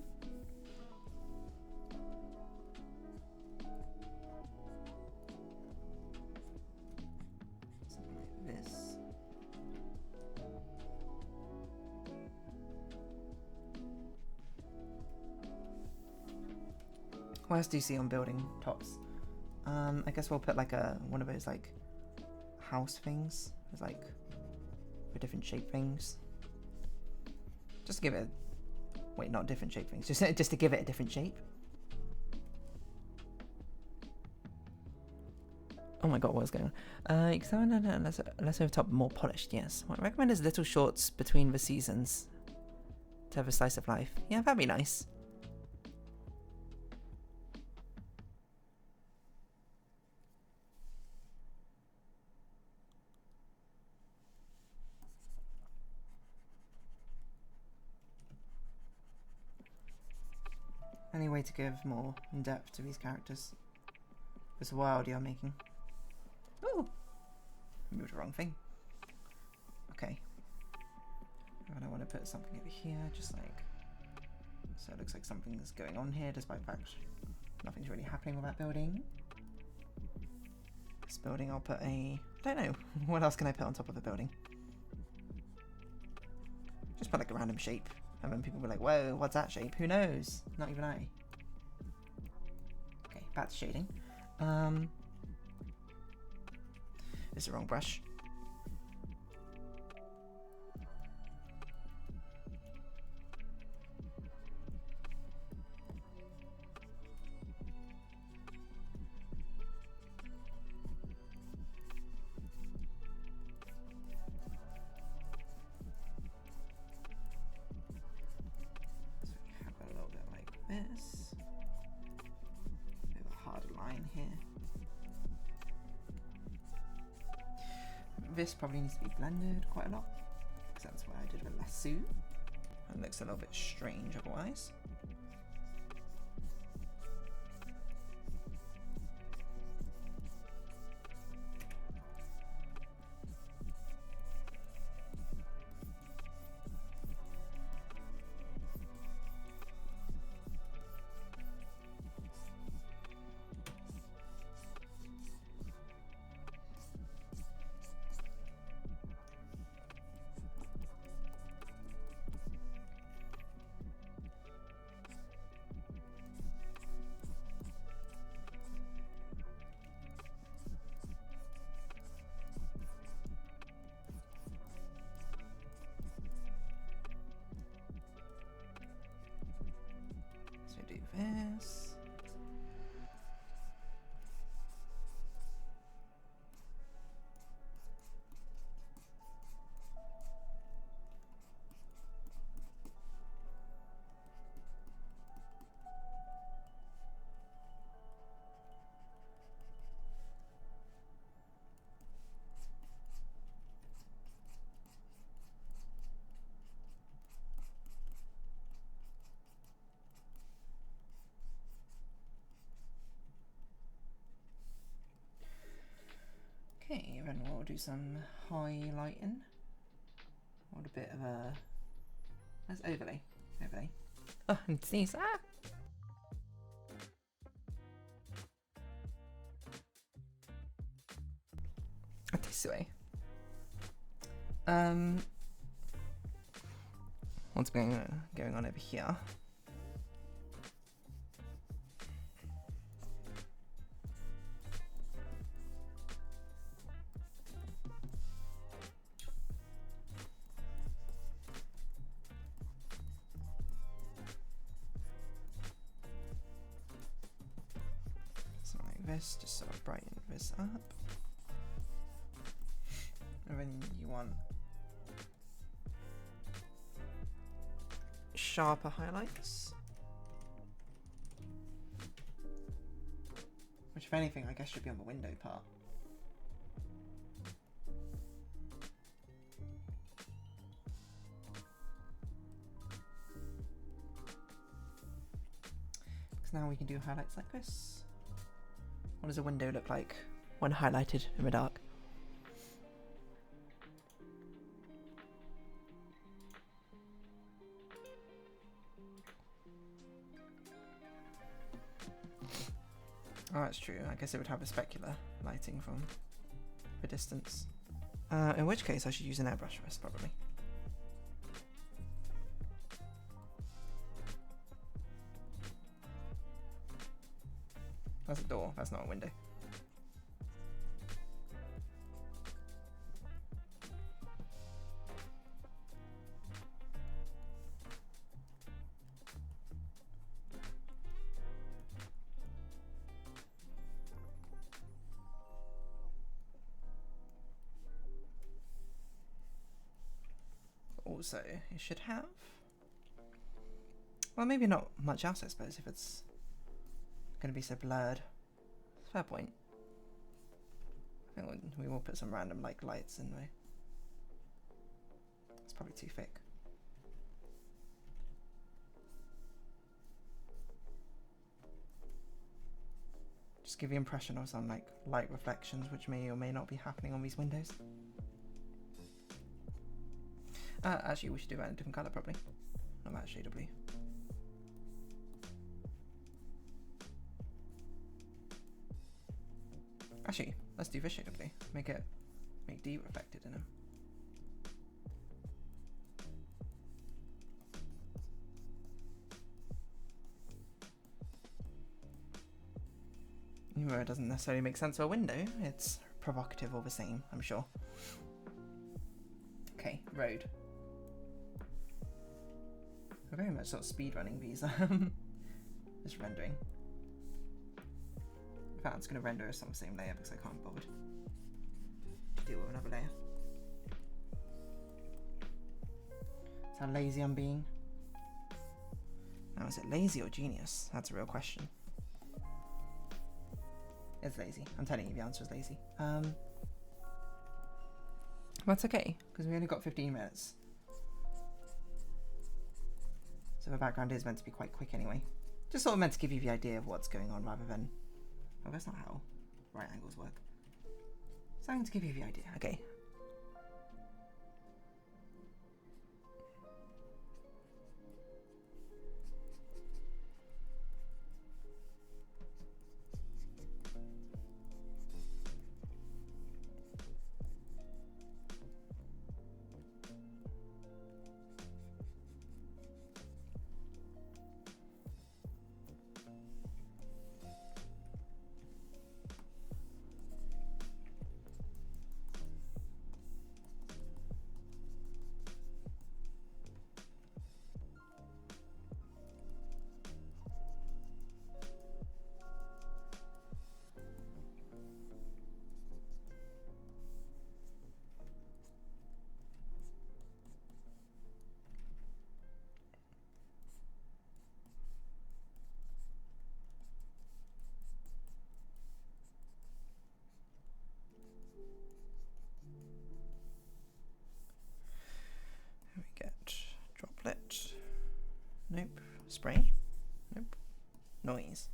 S1: Something like this. What else do you see on building tops? I guess we'll put like one of those like house things. There's like for different shape things. Just to give it wait, not different shape things, just to give it a different shape. Oh my god, what is going on? Examine less over top, more polished, yes. What I recommend is little shorts between the seasons to have a slice of life. Yeah, that'd be nice. Any way to give more depth to these characters? This world you're making. Ooh! I moved the wrong thing. Okay. And I want to put something over here, just like... So it looks like something's going on here, despite the fact nothing's really happening with that building. This building I'll put a don't know. What else can I put on top of a building? Just put like a random shape. And then people will be like, whoa, what's that shape? Who knows? Not even I. Okay, back to shading. This is the wrong brush. This. A bit of a harder line here. This probably needs to be blended quite a lot, because that's what I did with lasso. It looks a little bit strange otherwise. So do this. Okay, then we'll do some highlighting. What a bit of a... Let's overlay. Overlay. Oh, and sneeze. Ah! This way. What's going on over here? Something like this, just sort of brighten this up. And then you want sharper highlights. Which, if anything, I guess should be on the window part. Because now we can do highlights like this. What does a window look like when highlighted in the dark? Oh, that's true. I guess it would have a specular lighting from the distance. In which case I should use an airbrush for this, probably. That's a door, that's not a window. Also, it should have... Well, maybe not much else, I suppose, if it's going to be so blurred. Fair point. I think we will put some random like lights in there. It's probably too thick. Just give the impression of some like light reflections which may or may not be happening on these windows. Actually, we should do that in a different colour, probably. Not that shade of blue. Actually, let's do this shade of blue. Make it
S2: Make D reflected in him. Even though it doesn't necessarily make sense for a window, it's provocative all the same, I'm sure. Okay, road. We're very much sort of speed running these. Just rendering. In fact, I'm just going to render us on the same layer because I can't bother to deal with another layer. That's how lazy I'm being. Now, is it lazy or genius? That's a real question. It's lazy. I'm telling you, the answer is lazy. That's okay, because we only got 15 minutes. So the background is meant to be quite quick anyway. Just sort of meant to give you the idea of what's going on rather than... Oh, that's not how right angles work. Something to give you the idea. Okay. Droplet. Nope. Spray. Nope. Noise.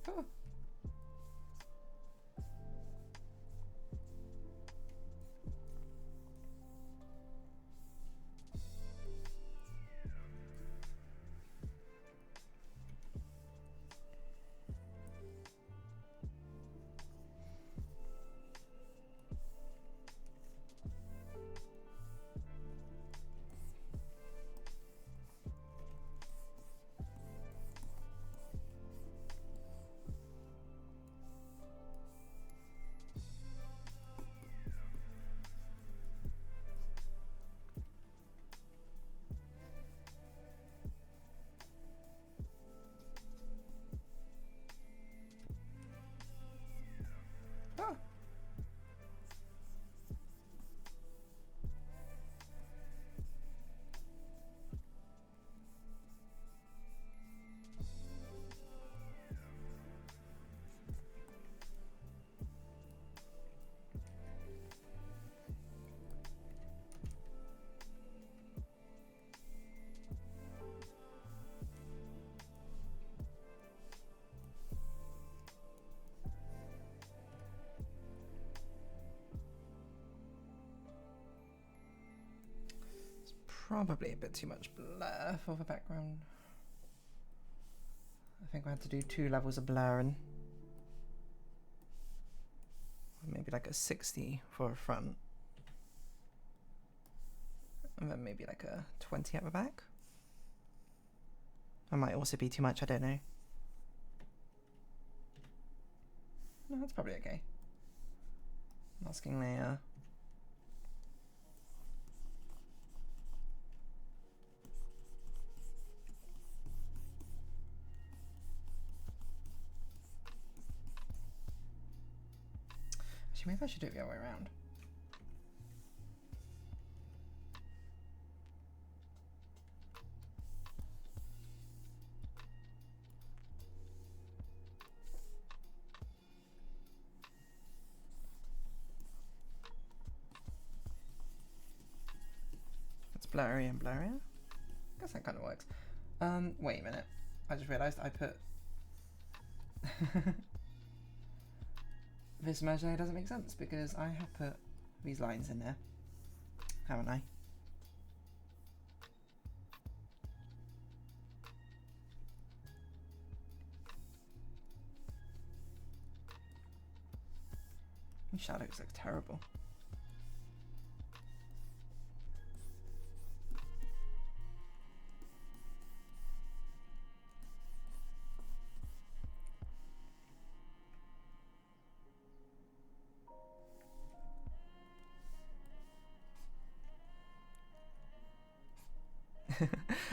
S2: Oh. Oh. Probably a bit too much blur for the background. I think we had to do 2 levels of blurring. Maybe like a 60 for a front. And then maybe like a 20 at the back. That might also be too much, I don't know. No, that's probably okay. Masking layer. Actually, maybe I should do it the other way around. blurry and blurrier. I guess that kind of works. Wait a minute. I just realised I put... This measure doesn't make sense because I have put these lines in there, haven't I? These shadows look terrible.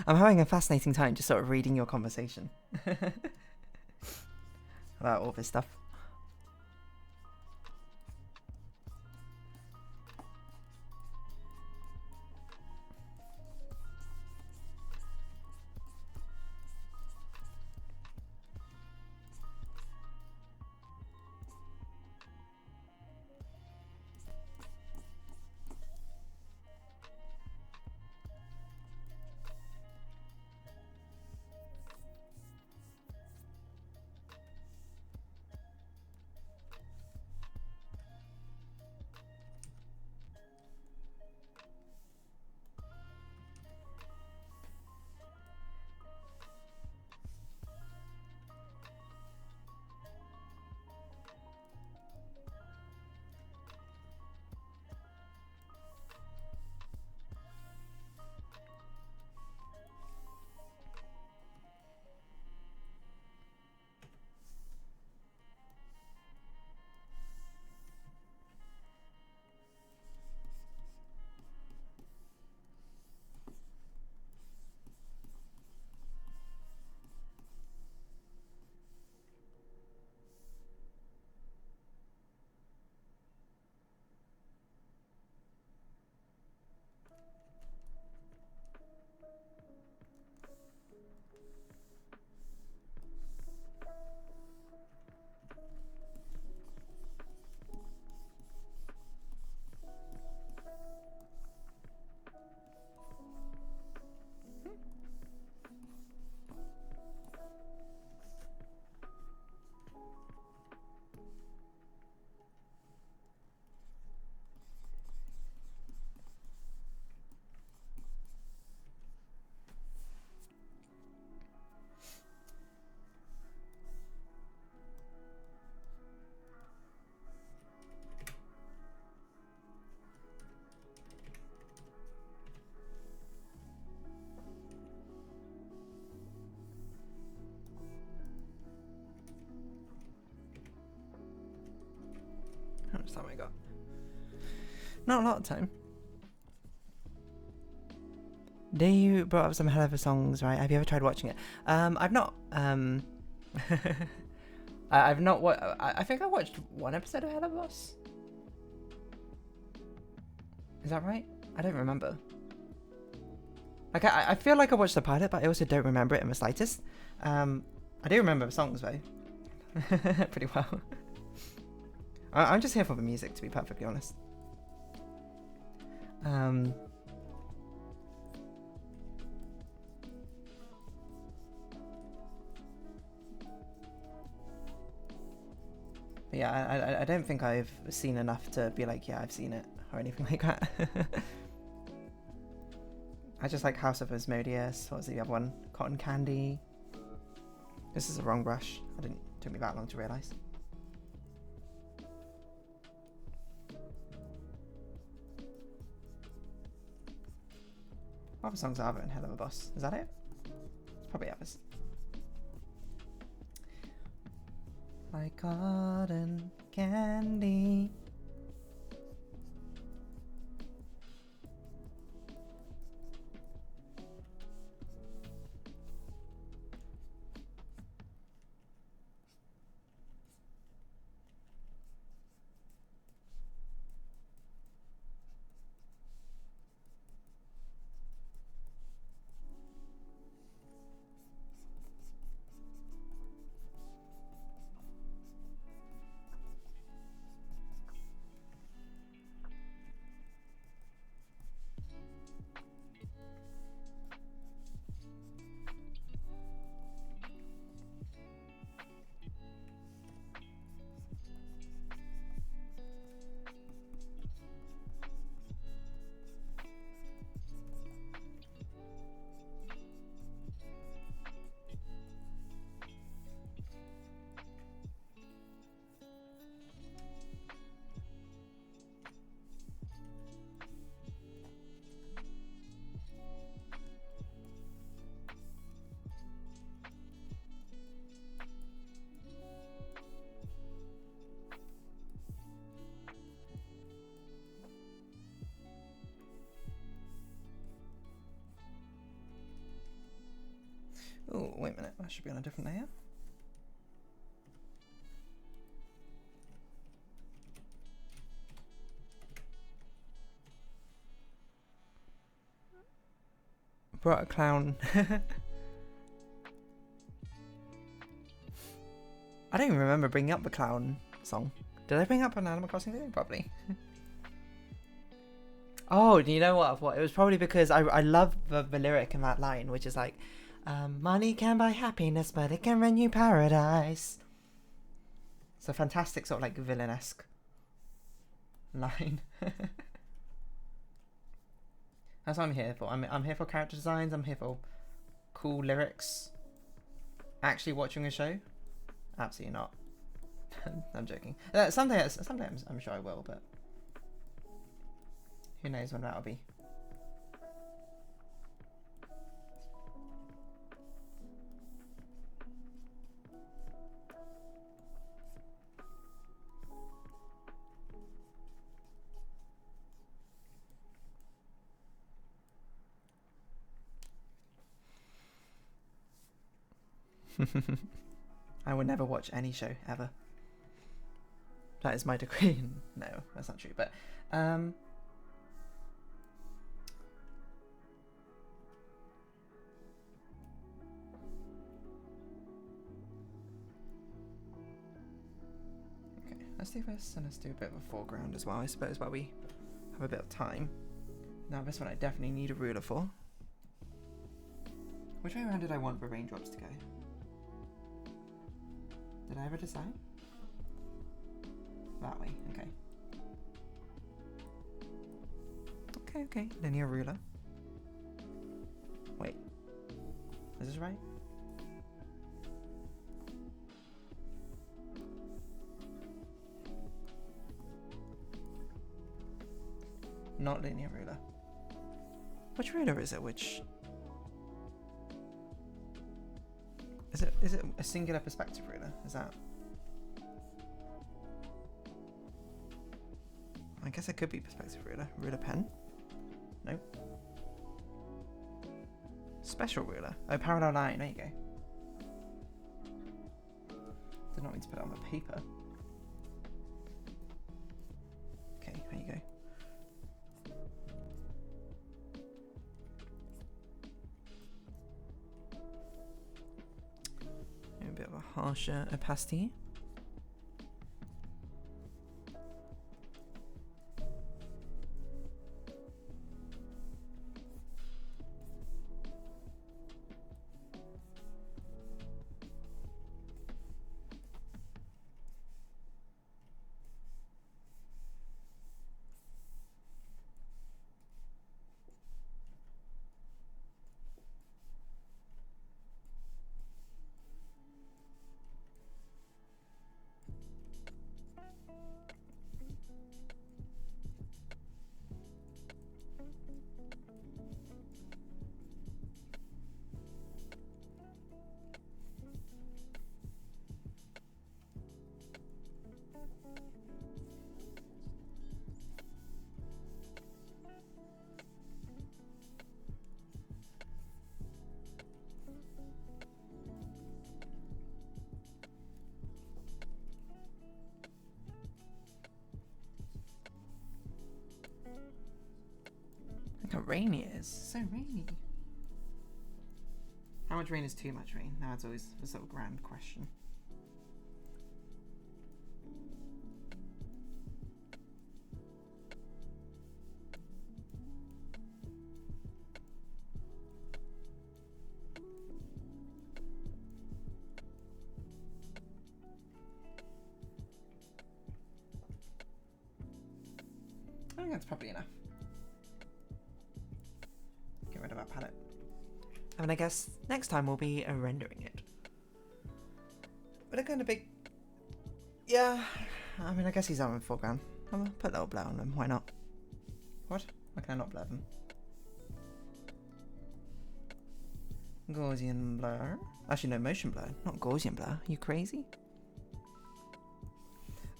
S2: I'm having a fascinating time just sort of reading your conversation about all this stuff. How much time I got? Not a lot of time. You brought up some hell of a songs, right? Have you ever tried watching it? I've not. I've not. I think I watched one episode of Hell of a Boss. Is that right? I don't remember. Like I feel like I watched the pilot, but I also don't remember it in the slightest. I do remember the songs though, pretty well. I'm just here for the music, to be perfectly honest. But yeah, I don't think I've seen enough to be like, yeah, I've seen it or anything like that. I just like House of Asmodeus. What was the other one? Cotton Candy. This is a wrong brush. Took me that long to realise. What other songs are there in Hell of a Boss? Is that it? It's probably others. Like cotton candy. that should be on a different layer. Brought a clown. I don't even remember bringing up the clown song. Did I bring up an Animal Crossing video? Probably. Oh, do you know what? It was probably because I love the lyric in that line, which is like, money can buy happiness, but it can run you paradise. It's a fantastic sort of like villain-esque line. That's what I'm here for. I'm here for character designs. I'm here for cool lyrics. Actually watching a show? Absolutely not. I'm joking. Someday I'm sure I will, but who knows when that'll be. I would never watch any show ever. That is my degree. No, that's not true. But okay, let's do this, and let's do a bit of a foreground as well, I suppose, while we have a bit of time. Now this one I definitely need a ruler for. Which way around did I want the raindrops to go? Did I ever decide? That way, okay. Okay, linear ruler. Wait, is this right? Not linear ruler. Which ruler is it? Which... Is it a singular perspective ruler? Is that... I guess it could be perspective ruler. Ruler pen? Nope. Special ruler. Oh, parallel line. There you go. Did not mean to put it on the paper. Okay, there you go. A bit of a harsher opacity. Look how rainy it is. So rainy. How much rain is too much rain? Now it's always a sort of grand question. I think that's probably enough. Get rid of that palette. I mean, I guess next time we'll be rendering it. But a kind of big... Yeah, I mean, I guess he's out in the foreground. I'll put a little blur on them, why not? What? Why can I not blur them? Gaussian blur? Actually, no, motion blur, not Gaussian blur. You crazy?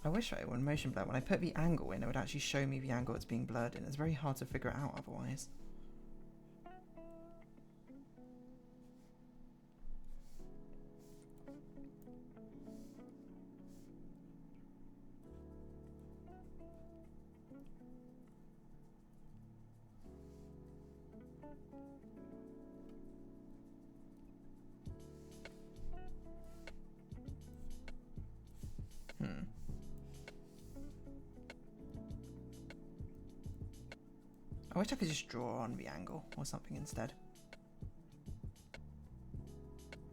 S2: I wish I would motion blur. When I put the angle in, it would actually show me the angle it's being blurred in. It's very hard to figure it out otherwise. I wish I could just draw on the angle or something instead.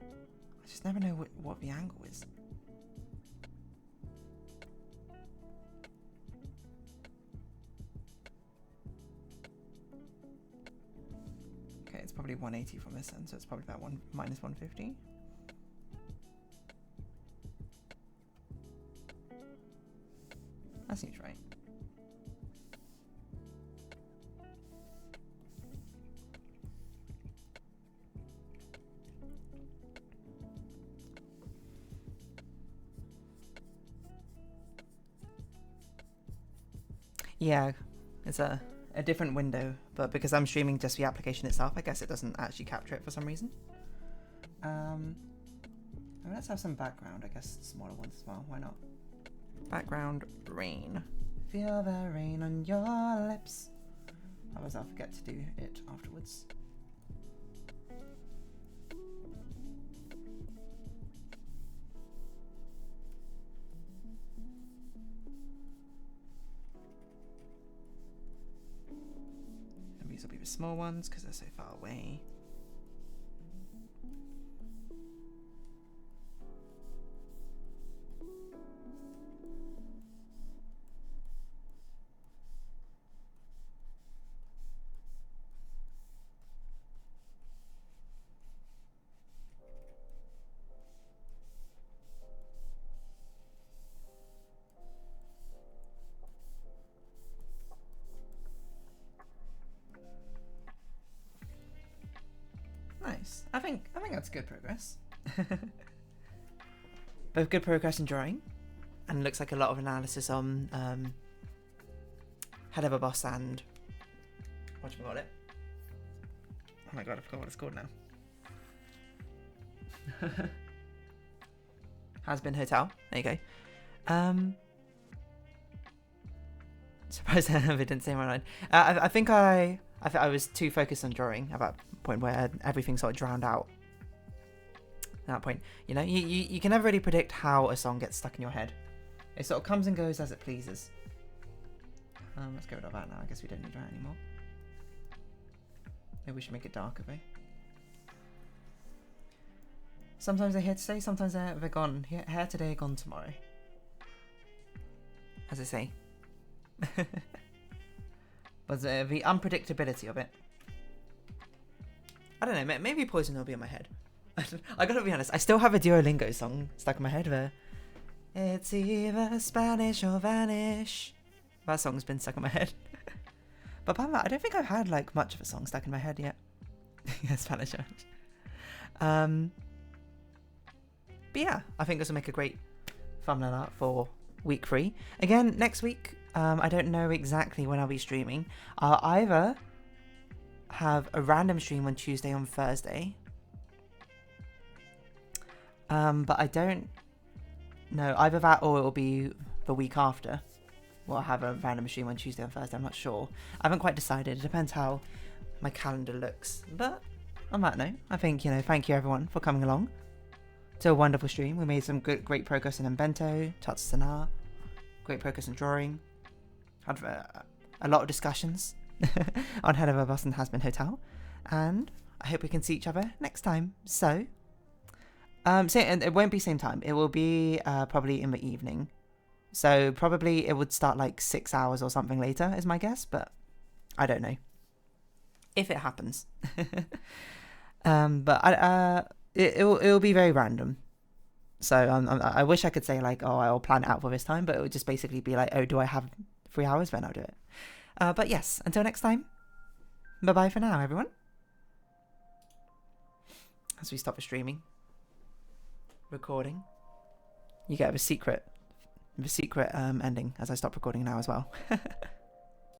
S2: I just never know what the angle is. Okay, it's probably 180 from this end, so it's probably about minus 150. That seems right. Yeah, it's a different window, but because I'm streaming just the application itself, I guess it doesn't actually capture it for some reason. Let's have some background, I guess, smaller ones as well, why not? Background, rain. Feel the rain on your lips. Otherwise I'll forget to do it afterwards. These will be the small ones because they're so far away. Nice. I think that's good progress. Both good progress in drawing, and looks like a lot of analysis on Head of a Boss and whatchamacallit. Oh my god, I forgot what it's called now. Has Been Hotel. There you go. Surprised I didn't say my line. I think I was too focused on drawing at that point where everything sort of drowned out. At that point, you know, you can never really predict how a song gets stuck in your head. It sort of comes and goes as it pleases. Let's get rid of that now. I guess we don't need that anymore. Maybe we should make it darker, though. Sometimes they're here to stay, sometimes they're gone. Here today, gone tomorrow. As I say. But the unpredictability of it. I don't know, maybe Poison will be in my head. I gotta be honest, I still have a DeerDarling song stuck in my head where it's either Spanish or vanish. That song's been stuck in my head. But apart from that, I don't think I've had like much of a song stuck in my head yet. Yeah, Spanish. But yeah, I think this will make a great thumbnail art for week 3. Again, next week, I don't know exactly when I'll be streaming. I'll either have a random stream on Tuesday and Thursday. But I don't know. Either that or it will be the week after. We'll have a random stream on Tuesday and Thursday. I'm not sure. I haven't quite decided. It depends how my calendar looks. But on that note, I think, you know, thank you everyone for coming along to a wonderful stream. We made some great progress in Inbento, Chants, Sennaar. Great progress in drawing. Had a lot of discussions on Head of a Boss and Has Been Hotel. And I hope we can see each other next time. So it won't be same time. It will be probably in the evening. So probably it would start like 6 hours or something later is my guess, but I don't know. If it happens. But it'll be very random. So I wish I could say like, oh, I'll plan it out for this time, but it would just basically be like, oh, do I have 3 hours? Then I'll do it. But yes, until next time, bye-bye for now, everyone. As we stop the streaming. Recording. You get the secret ending as I stop recording now as well.